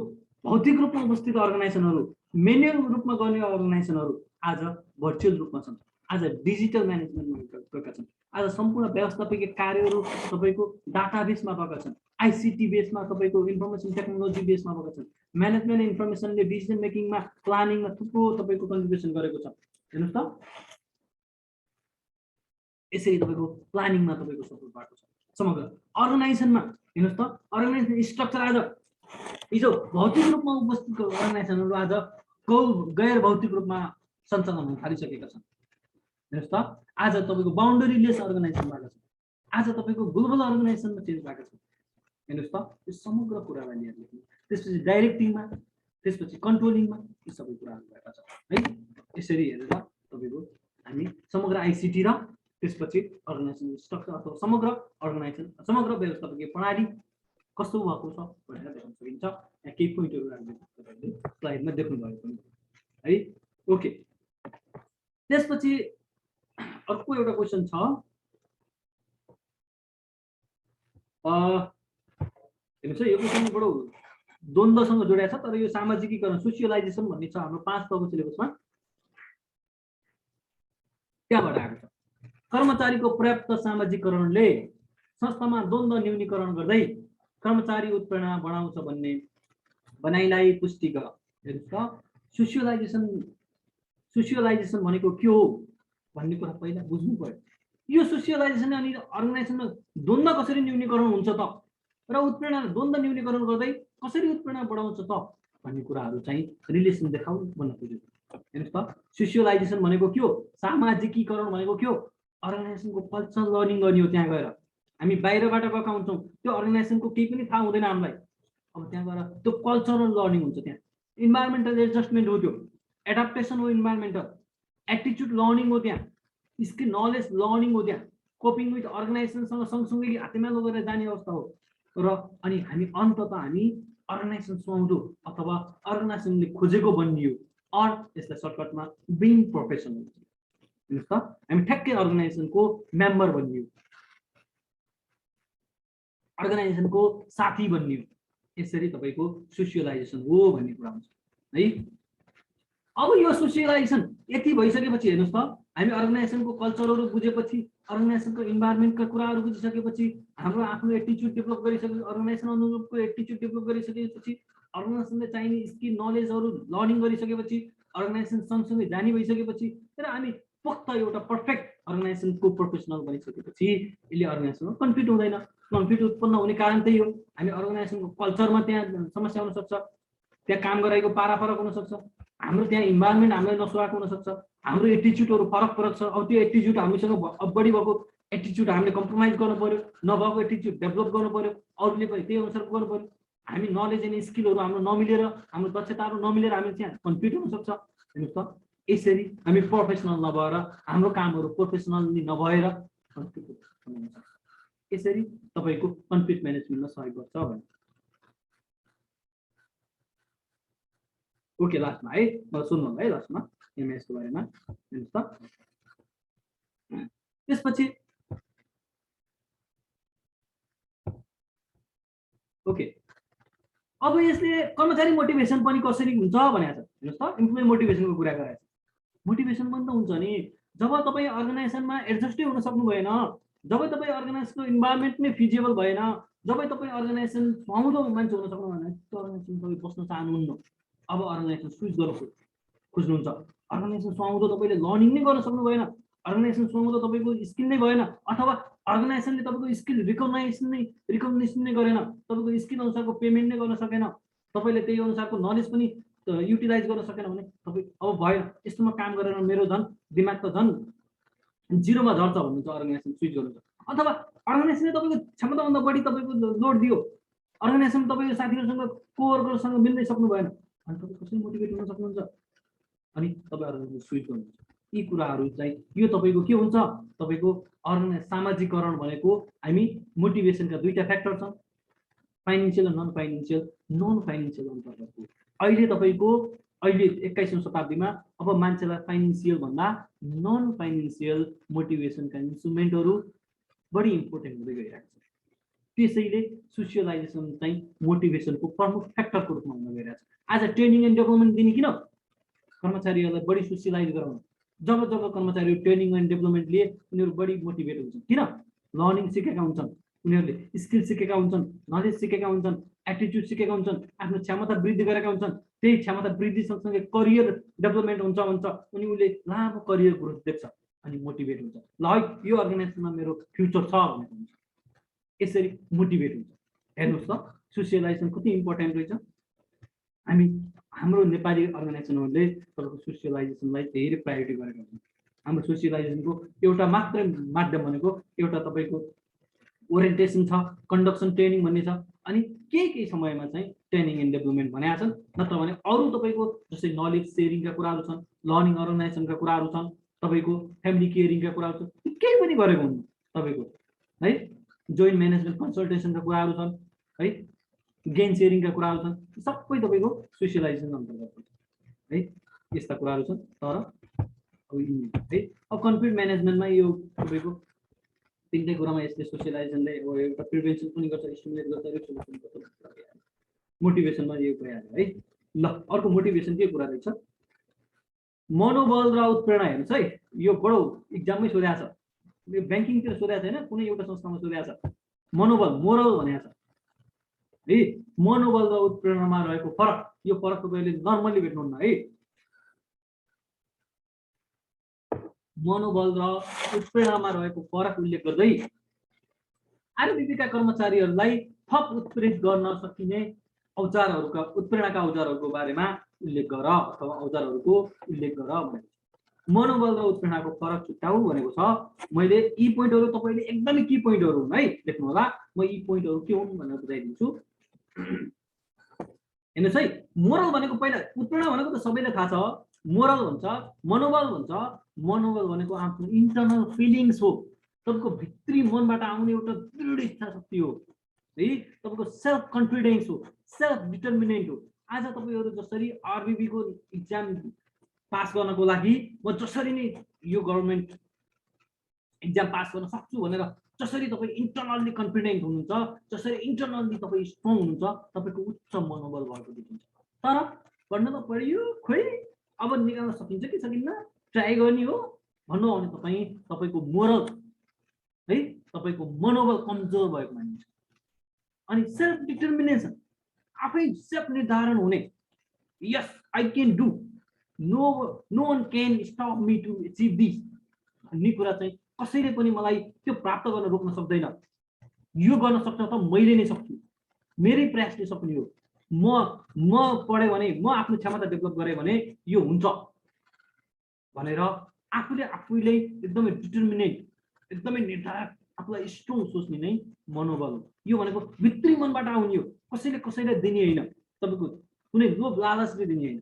भौतिक रूपमा उपस्थित अर्गनाइजेसनहरु मेन्युअल रूपमा गर्ने अर्गनाइजेसनहरु आज भर्चुअल रूपमा छन् आज डिजिटल म्यानेजमेन्टमा गएका छन् आज सम्पूर्ण व्यवस्थापकीय कार्यहरू तपाईको डाटाबेसमा भएका छन् आईसीटी बेसमा तपाईको इन्फर्मेसन टेक्नोलोजी बेसमा भएका छन् म्यानेजमेन्ट इन्फर्मेसनले डिसिजन मेकिङमा प्लानिङमा थुप्रो तपाईको कन्ट्रिब्युसन गरेको छ हेर्नुस् त यसरी तपाईको प्लानिङमा तपाईको सपोर्ट भएको छ समग्र अर्गनाइजेसनमा हेर्नुस् त अर्गनाइजेसन स्ट्रक्चर आज हिजो भौतिक रूपमा उपस्थित अर्गनाइजेसनहरु आज गैर भौतिक रूपमा सञ्चालन हुन थालिसकेका छन् हेर्नुस् त आज तपाईको बाउन्डरीलेस अर्गनाइजेसन भएको छ आज तपाईको ग्लोबल अर्गनाइजेसनमा चेन्ज भएको छ हेर्नुस् त यो समग्र कुरालाई लिएर लेख्नु त्यसपछि डाइरेक्टिङमा त्यसपछि कन्ट्रोलिङमा यो सबै कुराहरू भएका छ है यसरी हेरेर तपाईको हामी समग्र आईसीटी र त्यसपछि अर्गनाइजेसन स्ट्रक्चर अथवा समग्र अर्गनाइजेसन समग्र व्यवस्थापकीय प्रणाली कस्तो भएको छ भनेर देख्न सकिन्छ यहाँ केही पोइन्टहरु हामीले तपाईहरुले स्लाइडमा देख्नु भएको पनि है ओके त्यसपछि अर्को एउटा क्वेशन छ हेर्नुस् यो क्वेशन बडो द्वन्द्वसँग जोडिएको छ तर यो सामाजिकीकरण सोसियलाइजेसन भन्ने छ हाम्रो 5 तहको सिलेबसमा त्यहाँबाट आएको छ कर्मचारीको पर्याप्त सामाजिकरणले संस्थामा द्वन्द्व न्यूनीकरण गर्दै कर्मचारी उत्प्रेरणा बढाउँछ भन्ने बनाइलाई पुष्टि गर हेर्नुस् त सोसियलाइजेसन भनेको के हो भन्ने कुरा पहिला बुझ्नु पर्यो यो सोसियलाइजेसन अनि अर्गनाइजेसनमा द्वन्द्व कसरी न्यूनीकरण हुन्छ त र उत्प्रेरणा द्वन्द्व न्यूनीकरण गर्दै कसरी उत्प्रेरणा बढाउँछ त भन्ने कुराहरू चाहिँ रिलेसन देखाउ भन्न खोजेको हेर्नुस् त सोसियलाइजेसन भनेको के हो सामाजिकीकरण भनेको के हो अर्गनाइजेसनको कल्चर लर्निङ गर्ने हो त्यहाँ गएर हामी बाहिरबाट गएका हुन्छौँ त्यो अर्गनाइजेसनको केही पनि थाहा हुँदैन हामीलाई अब त्यहाँ गएर त्यो कल्चरल लर्निङ हुन्छ त्यहाँ इन्भाइरोमेन्टल एडजस्टमेन्ट हो त्यो एडाप्टेसन हो इन्भाइरोमेन्टल एटिट्युड लर्निङ हो त्यहाँ स्किल नलेज लर्निङ हो त्यहाँ कोपिङ विथ अर्गनाइजेसनसँग सँगसँगै हातेमालो गरेर जाने अवस्था हो र अनि हामी अन्ततः हामी अर्गनाइजेसन सुहाउँदो अथवा अर्गनाइजेसनले खोजेको बनियो अर यसलाई सर्टकटमा बिङ प्रोफेसनल हेर्नुस् त हामी ठ्याक्कै अर्गनाइजेसनको मेम्बर बनियो अर्गनाइजेसनको साथी बनियो यसरी तपाईको सोसियलाइजेसन हो भन्ने कुरा हुन्छ है अब यो सोसियलाइजेसन यति भइसकेपछि हेर्नुस् त हामी अर्गनाइजेसनको कल्चरहरू बुझेपछि अर्गनाइजेसनको इन्भाइरोमेन्टका कुराहरू बुझिसकेपछि हाम्रो आफ्नो एटिट्युड डेभलप गरिसकेपछि अर्गनाइजेसन अनुरूपको एटिट्युड डेभलप गरिसकेपछि अर्गनाइजेसनले चाहिने स्किल नलेजहरू लर्निङ गरिसकेपछि अर्गनाइजेसन सँगसँगै जानी भइसकेपछि र हामी पुख्त एउटा पर्फेक्ट अर्गनाइजेसनको प्रोफेसनल बनिसकेपछि यसले अर्गनाइजेसनमा कन्फ्लिक्ट हुँदैन कन्फ्लिक्ट उत्पन्न हुने कारण त्यही हो हामी अर्गनाइजेसनको कल्चरमा त्यहाँ समस्या हुन सक्छ त्यहाँ काम गराएको पाराफरक हुन सक्छ हाम्रो त्यहाँ इन्भाइरोमेन्ट हामीलाई नसुहाएको हुन सक्छ हाम्रो एटिट्युडहरू फरक छ अब त्यो एटिट्युड हामीसँग बढी भएको एटिट्युड हामीले कम्प्रोमाइज गर्नु पर्यो नभएको एटिट्युड डेभलप गर्नु पर्यो अरूले पनि त्यही अनुसार गर्नु पर्यो हामी नलेज एन्ड स्किलहरू हाम्रो नमिलेर हाम्रो दक्षताहरू नमिलेर हामी त्यहाँ कन्फ्लिक्ट हुन सक्छ हेर्नुस् त यसरी हामी प्रोफेसनल नभएर हाम्रो कामहरू प्रोफेसनली नभएर कन्फ्लिक्ट हुन सक्छ यसरी तपाईको कन्फ्लिक्ट म्यानेजमेन्टमा सहयोग गर्छ भने ओके लास्टमा है मलाई सुन्नु होला है लास्टमा एमएसको बारेमा हेर्नुस् त त्यसपछि ओके अब यसले कर्मचारी मोटिभेसन पनि कसरी हुन्छ भनेको छ हेर्नुस् त इम्प्लोइ मोटिभेसनको कुरा गरेको छ मोटिभेसन पनि त हुन्छ नि जब तपाईँ अर्गनाइजेसनमा एडजस्टै हुन सक्नु भएन जब तपाईँ अर्गनाइजेसनको इन्भाइरोमेन्ट नै फिजिबल भएन जब तपाईँ अर्गनाइजेसन सुहाउँदो मान्छे हुन सक्नु भएन त्यो अर्गनाइजेसन तपाईँ बस्न चाहनुहुन्न अब अर्गनाइजेसन स्विच गर्न खोज्नुहुन्छ अर्गनाइजेसन सुहाउँदो तपाईँले लर्निङ नै गर्न सक्नु भएन अर्गनाइजेसन स्ट्रङ हुँदा तपाईँको स्किल नै भएन, अथवा अर्गनाइजेसनले तपाईँको स्किल रिकग्नाइजेसन नै गरेन, तपाईँको स्किल अनुसारको पेमेन्ट नै गर्न सकेन, तपाईँले त्यही अनुसारको नलेज पनि युटिलाइज गर्न सकेन भने तपाईँ अब भएन, यस्तोमा काम गरेर मेरो झन् दिमाग त झन् जिरोमा झर्छ भन्नुहुन्छ, अर्गनाइजेसन स्विच गर्नुहुन्छ। अथवा अर्गनाइजेसनले तपाईँको क्षमताभन्दा बढी तपाईँको लोड दियो, अर्गनाइजेसन तपाईँको साथीहरूसँग कोवर्करसँग मिल्नै सक्नु भएन अनि तपाईँ कसरी मोटिभेट हुन सक्नुहुन्छ? अनि तपाईँ अर्गनाइजेसन स्विच गर्नुहुन्छ। यी कुराहरू चाहिँ यो तपाईँको के हुन्छ, तपाईँको सामाजिकरण भनेको हामी मोटिभेसनका दुईटा फ्याक्टर छन्, फाइनेन्सियल र नन फाइनेन्सियल अन्तर्गतको। अहिले तपाईँको अहिले 21औं शताब्दीमा अब मान्छेलाई फाइनेन्सियल भन्दा नन फाइनेन्सियल मोटिभेसनका इन्स्ट्रुमेन्टहरू बढी इम्पोर्टेन्ट हुँदै गइरहेको छ। त्यसैले सोसियलाइजेसन चाहिँ मोटिभेसनको प्रमुख फ्याक्टरको रूपमा हुन गइरहेको छ। आज ट्रेनिङ एन्ड डेभलपमेन्ट दिने किन? कर्मचारीहरूलाई बढी सोसियलाइज गराउन। जब कर्मचारीहरू ट्रेनिङ एन्ड डेभलपमेन्ट लिए उनीहरू बढी मोटिभेट हुन्छन्। किन? लर्निङ सिकेका हुन्छन्, उनीहरूले स्किल सिकेका हुन्छन्, नलेज सिकेका हुन्छन्, एटिट्युड सिकेका हुन्छन्, आफ्नो क्षमता वृद्धि गरेका हुन्छन्। त्यही क्षमता वृद्धि सँगसँगै करियर डेभलपमेन्ट हुन्छ अनि उसले लामो करियर ग्रोथ देख्छ अनि मोटिभेट हुन्छ। ल है यो अर्गनाइजेसनमा मेरो फ्युचर छ भनेर हुन्छ, यसरी मोटिभेट हुन्छ। हेर्नुहोस् त सोसियलाइजेसन कति इम्पोर्टेन्ट रहेछ। हाम्रो नेपाली अर्गनाइजेसनहरूले तपाईँको सोसियलाइजेसनलाई धेरै प्रायोरिटी गरेका हुन्छन्। हाम्रो सोसियलाइजेसनको एउटा मात्रै माध्यम भनेको एउटा तपाईँको ओरिएन्टेसन छ, कन्डक्सन ट्रेनिङ भन्ने छ, अनि केही समयमा चाहिँ ट्रेनिङ एन्ड डेभलपमेन्ट भनेका छन्। नत्र भने अरू तपाईँको जस्तै नलेज सेयरिङका कुराहरू छन्, लर्निङ अर्गनाइजेसनका कुराहरू छन्, तपाईँको फ्यामिली केयरिङका कुराहरू छन्, केही पनि गरेको हुन्न तपाईँको है। जोइन्ट म्यानेजमेन्ट कन्सल्टेसनका कुराहरू छन् है, गेन सेयरिङका कुराहरू छन्, सबै तपाईँको सोसियलाइजेसन अन्तर्गत है यस्ता कुराहरू छन्। तर अब है अब कन्फ्लिक्ट म्यानेजमेन्टमा यो तपाईँको तिनटै कुरामा यसले सोसियलाइजेसनले एउटा प्रिभेन्सन पनि गर्छ, स्टिमुलेट गर्छ, रिसोल्युसन गर्छ। मोटिभेसनमा यो भइहाल्यो है। ल अर्को मोटिभेसन के कुरा रहेछ, मनोबल र उत्प्रेरणा। हेर्नुहोस् है, यो बडो इक्जाममै सोधेको छ, यो ब्याङ्किङतिर सोधेको छैन, कुनै एउटा संस्थामा सोधेको छ। मनोबल मोरल भनेको छ है। मनोबल र उत्प्रेरणामा रहेको फरक, यो फरक तपाईँले नर्मली भेट्नुहुन्न है। मनोबल र उत्प्रेरणामा रहेको फरक उल्लेख गर्दै आरबीपीका कर्मचारीहरूलाई थप उत्प्रेरित गर्न सकिने औजारहरूका उत्प्रेरणाका औजारहरूको बारेमा उल्लेख गर अथवा औजारहरूको उल्लेख गर भनेको छ। मनोबल र उत्प्रेरणाको फरक छुट्याउ भनेको छ। मैले यी पोइन्टहरू तपाईँले एकदमै की पोइन्टहरू हुन् है, लेख्नु होला। म यी पोइन्टहरू के हुन् भनेर बुझाइदिन्छु। हेर्नुहोस् है, मोरल भनेको पहिला, उत्प्रेरणा भनेको त सबैलाई थाहा छ, मोरल भन्छ, मनोबल भन्छ। मनोबल भनेको आफ्नो इन्टरनल फिलिङ्स हो, तपाईँको भित्री मनबाट आउने एउटा दृढ इच्छा शक्ति हो है, तपाईँको सेल्फ कन्फिडेन्स हो, सेल्फ डिटर्मिनेन्ट हो। आज तपाईँहरू जसरी आरबीबीको इक्जाम पास गर्नको लागि म जसरी नै यो गभर्मेन्ट इक्जाम पास गर्न सक्छु भनेर जसरी तपाईँ इन्टरनल्ली कन्फिडेन्ट हुनुहुन्छ, जसरी इन्टरनल्ली तपाईँ स्ट्रङ हुनुहुन्छ, तपाईँको उच्च मनोबल भएको देखिन्छ। तर पढ्न त पढियो, खोइ अब निकाल्न सकिन्छ कि सकिन्न, ट्राई गर्ने हो भन्नु हो भने तपाईँको मोरल है, तपाईँको मनोबल कमजोर भएको मानिन्छ। अनि सेल्फ डिटर्मिनेसन, आफै सेल्फ निर्धारण हुने, yes I can do, no one can stop me to achieve this भन्ने कुरा चाहिँ कसैले पनि मलाई त्यो प्राप्त गर्न रोक्न सक्दैन। यो गर्न सक्छ त मैले नै सक्छु, मेरै प्रयासले सक्ने हो। म पढेँ भने, म आफ्नो क्षमता डेभलप गरेँ भने यो हुन्छ भनेर आफूले एकदमै डिटर्मिनेट, एकदमै निर्धारक, आफूलाई स्ट्रङ सोच्ने नै मनोबल हो। यो भनेको भित्री मनबाट आउने हो, कसैलाई दिने होइन, तपाईँको कुनै लोभ लालचले दिने होइन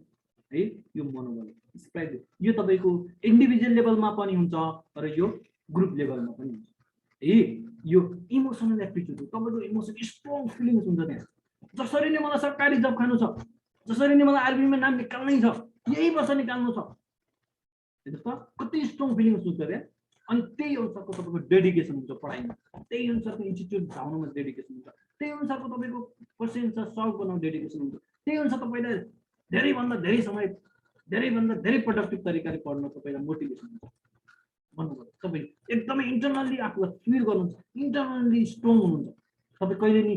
है। यो मनोबल स्प्राइड, यो तपाईँको इन्डिभिजुअल लेभलमा पनि हुन्छ र यो ग्रुप लेभलमा पनि हुन्छ है। यो इमोसनल एप्टिट्युड हो, तपाईँको इमोसन स्ट्रङ फिलिङ्स हुन्छ त्यहाँ। जसरी नै मलाई सरकारी जब खानु छ, जसरी नै मलाई आरबीमा नाम निकाल्नै छ, यही वर्ष निकाल्नु छ, हेर्नुहोस् त कति स्ट्रङ फिलिङ्स हुन्छ त्यहाँ। अनि त्यही अनुसारको तपाईँको डेडिकेसन हुन्छ पढाइमा, त्यही अनुसारको इन्स्टिट्युट धाउनुमा डेडिकेसन हुन्छ, त्यही अनुसारको तपाईँको पर्सेन्ट सल्भ गर्नु डेडिकेसन हुन्छ, त्यही अनुसार तपाईँलाई धेरैभन्दा धेरै समय, धेरैभन्दा धेरै प्रोडक्टिभ तरिकाले पढ्न तपाईँलाई मोटिभेसन हुन्छ। भन्नुभयो तपाईँ एकदमै इन्टरनल्ली आफूलाई फिल गर्नुहुन्छ, इन्टरनल्ली स्ट्रङ हुनुहुन्छ। तपाईँ कहिले नि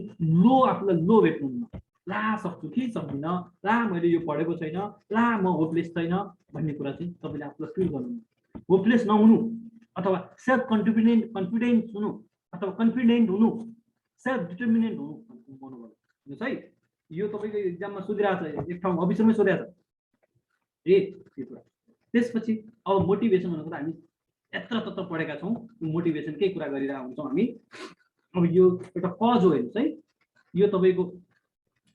आफूलाई लो भेट्नुहुन्न, ला सक्छु कि सक्दिनँ, ला मैले यो पढेको छैन, ला म होपलेस छैन भन्ने कुरा चाहिँ तपाईँले आफूलाई फिल गर्नुहुन्न। होपलेस नहुनु, अथवा सेल्फ कन्फिडेन्ट हुनु अथवा कन्फिडेन्ट हुनु, सेल्फ डिटर्मिनेन्ट हुनु मनोबल हेर्नुहोस् है। यो तपाईँको एक्जाममा सोधिरहेको छ, एक ठाउँ अफिसरमै सोधेको छ त्यो कुरा। त्यसपछि अब मोटिभेसन भनेको त हामी यत्र तत्र पढेका छौँ, मोटिभेसनकै कुरा गरिरहेको हुन्छौँ हामी। अब यो एउटा कज हो हेर्नुहोस् है, यो तपाईँको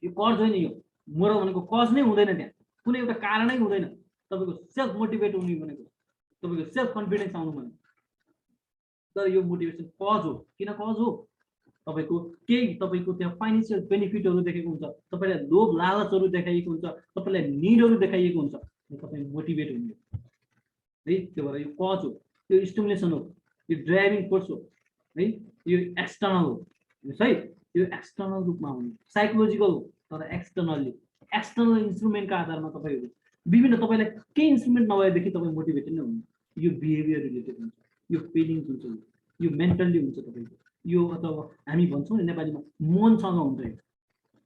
यो कज होइन, यो मोरल भनेको कज नै हुँदैन, त्यहाँ कुनै एउटा कारणै हुँदैन। तपाईँको सेल्फ मोटिभेट हुने भनेको तपाईँको सेल्फ कन्फिडेन्स आउनु भनेको, तर यो मोटिभेसन कज हो। किन कज हो? तपाईँको केही तपाईँको त्यहाँ फाइनेन्सियल बेनिफिटहरू देखेको हुन्छ, तपाईँलाई लोभ लालचहरू देखाइएको हुन्छ, तपाईँलाई निडहरू देखाइएको हुन्छ, तपाईँ मोटिभेट हुने है। त्यो भएर यो कज हो, यो स्टिमुलेसन हो, यो ड्राइभिङ फोर्स हो है। यो एक्सटर्नल हो है, यो एक्सटर्नल रूपमा हुने, साइकोलोजिकल हो तर एक्सटर्नल्ली, एक्सटर्नल इन्स्ट्रुमेन्टका आधारमा तपाईँहरू विभिन्न, तपाईँलाई केही इन्स्ट्रुमेन्ट नभएदेखि तपाईँ मोटिभेटेड नै हुनु। यो बिहेभियर रिलेटेड हुन्छ, यो फिलिङ्स हुन्छ, यो मेन्टल्ली हुन्छ तपाईँको, यो अथवा हामी भन्छौँ नि नेपालीमा मनसँग हुन्छ।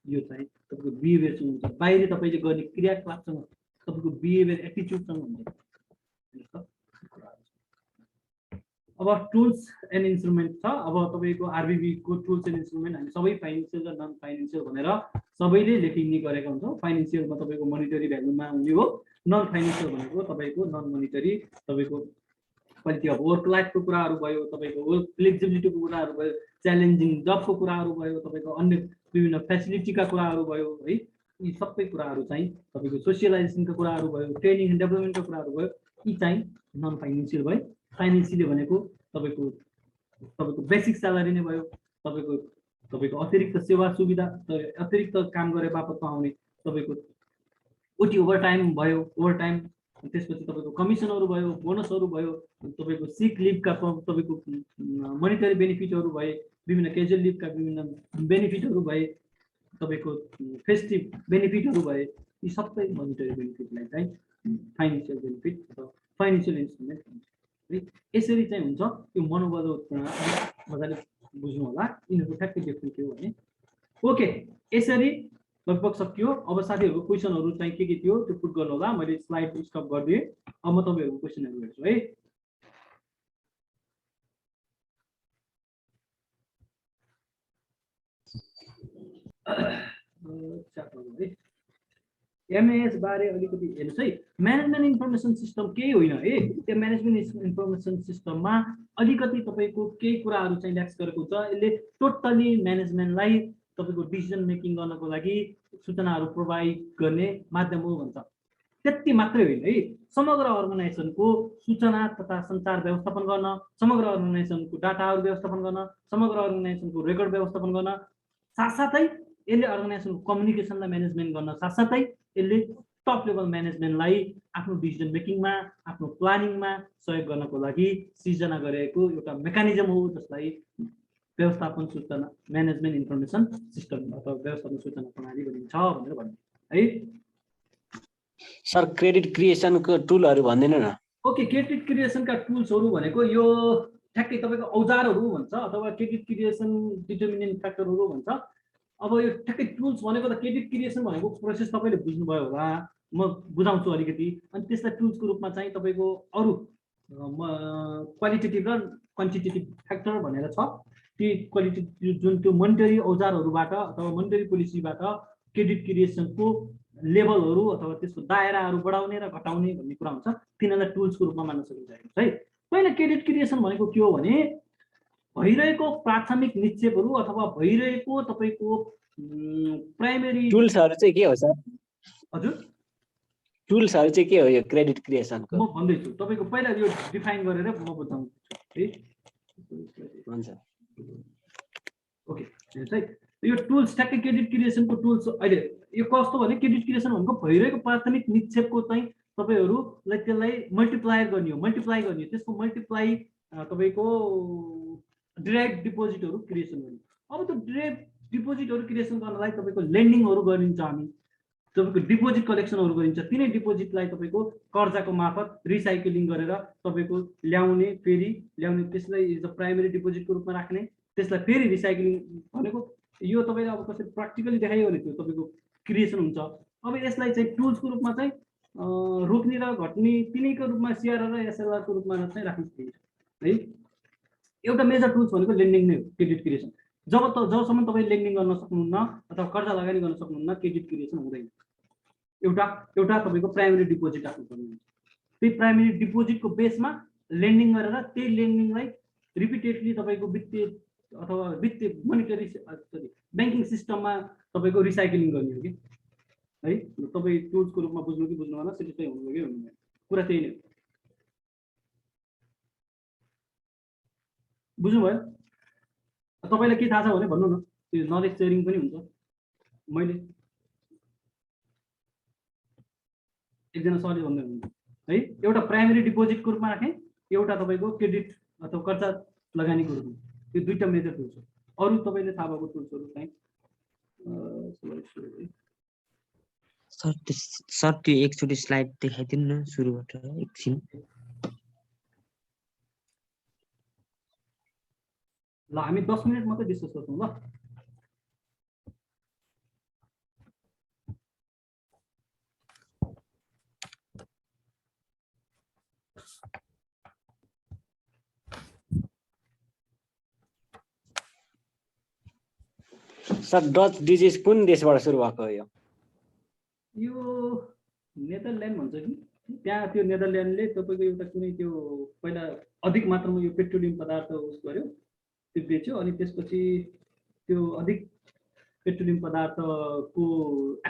यो चाहिँ तपाईँको बिहेभियरसँग हुन्छ, बाहिर तपाईँले गर्ने क्रियाकलापसँग, तपाईँको बिहेभियर एटिच्युडसँग हुन्छ। अब टुल्स एन्ड इन्स्ट्रुमेन्ट छ। अब तपाईँको आरबिबीको टुल्स एन्ड इन्स्ट्रुमेन्ट हामी सबै फाइनेन्सियल र नन फाइनेन्सियल भनेर सबैले लेखिने गरेका हुन्छौँ। फाइनेन्सियलमा तपाईँको मोनिटरी भ्यालुमा हुने हो, नन फाइनेन्सियल भनेको तपाईँको नन मोनिटरी, तपाईँको क्वालिटी अफ वर्क लाइफको कुराहरू भयो, तपाईँको वर्क फ्लेक्सिबिलिटीको कुराहरू भयो, च्यालेन्जिङ जबको कुराहरू भयो, तपाईँको अन्य विभिन्न फेसिलिटीका कुराहरू भयो है। यी सबै कुराहरू चाहिँ तपाईँको सोसियलाइजेसनका कुराहरू भयो, ट्रेनिङ एन्ड डेभलपमेन्टका कुराहरू भयो, यी चाहिँ नन फाइनेन्सियल भयो। फाइनेन्सियल भनेको तपाईँको बेसिक स्यालेरी नै भयो, तपाईँको अतिरिक्त सेवा सुविधा, अतिरिक्त काम गरे बापत पाउने तपाईँको ओटी ओभर टाइम भयो, ओभर टाइम, त्यसपछि तपाईँको कमिसनहरू भयो, बोनसहरू भयो, तपाईँको सिक लिभका तपाईँको मोनिटरी बेनिफिटहरू भए, विभिन्न क्याजुअल लिभका विभिन्न बेनिफिटहरू भए, तपाईँको फेस्टिभ बेनिफिटहरू भए, यी सबै मोनिटरी बेनिफिटलाई चाहिँ फाइनेन्सियल बेनिफिट अथवा फाइनेन्सियल इन्स्ट्रुमेन्ट हुन्छ है। यसरी चाहिँ हुन्छ। यो मनोबल मजाले बुझ्नु होला, यिनीहरू ठ्याक्कै डिफ्रेन्ट थियो भने। ओके, यसरी लगभग सकियो। अब साथीहरूको क्वेसनहरू चाहिँ के थियो त्यो पुट गर्नु होला। मैले स्लाइड स्टप गरिदिएँ, अब म तपाईँहरूको क्वेसनहरू हेर्छु है। एमएएस बारे अलिकति हेर्नुहोस् है। म्यानेजमेन्ट इन्फर्मेसन सिस्टम केही होइन है, त्यो म्यानेजमेन्ट इन्फर्मेसन सिस्टममा अलिकति तपाईँको केही कुराहरू चाहिँ ल्याक्स गरेको हुन्छ। यसले टोटल्ली म्यानेजमेन्टलाई तपाईँको डिसिजन मेकिङ गर्नको लागि सूचनाहरू प्रोभाइड गर्ने माध्यम हो भन्छ। त्यति मात्रै होइन है, समग्र अर्गनाइजेसनको सूचना तथा सञ्चार व्यवस्थापन गर्न, समग्र अर्गनाइजेसनको डाटाहरू व्यवस्थापन गर्न, समग्र अर्गनाइजेसनको रेकर्ड व्यवस्थापन गर्न, साथसाथै यसले अर्गनाइजेसनको कम्युनिकेसनलाई म्यानेजमेन्ट गर्न, साथसाथै यसले टप लेभल म्यानेजमेन्टलाई आफ्नो डिसिजन मेकिङमा, आफ्नो प्लानिङमा सहयोग गर्नको लागि सिर्जना गरेको एउटा मेकानिजम हो, जसलाई व्यवस्थापन सूचना म्यानेजमेन्ट इन्फर्मेसन सिस्टम अथवा व्यवस्थापन सूचना प्रणाली भनिन्छ भनेर भन्नु है। सर क्रेडिट क्रिएसनको टुलहरू भन्दिनु न। ओके, क्रेडिट क्रिएसनका टुल्सहरू भनेको यो ठ्याक्कै तपाईँको औजारहरू भन्छ अथवा क्रेडिट क्रिएसन डिटर्मिनेन्ट फ्याक्टरहरू भन्छ। अब यो ठ्याक्कै टुल्स भनेको त क्रेडिट क्रिएसन भनेको प्रोसेस तपाईँले बुझ्नुभयो होला, म बुझाउँछु अलिकति। अनि त्यसलाई टुल्सको रूपमा चाहिँ तपाईँको अरू क्वालिटेटिभ र क्वान्टिटेटिभ फ्याक्टर भनेर छ। ती क्वालिटेटिभ जुन त्यो मोनिटरी औजारहरूबाट अथवा मोनिटरी पोलिसीबाट क्रेडिट क्रिएसनको लेभलहरू अथवा त्यसको दायराहरू बढाउने र घटाउने भन्ने कुरा हुन्छ, तिनीहरूलाई टुल्सको रूपमा मान्न सकिन्छ है। पहिला क्रेडिट क्रिएसन भनेको के हो भने भइरहेको प्राथमिक निक्षेपहरू अथवा भइरहेको तपाईँको प्राइमेरी टुल्सहरू चाहिँ के हो सर? हजुर, टुल्सहरू चाहिँ के हो यो क्रेडिट क्रिएसनको? म भन्दैछु तपाईँको पहिला यो डिफाइन गरेर म बुझाउँछु है। हुन्छ, ओके हेर्नुहोस् है, यो टुल्स ठ्याक्कै क्रेडिट क्रिएसनको टुल्स अहिले यो कस्तो भने क्रेडिट क्रिएसन भनेको भइरहेको प्राथमिक निक्षेपको चाहिँ तपाईँहरूलाई त्यसलाई मल्टिप्लाई गर्ने हो, त्यसको मल्टिप्लाई तपाईँको डिरेक्ट डिपोजिटहरू क्रिएसन गर्ने। अब त्यो डिरेक्ट डिपोजिटहरू क्रिएसन गर्नलाई तपाईँको लेन्डिङहरू गरिन्छ, हामी तपाईँको डिपोजिट कलेक्सनहरू गरिन्छ। तिनै डिपोजिटलाई तपाईँको कर्जाको मार्फत रिसाइक्लिङ गरेर तपाईँको ल्याउने, फेरि ल्याउने, त्यसलाई इज अ प्राइमेरी डिपोजिटको रूपमा राख्ने, त्यसलाई फेरि रिसाइक्लिङ भनेको यो तपाईँले अब कसरी प्र्याक्टिकली देखायो भने त्यो तपाईँको क्रिएसन हुन्छ। अब यसलाई चाहिँ टुल्सको रूपमा चाहिँ रोक्ने र घट्ने तिनैको रूपमा सिआरआर र एसएलआरको रूपमा चाहिँ राख्न सकिन्छ है। एउटा मेजर टुल्स भनेको लेन्डिङ नै हो, क्रेडिट क्रिएसन। जबसम्म तपाईँ लेन्डिङ गर्न सक्नुहुन्न अथवा कर्जा लगानी गर्न सक्नुहुन्न क्रेडिट क्रिएसन हुँदैन। एउटा तपाईँको प्राइमेरी डिपोजिट राख्नुपर्ने हुन्छ। त्यही प्राइमेरी डिपोजिटको बेसमा लेन्डिङ गरेर त्यही लेन्डिङलाई रिपिटेडली तपाईँको वित्तीय अथवा वित्तीय मोनिटरी ब्याङ्किङ सिस्टममा तपाईँको रिसाइक्लिङ गर्ने हो कि है। तपाईँ टुल्सको रूपमा बुझ्नु कि बुझ्नु भएन, सेटिस्फाई हुनुभयो कि हुनुभएन, कुरा त्यही नै हो। बुझ्नुभयो? तपाईँलाई के थाहा छ भने भन्नु न, त्यो नलेज सेयरिङ पनि हुन्छ। मैले एकजना सरले भन्दै हुनुहुन्छ है, एउटा प्राइमेरी डिपोजिटको रूपमा राखेँ, एउटा तपाईँको क्रेडिट अथवा कर्जा लगानीको रूपमा। त्यो दुईटा मेजर टुल्स हो। अरू तपाईँले थाहा भएको टुल्सहरू चाहिँ सर त्यो एकचोटि स्लाइड देखाइदिनु न सुरुबाट एकछिन। ल हामी 10 मिनट मात्रै डिस्कस गर्छौँ ल। सर डच डिजिज कुन देशबाट सुरु भएको हो? यो नेदरल्यान्ड भन्छ कि त्यहाँ त्यो नेदरल्यान्डले तपाईँको एउटा कुनै त्यो पहिला अधिक मात्रामा यो पेट्रोलियम पदार्थ उस गर्यो, त्यो बेच्यो, अनि त्यसपछि त्यो अधिक पेट्रोलियम पदार्थको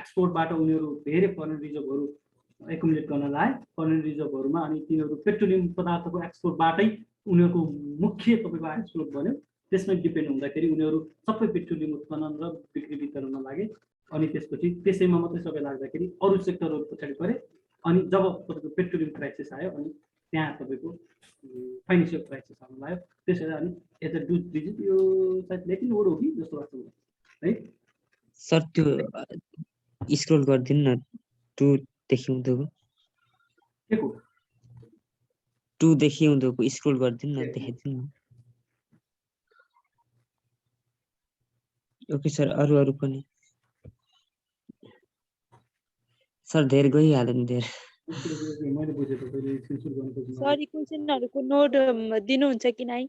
एक्सपोर्टबाट उनीहरू धेरै फरेन रिजर्भहरू एकुमुलेट गर्न लाए फरेन रिजर्भहरूमा, अनि तिनीहरू पेट्रोलियम पदार्थको एक्सपोर्टबाटै उनीहरूको मुख्य तपाईँको आय स्रोत बन्यो। त्यसमै डिपेन्ड हुँदाखेरि उनीहरू सबै पेट्रोलियम उत्खनन र बिक्री वितरणमा लागे। अनि त्यसपछि त्यसैमा मात्रै सबै लाग्दाखेरि अरू सेक्टरहरू पछाडि परे। अनि जब तपाईँको पेट्रोलियम क्राइसिस आयो अनि त्यहाँ तपाईँको फाइनेन्सियल क्राइसिस आउनु लाग्यो। त्यसैले अनि एज अ डुज डिजिट यो सायद लेकिन वुड हो कि जस्तो लाग्छ है। सर त्यो स्क्रोल गरिदिनु न, 2 देखि उँधोको। के को 2 देखि उँधोको स्क्रोल गरिदिनु न, देखाइदिनु न। ओके सर, अरू पनि सर धेर गइहाल्यो नि धेर। मैले बुझेँ तपाईँले स्क्रिनसट गर्न खोज्नु सरी क्वेसनहरुको नोट दिनुहुन्छ कि नै?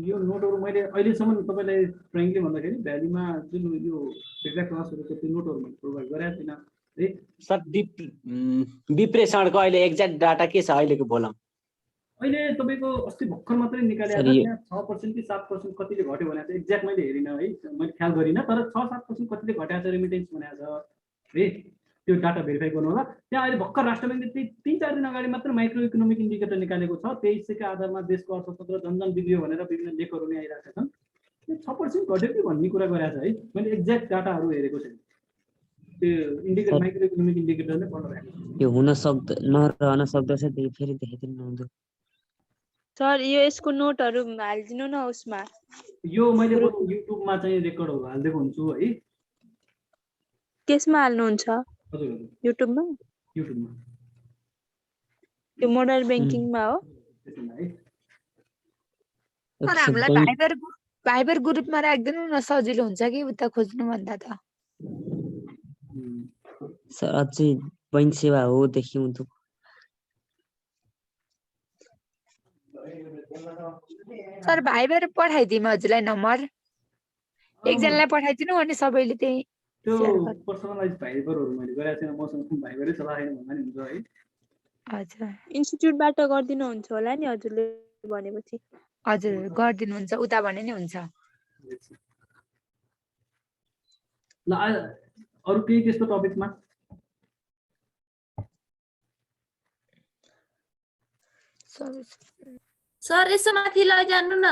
यो नोटहरू मैले अहिलेसम्म तपाईँलाई फ्रेङ्कली भन्दाखेरि भ्यालीमा जुन यो फिडब्याक क्लासहरूको त्यो नोटहरू मैले प्रोभाइड गरेको थिइनँ है। सर विप्रेषणको अहिले एक्ज्याक्ट डाटा के छ अहिलेको भोलम? अहिले तपाईँको अस्ति भर्खर मात्रै निकालेको छ, त्यहाँ 6% कि 7% कतिले घट्यो भनेको छ। एक्ज्याक्ट मैले हेरिनँ है, मैले ख्याल गरिनँ, तर 6-7% कतिले घटाएको छ रेमिटेन्स भनेको छ है। त्यो डाटा भेरिफाई गर्नु होला। त्यहाँ अहिले भर्खर राष्ट्र ब्याङ्कले 3-4 दिन अगाडि मात्र माइक्रो इकोनोमिक इन्डिकेटर निकालेको छ। 2300 आधारमा देशको अर्थतन्त्र झन्झन बिग्रियो भनेर विभिन्न लेखहरू नै आइरहेका छन्। त्यो 6% घट्यो कि भन्ने कुरा गरेको छ है। मैले एक्ज्याक्ट डाटाहरू हेरेको छैन। त्यो इन्डिकेटर माइक्रो इकोनोमिक इन्डिकेटर नै पढ्नु भएको छ। यो हुन नरहन सक्दछ, फेरि देखाइदिनु न उँधो। सर यो यसको नोटहरु हालिदिनु न उसमा। यो मैले युट्युबमा चाहिँ रेकर्डहरू हाल्दिएको हुन्छु है। त्यसमा हाल्नुहुन्छ? हजुर युट्युबमा? युट्युबमा। त्यो मोबाइल ब्याङ्किङमा हो? सर हामीलाई भाइबर ग्रुपमा राख्दिनु न, सजिलो हुन्छ कि उता खोज्नु भन्दा त। सर अझै बैंक सेवा हो देखि उँधो। सर भाइबर पठाइदिउँ हजुरलाई नम्बर, एकजनालाई पठाइदिनु अनि सबैले त्यही त्यो पर्सनलाइज भाइबरहरू मैले गरेको छैन, मसँग भाइबरै चलाएन भन्दा नि हुन्छ है। हजुर इन्स्टिट्युटबाट गरिदिनु हुन्छ होला नि हजुरले भनेपछि। हजुर गरिदिनुहुन्छ, उता भने नि हुन्छ। ल अरू केही त्यस्तो टपिकमा? सर यसो माथि लैजानु न।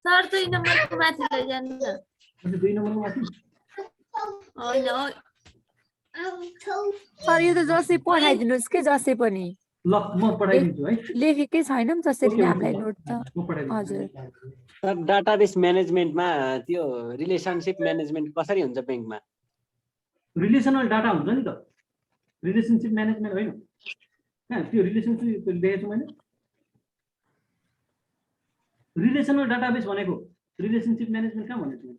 सर 2 नम्बरको माथि लैजानु न। 2 नम्बरको माथि? होइन सर यो त जसै पठाइदिनुहोस् के जसै पनि। ल म पठाइदिन्छु है। लेखेकै छैन नि जसरी नै हामीलाई नोट त। हजुर सर डाटाबेस म्यानेजमेन्टमा त्यो रिलेसनशिप म्यानेजमेन्ट कसरी हुन्छ ब्याङ्कमा? रिलेसनल डाटा हुन्छ नि त, रिलेसनशिप म्यानेजमेन्ट होइन। कहाँ त्यो रिलेसनशिप देखेको छु मैले। रिलेसनल डाटाबेस भनेको रिलेसनशिप म्यानेजमेन्ट कहाँ भनेको छु?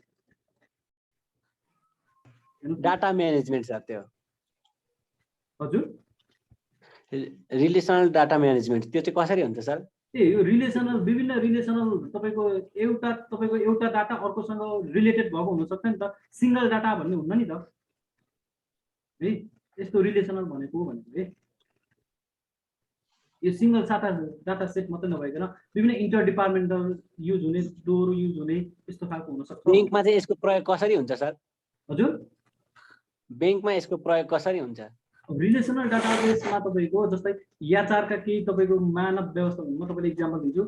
हेर्नुहोस् न। डाटा म्यानेजमेन्ट सर त्यो हजुर रिलेसनल डाटा म्यानेजमेन्ट त्यो चाहिँ कसरी हुन्छ सर? यो रिलेसनल विभिन्न रिलेसनल तपाईँको एउटा डाटा अर्कोसँग रिलेटेड भएको हुनसक्छ नि त, सिङ्गल डाटा भन्ने हुन्न नि त है। यस्तो रिलेसनल भनेको भनेको है यो सिङ्गल डाटा सेट मात्रै नभइकन विभिन्न इन्टर डिपार्टमेन्टल युज हुने, डोरो युज हुने यस्तो खालको हुनसक्छ। ब्याङ्कमा चाहिँ यसको प्रयोग कसरी हुन्छ सर? हजुर ब्याङ्कमा यसको प्रयोग कसरी हुन्छ? रिलेसनल डाटाबेसमा तपाईँको जस्तै एचआरका केही तपाईँको मानव व्यवस्था, म तपाईँले इक्जाम्पल दिन्छु।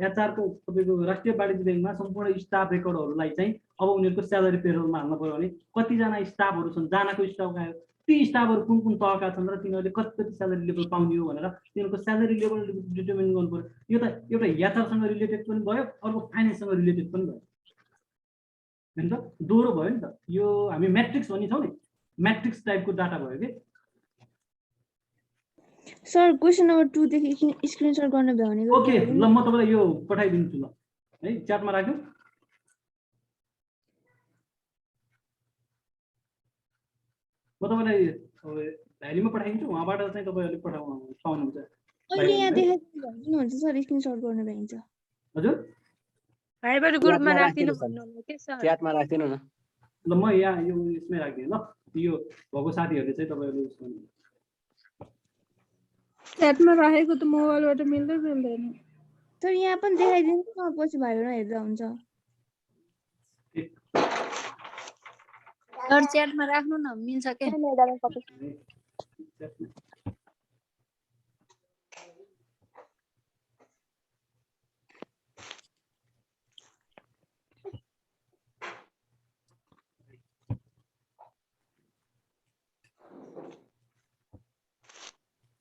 एचआरको तपाईँको राष्ट्रिय वाणिज्य ब्याङ्कमा सम्पूर्ण स्टाफ रेकर्डहरूलाई चाहिँ अब उनीहरूको स्यालेरी पेरोलमा हाल्नु पऱ्यो भने कतिजना स्टाफहरू छन्, जनाको स्टाफ आयो, ती स्टाफहरू कुन कुन तहका छन् र तिनीहरूले कति स्यालेरी लेभल पाउने हो भनेर तिनीहरूको स्यालेरी लेभल डिटर्मिन गर्नु पऱ्यो। यो त एउटा एचआरसँग रिलेटेड पनि भयो, अर्को फाइनेन्ससँग रिलेटेड पनि भयो होइन त, दोहोरो भयो नि त। यो हामी म्याट्रिक्स भन्ने छौँ नि, म्याट्रिक्स टाइपको डाटा भयो कि। सर क्वेसन नम्बर 2 देखि स्क्रिनशट गर्न भ्यो भने ओके ल म तपाईँलाई यो पठाइदिन्छु ल है, च्याटमा राख्यो। म तपाईँलाई भ्यालीमा पठाइदिन्छु, उहाँबाट चाहिँ तपाईँहरूले पाउनुहुन्छ। अहिले यहाँ देखाइदिनु भन्नुहुन्छ सर, स्क्रिनशट गर्न भ्याइन्छ। हजुर भाइबर ग्रुपमा राखिदिनु भन्नुहुन्छ के सर? च्याटमा राखिदिनु न। ल म यहाँ यो यसमै राखिदिएँ ल, यो भएको साथीहरूले चाहिँ तपाईँहरूले उस गर्नु। च्याटमा राखेको त मोबाइलबाट मिल्दैन। सर यहाँ पनि देखाइदिनु न, पछि भाइबरमा हेर्दा हुन्छ। सर च्याटमा राख्नु न, मिल्छ के?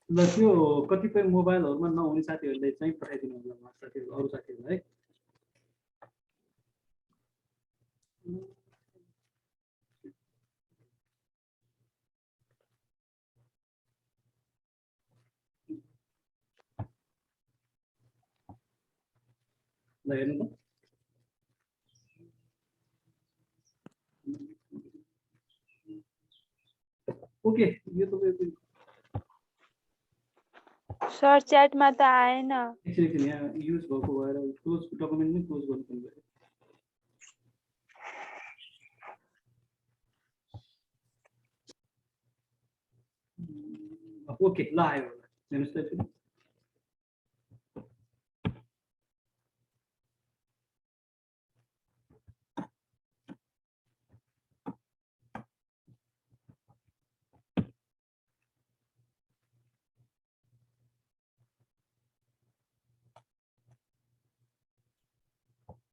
ल त्यो कतिपय मोबाइलहरूमा नहुने साथीहरूले चाहिँ पठाइदिनु होला साथीहरू, अरू साथीहरूलाई है। ल हेर्नु त ओके, यो तपाईँको सर च्याटमा त आएन। एकछिन यहाँ युज भएको भएर क्लोज डकुमेन्ट नै क्लोज गर्नुपर्ने भयो। ओके ल आयो हेर्नुहोस् त एकछिन।